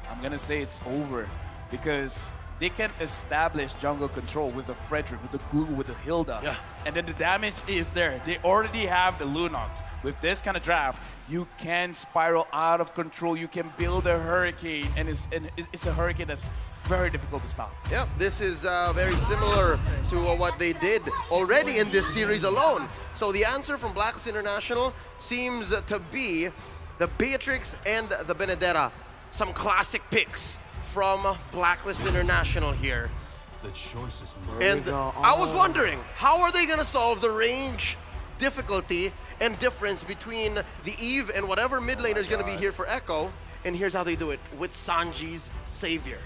I'm going to say it's over, because they can establish jungle control with the Frederick, with the Glue, with the Hilda. Yeah. And then the damage is there. They already have the Lunox. With this kind of draft, you can spiral out of control. You can build a hurricane, and it's a hurricane that's very difficult to stop. Yeah, this is very similar to what they did already in this series alone. So the answer from Blacklist International seems to be the Beatrix and the Benedetta. Some classic picks from Blacklist International here. The choice is And I was wondering, how are they going to solve the range difficulty and difference between the Eve and whatever mid laner is going to be here for Echo? And here's how they do it, with Sanji's Savior.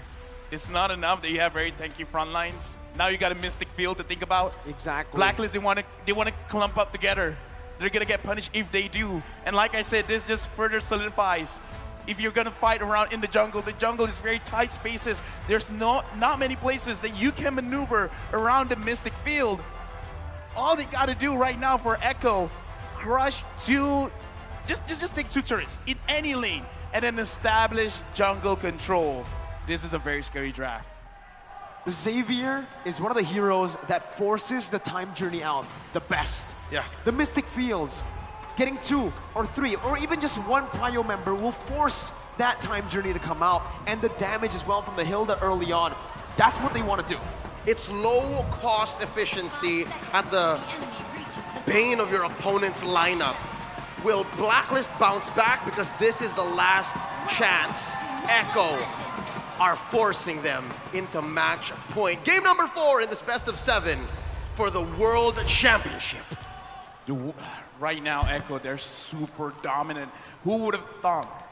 It's not enough that you have very tanky front lines. Now you got a Mystic Field to think about. Exactly. Blacklist, they want to clump up together. They're gonna get punished if they do. And like I said, this just further solidifies. If you're gonna fight around in the jungle is very tight spaces. There's not many places that you can maneuver around the Mystic Field. All they gotta do right now for Echo, crush two, just take two turrets in any lane, and then establish jungle control. This is a very scary draft. The Xavier is one of the heroes that forces the time journey out the best. Yeah. The Mystic Fields, getting 2 or 3 or even just 1 prio member will force that time journey to come out and the damage as well from the Hilda early on. That's what they want to do. It's low cost efficiency at the bane of your opponent's lineup. Will Blacklist bounce back? Because this is the last chance. Echo are forcing them into match point. Game number 4 in this best of 7 for the World Championship. Right now, Echo, they're super dominant. Who would have thought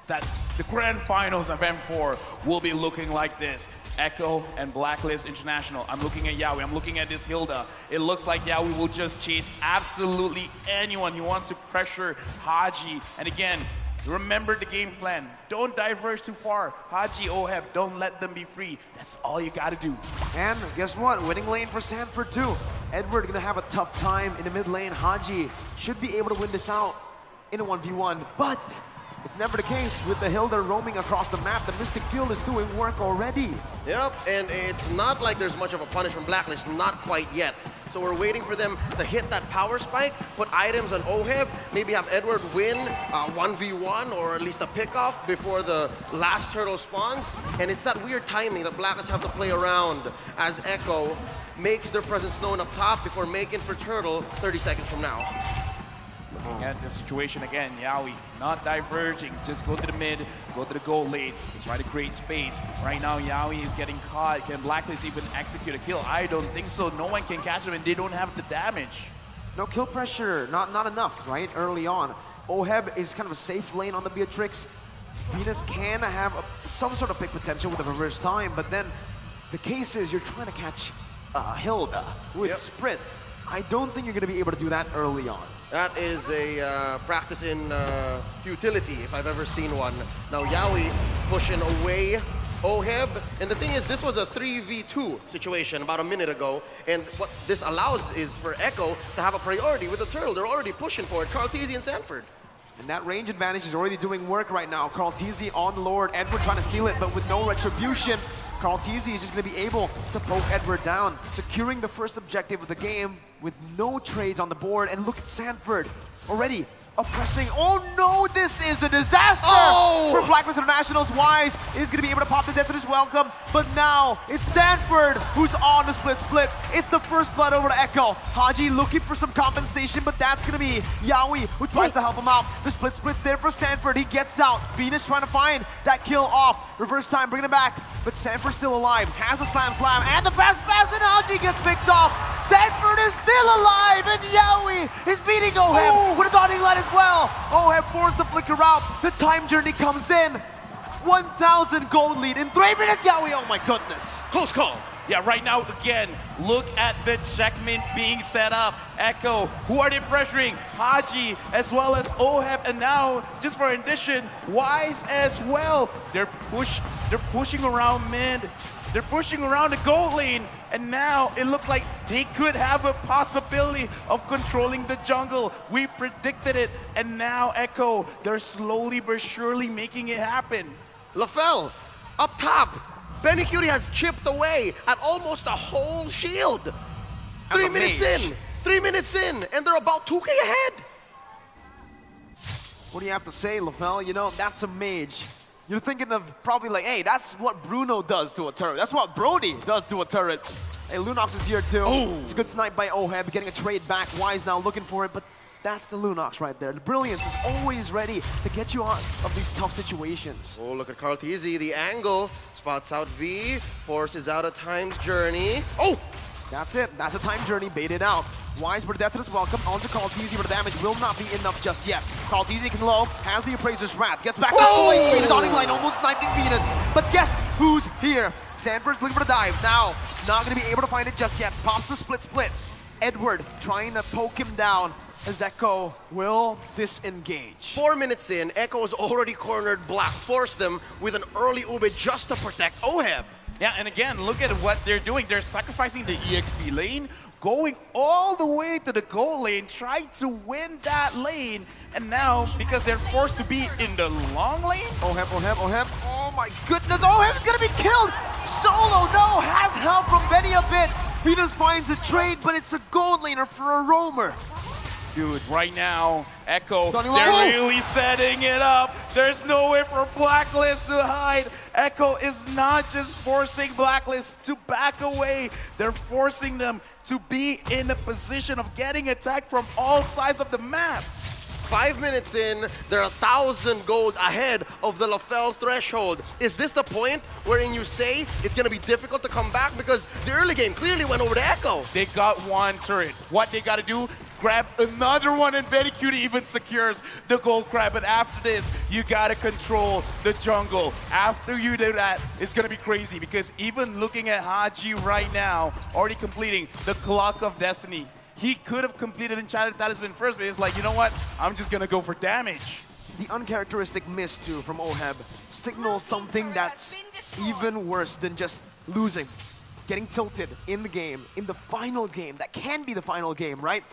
that the Grand Finals of M4 will be looking like this? Echo and Blacklist International. I'm looking at Yawi, I'm looking at this Hilda. It looks like Yawi will just chase absolutely anyone. He wants to pressure Haji. And again, remember the game plan. Don't diverge too far. Haji, Oheb, don't let them be free. That's all you gotta do. And guess what? Winning lane for Sanford too. Edward gonna have a tough time in the mid lane. Haji should be able to win this out in a 1v1, but it's never the case with the Hilda roaming across the map. The Mystic Field is doing work already. Yep, and it's not like there's much of a punish from Blacklist, not quite yet. So we're waiting for them to hit that power spike, put items on Oheb, maybe have Edward win 1v1 or at least a pickoff before the last turtle spawns. And it's that weird timing that Blacklist have to play around as Echo makes their presence known up top before making for turtle 30 seconds from now. Looking at the situation again, Yawi not diverging, just go to the mid, go to the goal lane, just try to create space. Right now, Yawi is getting caught. Can Blacklist even execute a kill? I don't think so. No one can catch them and they don't have the damage. No kill pressure, not enough, right, early on. Oheb is kind of a safe lane on the Beatrix. Venus can have some sort of pick potential with a reverse time, but then the case is you're trying to catch Hilda with sprint. I don't think you're going to be able to do that early on. That is a practice in futility, if I've ever seen one. Now Yawi pushing away Oheb. And the thing is, this was a 3v2 situation about a minute ago. And what this allows is for Echo to have a priority with the turtle. They're already pushing for it. Carl Teasy and Sanford. And that range advantage is already doing work right now. Carl Teasy on the Lord. Edward trying to steal it, but with no retribution. Carl Teasy is just going to be able to poke Edward down, securing the first objective of the game with no trades on the board. And look at Sanford already oppressing. Oh no, this is a disaster for Blacklist International's. Wise is going to be able to pop the death of his welcome, but now it's Sanford who's on the split. It's the first blood over to Echo. Haji looking for some compensation, but that's going to be Yawi who tries to help him out. The split's there for Sanford. He gets out. Venus trying to find that kill off. Reverse time, bringing it back, but Sanford's still alive. Has the slam, and the fast pass, and Haji gets picked off. Sanford is still alive, and Yawi is beating Oheb with a dotting line as well. Oheb forced the flicker out. The time journey comes in. 1,000 gold lead in 3 minutes, Yawi. Oh my goodness. Close call. Yeah, right now, again, look at the checkmate being set up. Echo, who are they pressuring? Haji, as well as Oheb, and now, just for addition, Wise as well. They're pushing around mid. They're pushing around the goal lane, and now it looks like they could have a possibility of controlling the jungle. We predicted it, and now Echo, they're slowly but surely making it happen. LaFell, up top. Benny Cutie has chipped away at almost a whole shield. 3 minutes in. 3 minutes in, and they're about 2K ahead. What do you have to say, LaFell? You know, that's a mage. You're thinking of probably like, hey, that's what Bruno does to a turret. That's what Brody does to a turret. Hey, Lunox is here too. It's a good snipe by Oheb, getting a trade back. Wise now looking for it, but that's the Lunox right there. The brilliance is always ready to get you out of these tough situations. Oh, look at Carl Teasy, the angle. Spots out V, forces out a time's journey. Oh! That's it. That's a time journey baited out. Wise with death to his welcome. Onto Carl Teasy, but the damage will not be enough just yet. Carl Teasy can low, has the Appraiser's Wrath, gets back to full HP, the dotting line, almost sniping Venus. But guess who's here? Sanford's looking for the dive. Now, not going to be able to find it just yet. Pops the split. Edward trying to poke him down as Echo will disengage. 4 minutes in, Echo's already cornered Black, forced them with an early Ube just to protect Oheb. Yeah, and again, look at what they're doing. They're sacrificing the EXP lane, going all the way to the goal lane, trying to win that lane. And now, because they're forced to be in the long lane. Oheb. Oh my goodness, Oheb's gonna be killed! Solo, no, has help from Benny a bit. Venus finds a trade, but it's a gold laner for a roamer. Dude, right now, Echo, Donnie they're Lyle. really setting it up. There's no way for Blacklist to hide. Echo is not just forcing Blacklist to back away. They're forcing them to be in a position of getting attacked from all sides of the map. 5 minutes in, they're 1,000 gold ahead of the LaFell threshold. Is this the point wherein you say it's going to be difficult to come back? Because the early game clearly went over to Echo. They got one turret. What they got to do, grab another one, and Very Cutie even secures the gold crab. But after this, you got to control the jungle. After you do that, it's going to be crazy, because even looking at Haji right now, already completing the Clock of Destiny, he could have completed Enchanted Talisman first, but he's like, you know what? I'm just going to go for damage. The uncharacteristic miss too from Oheb signals something that's even worse than just losing. Getting tilted in the game, in the final game, that can be the final game, right?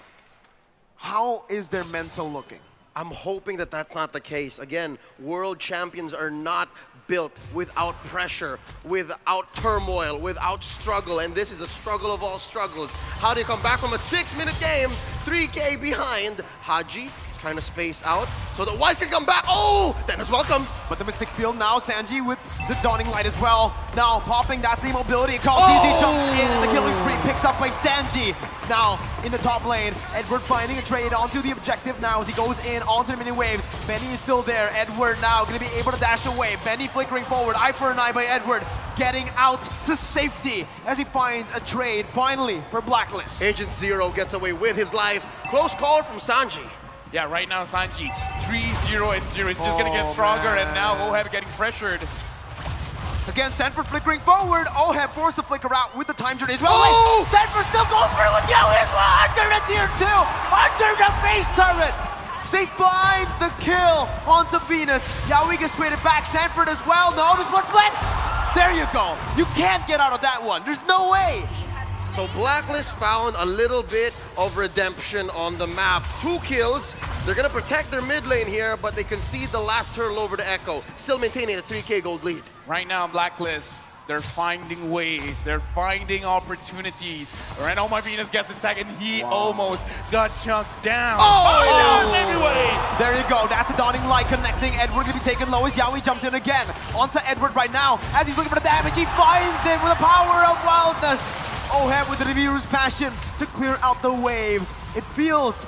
How is their mental looking? I'm hoping that that's not the case. Again, world champions are not built without pressure, without turmoil, without struggle, and this is a struggle of all struggles. How do you come back from a 6-minute game, 3K behind? Haji trying to space out so that Wise can come back. Oh, that is welcome. But the Mystic Field now, Sanji with the Dawning Light as well. Now popping, that's the mobility. Kaltizi jumps in, and the killing spree picked up by Sanji. Now in the top lane, Edward finding a trade onto the objective now as he goes in onto the mini waves. Benny is still there. Edward now going to be able to dash away. Benny flickering forward, eye for an eye by Edward, getting out to safety as he finds a trade finally for Blacklist. Agent Zero gets away with his life. Close call from Sanji. Yeah, right now Sanji, 3-0 and 0. It's just gonna get stronger, and now Oheb getting pressured. Again, Sanford flickering forward. Oheb forced to flicker out with the time journey as well. Oh! Sanford still going through with Yo as well. Under the tier 2, under the base turret. They find the kill onto Venus. Yaoi gets traded back. Sanford as well. No, there's one flank. There you go. You can't get out of that one. There's no way. So Blacklist found a little bit of redemption on the map. 2 kills. They're going to protect their mid lane here, but they concede the last turtle over to Echo, still maintaining a 3K gold lead. Right now, Blacklist, they're finding ways, they're finding opportunities. Right now, my Venus gets attacked, and he almost got chunked down. Oh! Anyway! There you go. That's the Dawning Light connecting. Edward going to be taken low as Yaoi jumps in again. Onto Edward right now. As he's looking for the damage, he finds it with the power of wildness. Oheb with the Nibiru's passion to clear out the waves. It feels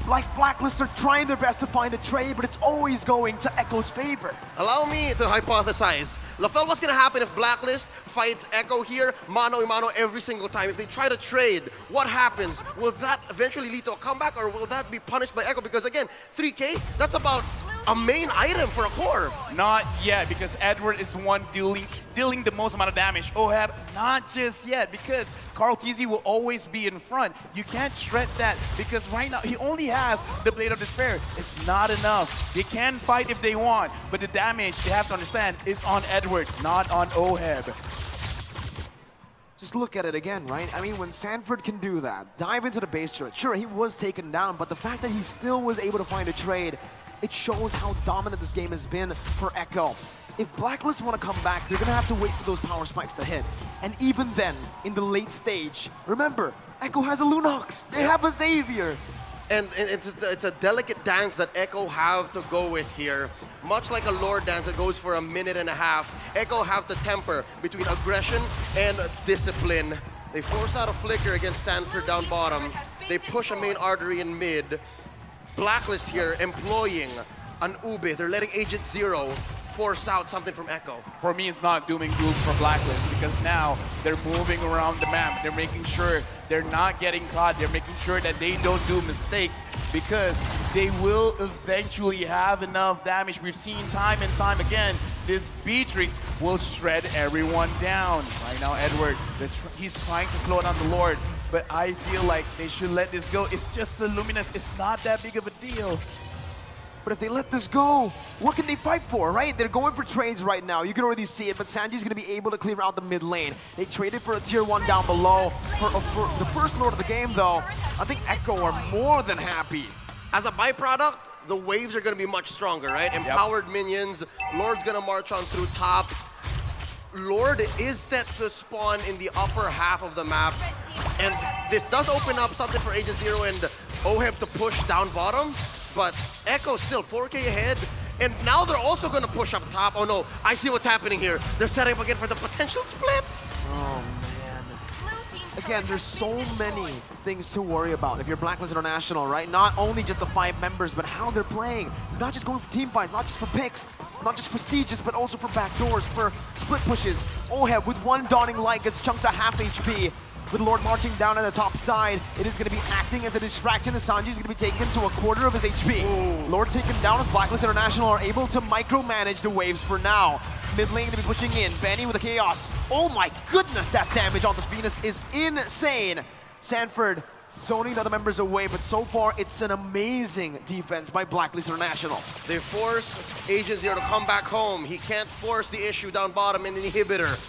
like Blacklist are trying their best to find a trade, but it's always going to Echo's favor. Allow me to hypothesize. LaFell, what's going to happen if Blacklist fights Echo here, mano a mano every single time? If they try to trade, what happens? Will that eventually lead to a comeback, or will that be punished by Echo? Because again, 3K, that's about a main item for a core. Not yet, because Edward is the one dealing the most amount of damage. Oheb, not just yet, because Carl TZ will always be in front. You can't shred that, because right now he only has the Blade of Despair. It's not enough. They can fight if they want, but the damage, they have to understand, is on Edward, not on Oheb. Just look at it again, right? I mean, when Sanford can do that, dive into the base turret, sure, he was taken down, but the fact that he still was able to find a trade, it shows how dominant this game has been for Echo. If Blacklist want to come back, they're going to have to wait for those power spikes to hit. And even then, in the late stage, remember, Echo has a Lunox. They have a Xavier. And it's a delicate dance that Echo have to go with here. Much like a Lord dance that goes for a minute and a half, Echo have to temper between aggression and discipline. They force out a flicker against Sanford down bottom. They push a main artery in mid. Blacklist here employing an Ube. They're letting Agent Zero force out something from Echo. For me, it's not doom and gloom for Blacklist, because now they're moving around the map. They're making sure they're not getting caught. They're making sure that they don't do mistakes, because they will eventually have enough damage. We've seen time and time again, this Beatrix will shred everyone down. Right now, Edward, he's trying to slow down the Lord, but I feel like they should let this go. It's just a Luminous. It's not that big of a deal. But if they let this go, what can they fight for, right? They're going for trades right now. You can already see it, but Sanji's going to be able to clear out the mid lane. They traded for a tier 1 down below. For the first Lord of the game, though, I think Echo are more than happy. As a byproduct, the waves are going to be much stronger, right? Empowered minions. Lord's going to march on through top. Lord is set to spawn in the upper half of the map. And this does open up something for Agent Zero and OHEB to push down bottom, but Echo still 4K ahead. And now they're also going to push up top. Oh no, I see what's happening here. They're setting up again for the potential split. Oh, man. Again, there's so many things to worry about if you're Blacklist International, right? Not only just the 5 members, but how they're playing. You're not just going for team fights, not just for picks, not just for sieges, but also for backdoors, for split pushes. OHEB with one dawning light gets chunked to half HP. With Lord marching down on the top side, it is going to be acting as a distraction as Sanji is going to be taken to a quarter of his HP. Ooh. Lord taken down as Blacklist International are able to micromanage the waves for now. Mid lane going to be pushing in. Benny with the chaos. Oh my goodness, that damage on the Venus is insane. Sanford zoning the other members away, but so far it's an amazing defense by Blacklist International. They force Agent Zero to come back home. He can't force the issue down bottom in the inhibitor.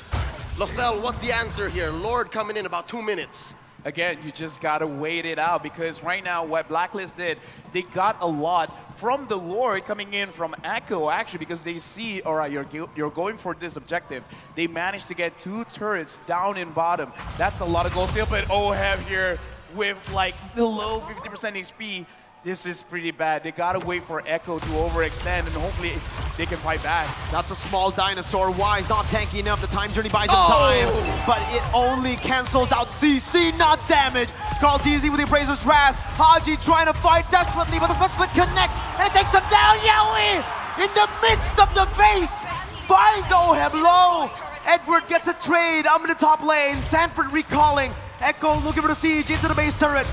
Lothel, what's the answer here? Lord coming in about 2 minutes. Again, you just gotta wait it out, because right now what Blacklist did, they got a lot from the Lord coming in from Echo, actually, because they see, all right, you're going for this objective. They managed to get 2 turrets down in bottom. That's a lot of gold steal, but OHEB here with like below 50% HP. This is pretty bad. They gotta wait for Echo to overextend, and hopefully they can fight back. That's a small dinosaur. Wise not tanky enough. The time journey buys him time, but it only cancels out CC, not damage. Carl TZ with the Appraiser's Wrath. Haji trying to fight desperately, but the split connects, and it takes him down. Yaoi in the midst of the base finds OHEB low. Edward gets a trade. I'm in the top lane. Sanford recalling. Echo looking for the siege into the base turret.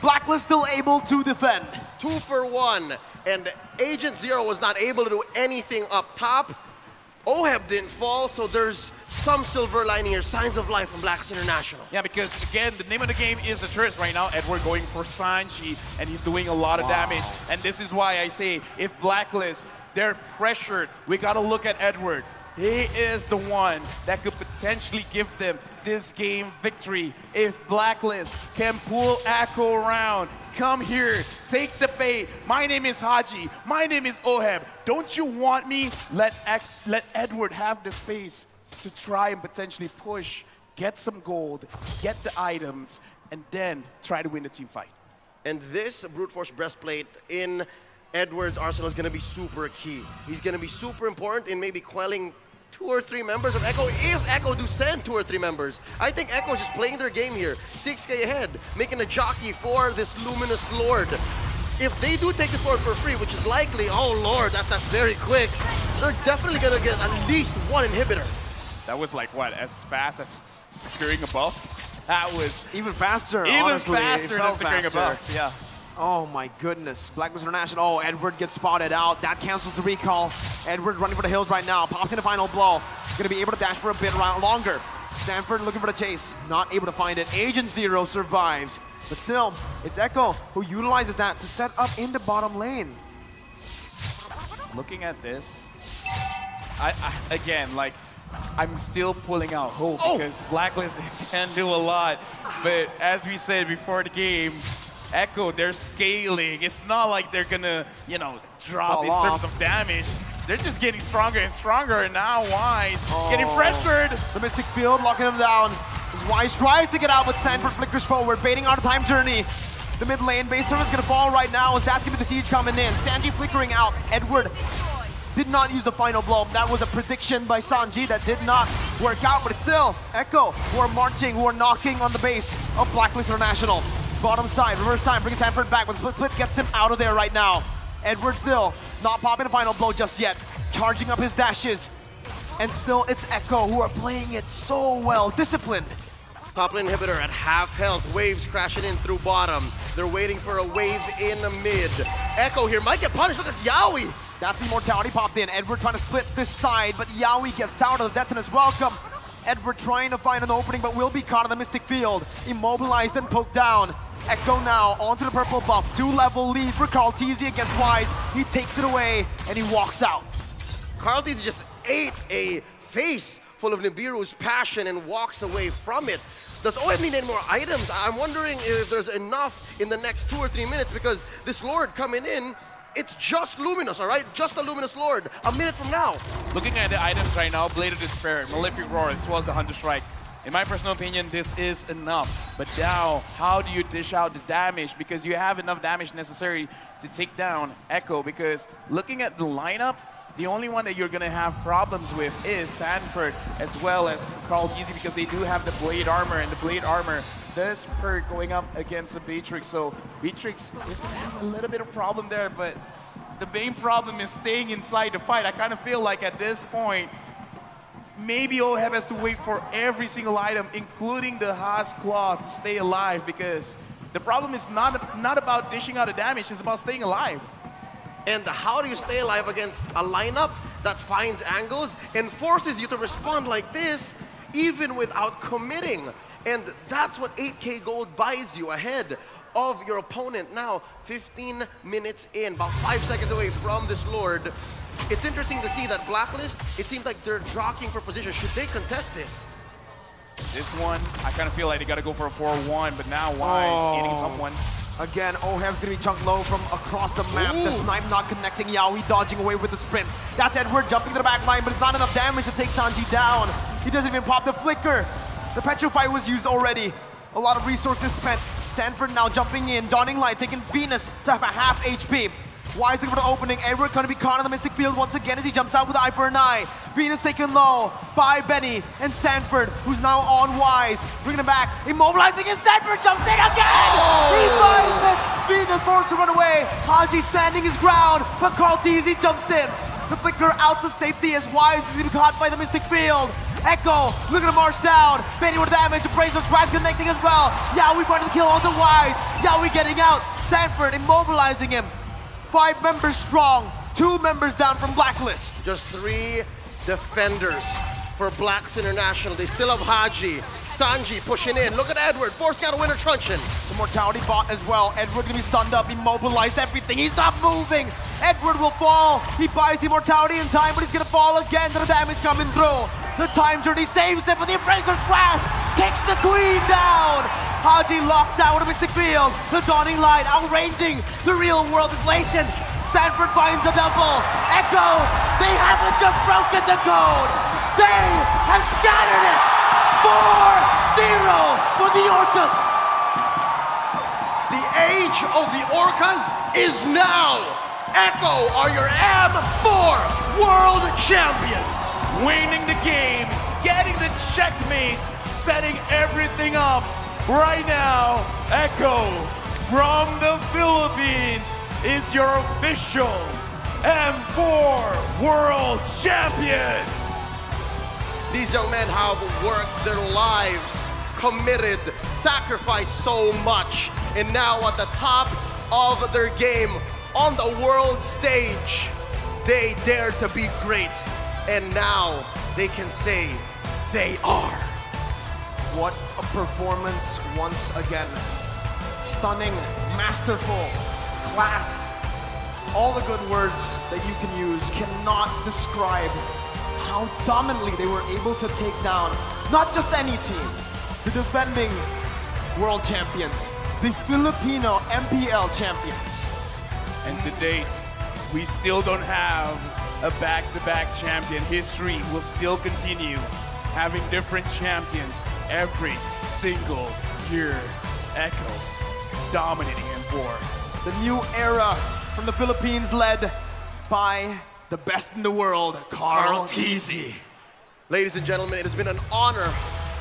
Blacklist still able to defend. 2 for 1, and Agent Zero was not able to do anything up top. OHEB didn't fall, so there's some silver lining here. Signs of life from Blacklist International. Yeah, because again, the name of the game is the turrets right now. Edward going for Sanji, and he's doing a lot of damage. And this is why I say, if Blacklist, they're pressured, we gotta look at Edward. He is the one that could potentially give them this game victory. If Blacklist can pull Echo around, come here, take the bait. My name is Haji. My name is OHEB. Don't you want me? Let Edward have the space to try and potentially push, get some gold, get the items, and then try to win the team fight. And this Brute Force Breastplate in Edward's arsenal is going to be super key. He's going to be super important in maybe quelling 2 or 3 members of Echo, if Echo do send 2 or 3 members. I think Echo is just playing their game here. 6K ahead, making a jockey for this Luminous Lord. If they do take this Lord for free, which is likely, oh Lord, that's very quick, they're definitely gonna get at least 1 inhibitor. That was like, what, as fast as securing a buff? That was even faster, even honestly. faster than securing a buff, yeah. Oh my goodness. Blacklist International. Oh, Edward gets spotted out. That cancels the recall. Edward running for the hills right now. Pops in the final blow. Gonna be able to dash for a bit longer. Sanford looking for the chase. Not able to find it. Agent Zero survives. But still, it's Echo who utilizes that to set up in the bottom lane. Looking at this, again, like, I'm still pulling out hope because Blacklist can do a lot. But as we said before the game, Echo, they're scaling. It's not like they're gonna, you know, drop in terms of damage. They're just getting stronger and stronger, and now Wise getting pressured. The Mystic Field locking him down. As Wise tries to get out, but Sanford flickers forward, baiting out a time journey. The mid lane base turret is gonna fall right now as that's gonna be the siege coming in. Sanji flickering out. Edward did not use the final blow. That was a prediction by Sanji that did not work out, but it's still Echo who are marching, who are knocking on the base of Blacklist International. Bottom side, reverse time, bringing Sanford back, but the split gets him out of there right now. Edward still not popping a final blow just yet, charging up his dashes. And still, it's Echo who are playing it so well, disciplined. Top lane inhibitor at half health, waves crashing in through bottom. They're waiting for a wave in the mid. Echo here might get punished, look at Yaoi. That's the immortality popped in. Edward trying to split this side, but Yaoi gets out of the detonus. Welcome. Edward trying to find an opening, but will be caught in the Mystic Field. Immobilized and poked down. Echo now onto the purple buff. 2-level lead for Carl TZ against Wise. He takes it away, and he walks out. Carl TZ just ate a face full of Nibiru's passion and walks away from it. Does OM need any more items? I'm wondering if there's enough in the next 2 or 3 minutes, because this Lord coming in, it's just Luminous, all right? Just a Luminous Lord. A minute from now. Looking at the items right now, Blade of Despair, Malefic Roar, as well as the Hunter Strike. In my personal opinion, this is enough. But now, how do you dish out the damage? Because you have enough damage necessary to take down Echo. Because looking at the lineup, the only one that you're going to have problems with is Sanford as well as Carl Easy, because they do have the blade armor, and the blade armor does hurt going up against a Beatrix. So Beatrix is going to have a little bit of problem there, but the main problem is staying inside the fight. I kind of feel like at this point, maybe OHEB has to wait for every single item, including the Haas Claw, to stay alive, because the problem is not about dishing out a damage, it's about staying alive. And how do you stay alive against a lineup that finds angles and forces you to respond like this, even without committing? And that's what 8K gold buys you ahead of your opponent. Now, 15 minutes in, about 5 seconds away from this Lord. It's interesting to see that Blacklist, it seems like they're jockeying for position. Should they contest this? This one, I kind of feel like they got to go for a 4-1, but now Wise eating someone. Again, OHEB's gonna be chunked low from across the map. Ooh. The snipe not connecting. Yaoi dodging away with the sprint. That's Edward jumping to the back line, but it's not enough damage to take Sanji down. He doesn't even pop the flicker. The Petrify was used already. A lot of resources spent. Sanford now jumping in. Dawning Light taking Venus to have a half HP. Wise looking for the opening. Edward gonna be caught in the Mystic Field once again as he jumps out with the eye for an eye. Venus taken low by Benny and Sanford, who's now on Wise. Bringing him back, immobilizing him. Sanford jumps in again! He finds it! Venus forced to run away. Haji standing his ground, but Carl Teasy jumps in. The flicker out to safety as Wise is being caught by the Mystic Field. Echo looking to march down. Benny with damage. Appraisal tries connecting as well. Yaoi finding the kill onto Wise. Yaoi getting out. Sanford immobilizing him. 5 members strong, 2 members down from Blacklist. Just 3 defenders for Blacks International. They still have Haji, Sanji pushing in. Look at Edward, forcing out a winter truncheon. The Mortality bot as well. Edward gonna be stunned up, immobilized, everything. He's not moving. Edward will fall. He buys the Mortality in time, but he's gonna fall again to the damage coming through. The time journey saves him, but the Embracer's Wrath takes the Queen down. Haji locked out of Mystic Field. The Dawning Light outranging the real world inflation. Sanford finds a double. Echo, they haven't just broken the code. They have shattered it. 4-0 for the Orcas. The age of the Orcas is now. Echo are your M4 World Champions. Winning the game, getting the checkmate, setting everything up. Right now, Echo from the Philippines is your official M4 World Champions. These young men have worked their lives, committed, sacrificed so much, and now at the top of their game on the world stage, they dare to be great, and now they can say they are. What a performance once again. Stunning, masterful, class. All the good words that you can use cannot describe how dominantly they were able to take down not just any team, the defending world champions, the Filipino MPL champions. And to date, we still don't have a back-to-back champion. History will still continue having different champions every single year. Echo dominating M4. The new era from the Philippines led by the best in the world, Carl Teasy. Ladies and gentlemen, it has been an honor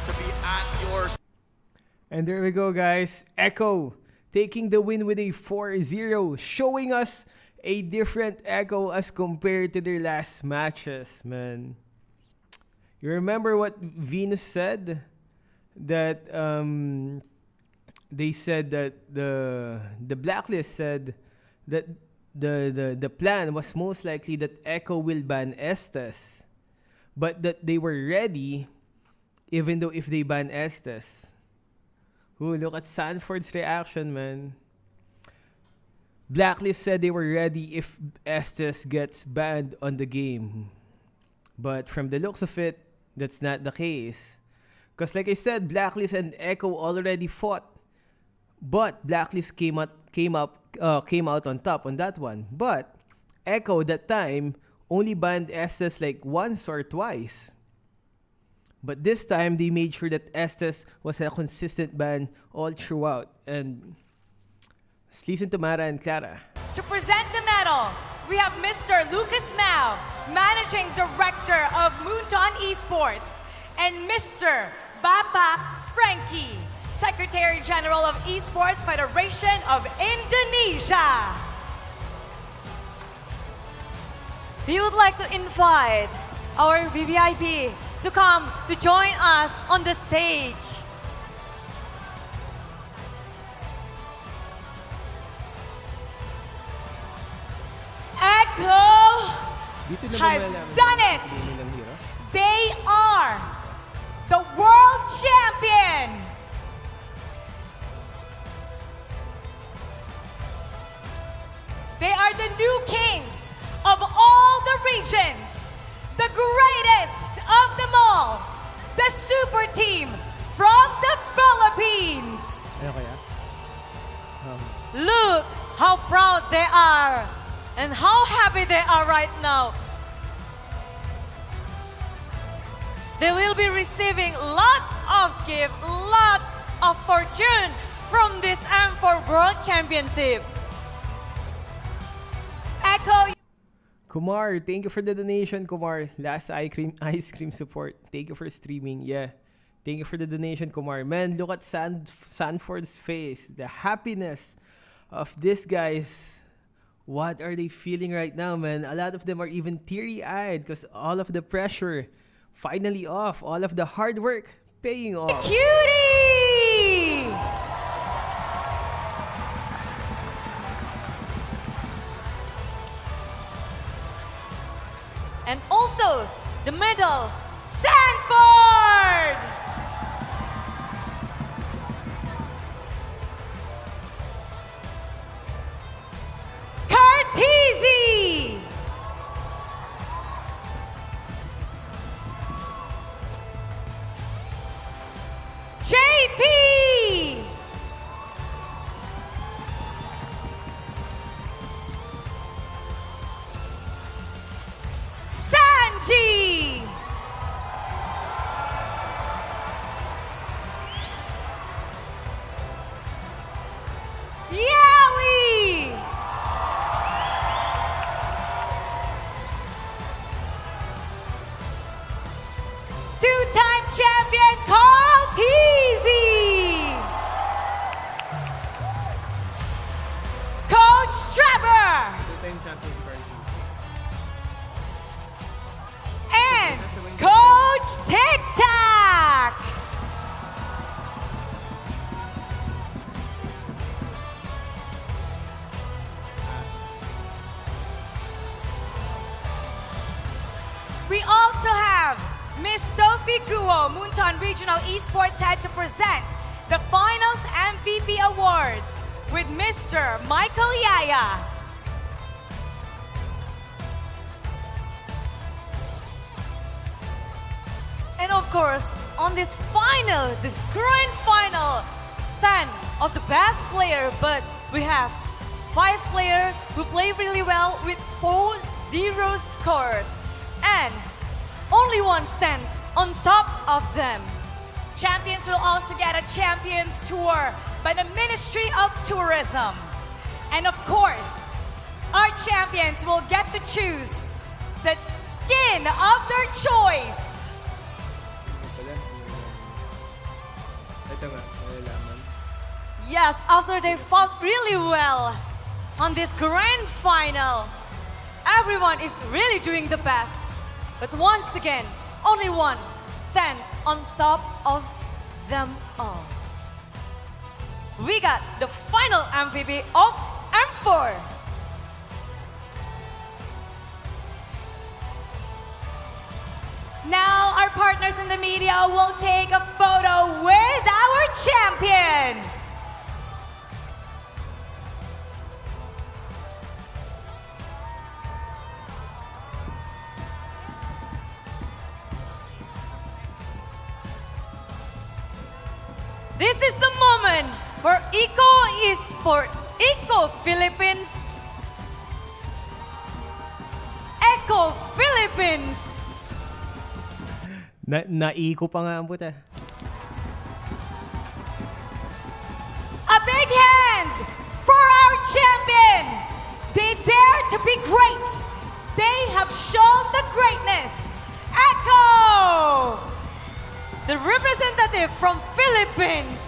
to be at your... And there we go, guys. Echo taking the win with a 4-0, showing us a different Echo as compared to their last matches, man. You remember what Venus said? That they said that the Blacklist said that the plan was most likely that Echo will ban Estes, but that they were ready even though if they ban Estes. Ooh, look at Sanford's reaction, man. Blacklist said they were ready if Estes gets banned on the game. But from the looks of it, that's not the case. Because like I said, Blacklist and Echo already fought. But Blacklist came out on top on that one. But Echo that time only banned Estes like once or twice. But this time, they made sure that Estes was a consistent band all throughout. And let's listen to Mara and Clara. To present the medal, we have Mr. Lucas Mao, Managing Director of Moonton Esports, and Mr. Bapak Frankie, Secretary General of Esports Federation of Indonesia. We would like to invite our VVIP to come to join us on the stage. Echo Dito na has malalaman done kung it. sino nilang hero. They are the world champion. They are the new kings of all the regions, the greatest of them all, the super team from the Philippines. Ano kaya? Look how proud they are and how happy they are right now. They will be receiving lots of gifts, lots of fortune from this M4 World Championship. Echo, Kumar, thank you for the donation, Kumar. Last ice cream support. Thank you for streaming. Yeah. Thank you for the donation, Kumar. Man, look at Sanford's face. The happiness of these guys. What are they feeling right now, man? A lot of them are even teary-eyed because all of the pressure finally off. All of the hard work paying off. cutie! And also the medal. Sanford! Cartesi! JP! Sanji! Yowie! Two-time champion Carl Teasy! Coach Trevor! Two-time champion And Coach Tic Tac! We also have Miss Sophie Guo, Moonton Regional Esports Head, to present the Finals MVP Awards with Mr. Michael Yaya. And of course, on this grand final, 10 of the best player, but we have 5 players who play really well with 4-0 scores. And only one stands on top of them. Champions will also get a Champions Tour by the Ministry of Tourism. And of course, our champions will get to choose the skin of their choice. Ito nga, malalaman. Yes, after they fought really well on this grand final, everyone is really doing the best. But once again, only one stands on top of them all. We got the final MVP of M4. Now, our partners in the media will take a photo with our champion. This is the moment for Eco Esports, Eco Philippines, Eco Philippines. Naiko pa nga ang puta. A big hand for our champion. They dare to be great. They have shown the greatness. Echo! The representative from Philippines.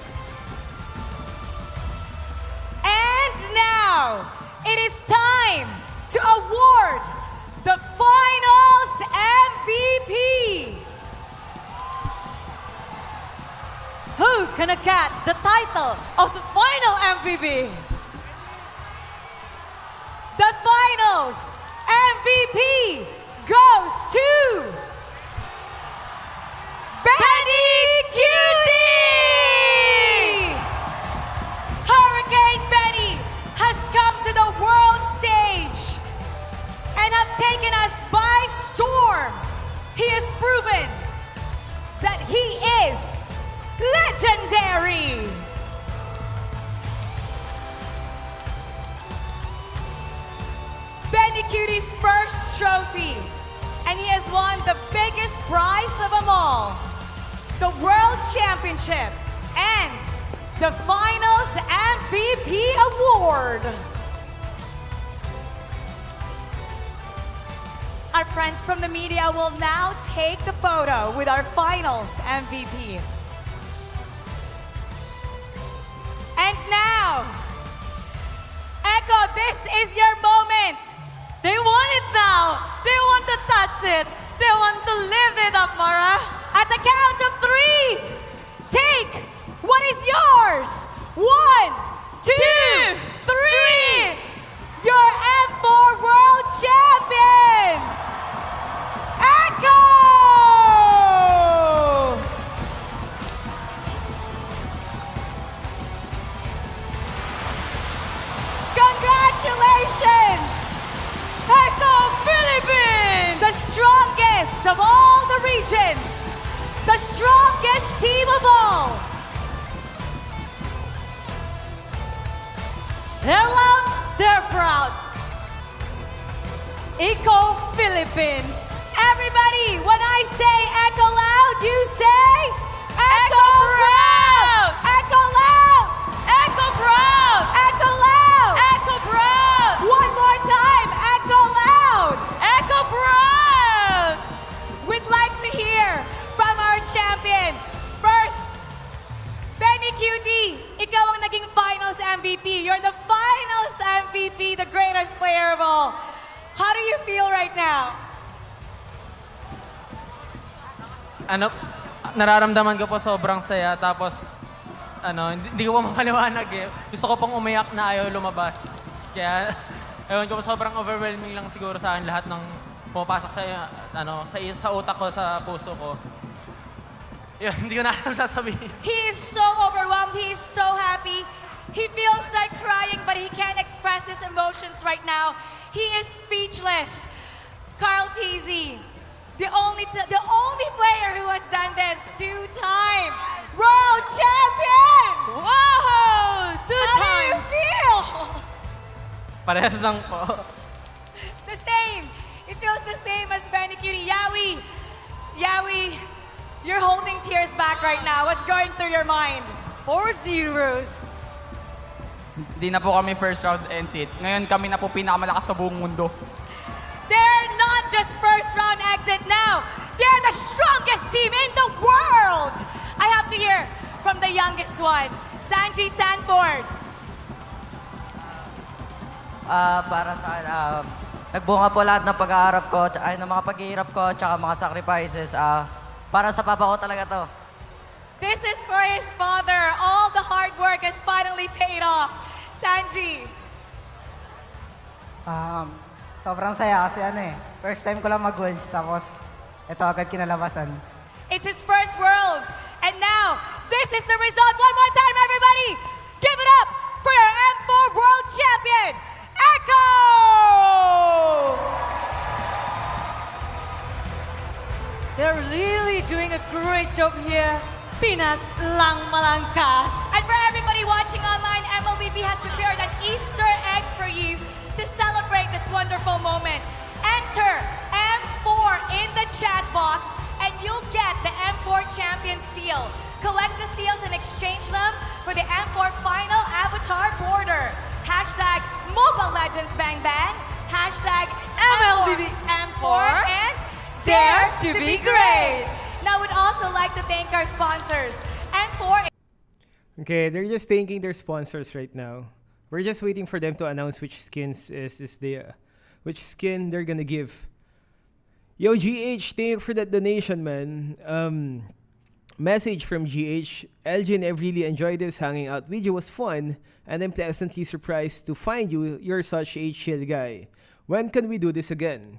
And now, it is time to award the finals MVP. Who gonna get the title of the final MVP? The finals MVP goes to Benny Cutie! Hurricane Benny has come to the world stage and have taken us by storm. He has proven that he is legendary. Benny Cutie's first trophy, and he has won the biggest prize of them all, the World Championship and the Finals MVP Award. Our friends from the media will now take the photo with our Finals MVP. And now, Echo, this is your moment. They want it now. They want to touch it. They want to live it up, Mara. At the count of 3, take what is yours. 1, 2, 3. Your M4 World Champions, Echo! Congratulations! Echo Philippines! The strongest of all the regions. The strongest team of all. They're loud, they're proud. Echo Philippines. Everybody, when I say echo loud, you say Echo proud! Echo loud! Echo proud! Echo loud! Echo proud! One more time, echo loud! Echo proud! We'd like to hear from our champion. First, Benny Cutie, ikaw ang naging finals MVP. You're the finals MVP, the greatest player of all. How do you feel right now? Nararamdaman ko po sobrang saya, tapos hindi ko pa mapaliwanag eh. Gusto ko pong umiyak na ayaw lumabas. Kaya ewan ko, sobrang overwhelming lang siguro sa akin lahat ng pumapasok sa utak ko, sa puso ko. Yun, hindi ko na alam sasabihin. He is so overwhelmed. He is so happy. He feels like crying, but he can't express his emotions right now. He is speechless. Carl Teasy, the only player who has done this 2-time world champion. Wow! 2 How do you times! feel? Parehas lang po. The same. It feels the same as Benny Cutie. Yawi, you're holding tears back right now. What's going through your mind? 4 zeros. Di na po kami first round exit. Ngayon kami na po pinakamalakas sa buong mundo. They're not just first round exit now. They're the strongest team in the world. I have to hear from the youngest one, Sanji Sanford. Para sa akin, nagbunga po lahat ng pag-aaral ko, ay ng mga paghihirap ko, tsaka mga sacrifices. Para sa papa ko talaga to. This is for his father. All the hard work has finally paid off. Sanji. Sobrang saya kasi first time ko lang mag-worlds, tapos ito agad kinalabasan. It's his first Worlds. And now, this is the result. One more time, everybody. Give it up for your M4 World Champion, Echo! They're really doing a great job here. Pinas lang malangkas. And for everybody watching online, MLBB has prepared an Easter egg for you to celebrate this wonderful moment. Enter M4 in the chat box and you'll get the Champion seal. Collect the seals and exchange them for the M4 Final Avatar Border. Hashtag Mobile Legends Bang Bang. Hashtag MLBB M4 and Dare to be Great. Now, we'd also like to thank our sponsors. M4. Okay, they're just thanking their sponsors right now. We're just waiting for them to announce which skins which skin they're gonna give. Yo, GH, thank you for that donation, man. Message from GH. Elgin, I really enjoyed this. Hanging out with you was fun, and I'm pleasantly surprised to find you. You're such a chill guy. When can we do this again?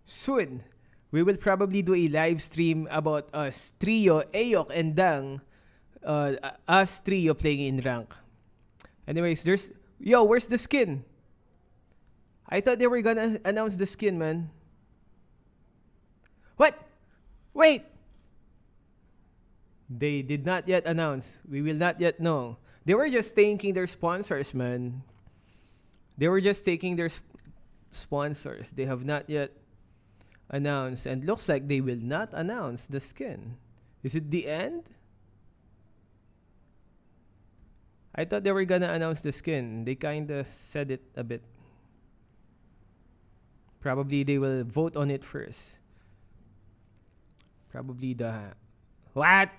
Soon. We will probably do a live stream about us, Trio, Ayok, and Dang. Us Trio playing in rank. Anyways, where's the skin? I thought they were gonna announce the skin, man. What? Wait! They did not yet announce. We will not yet know. They were just thanking their sponsors, man. They were just taking their sponsors. They have not yet announced. And looks like they will not announce the skin. Is it the end? I thought they were gonna announce the skin. They kinda said it a bit. Probably they will vote on it first. Probably the... What?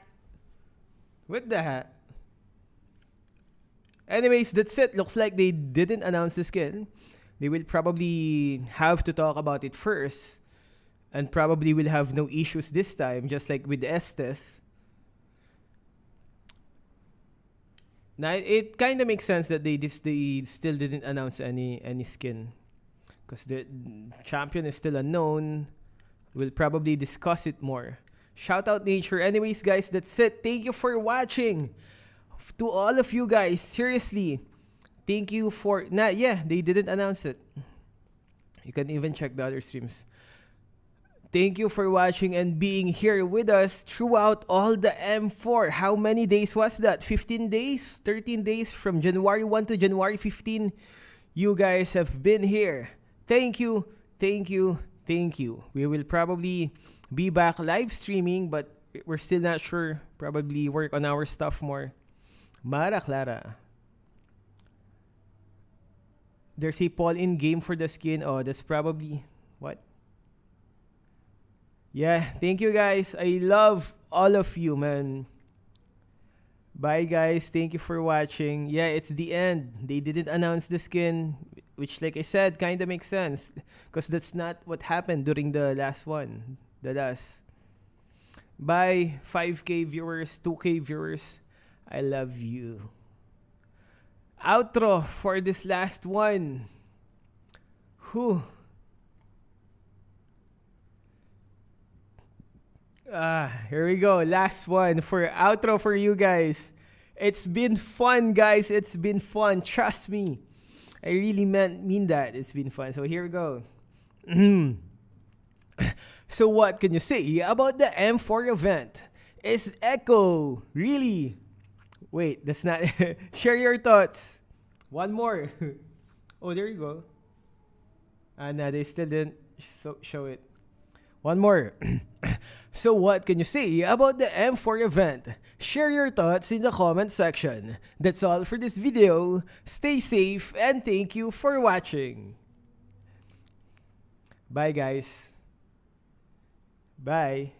What the heck? Anyways, that's it. Looks like they didn't announce the skin. They will probably have to talk about it first. And probably will have no issues this time, just like with Estes. Now, it kind of makes sense that they still didn't announce any skin. Because the champion is still unknown. We'll probably discuss it more. Shout out Nature. Anyways, guys, that's it. Thank you for watching. To all of you guys, seriously, thank you for... they didn't announce it. You can even check the other streams. Thank you for watching and being here with us throughout all the M4. How many days was that? 15 days? 13 days from January 1 to January 15. You guys have been here. Thank you, thank you, thank you. We will probably be back live streaming, but we're still not sure. Probably work on our stuff more. Mara Clara. There's a poll in game for the skin. Oh, that's probably... What? Yeah, thank you guys. I love all of you, man. Bye guys. Thank you for watching. Yeah, it's the end. They didn't announce the skin, which like I said, kind of makes sense. Because that's not what happened during the last one. The last. Bye, 5K viewers, 2K viewers. I love you. Outro for this last one. Whew. Here we go. Last one for outro for you guys. It's been fun, guys. It's been fun. Trust me. I really mean that. It's been fun. So here we go. So what can you say about the M4 event? Is Echo really... Wait, that's not... Share your thoughts. One more. Oh, there you go. No, they still didn't show it. One more. So what can you say about the M4 event? Share your thoughts in the comment section. That's all for this video. Stay safe and thank you for watching. Bye guys. Bye.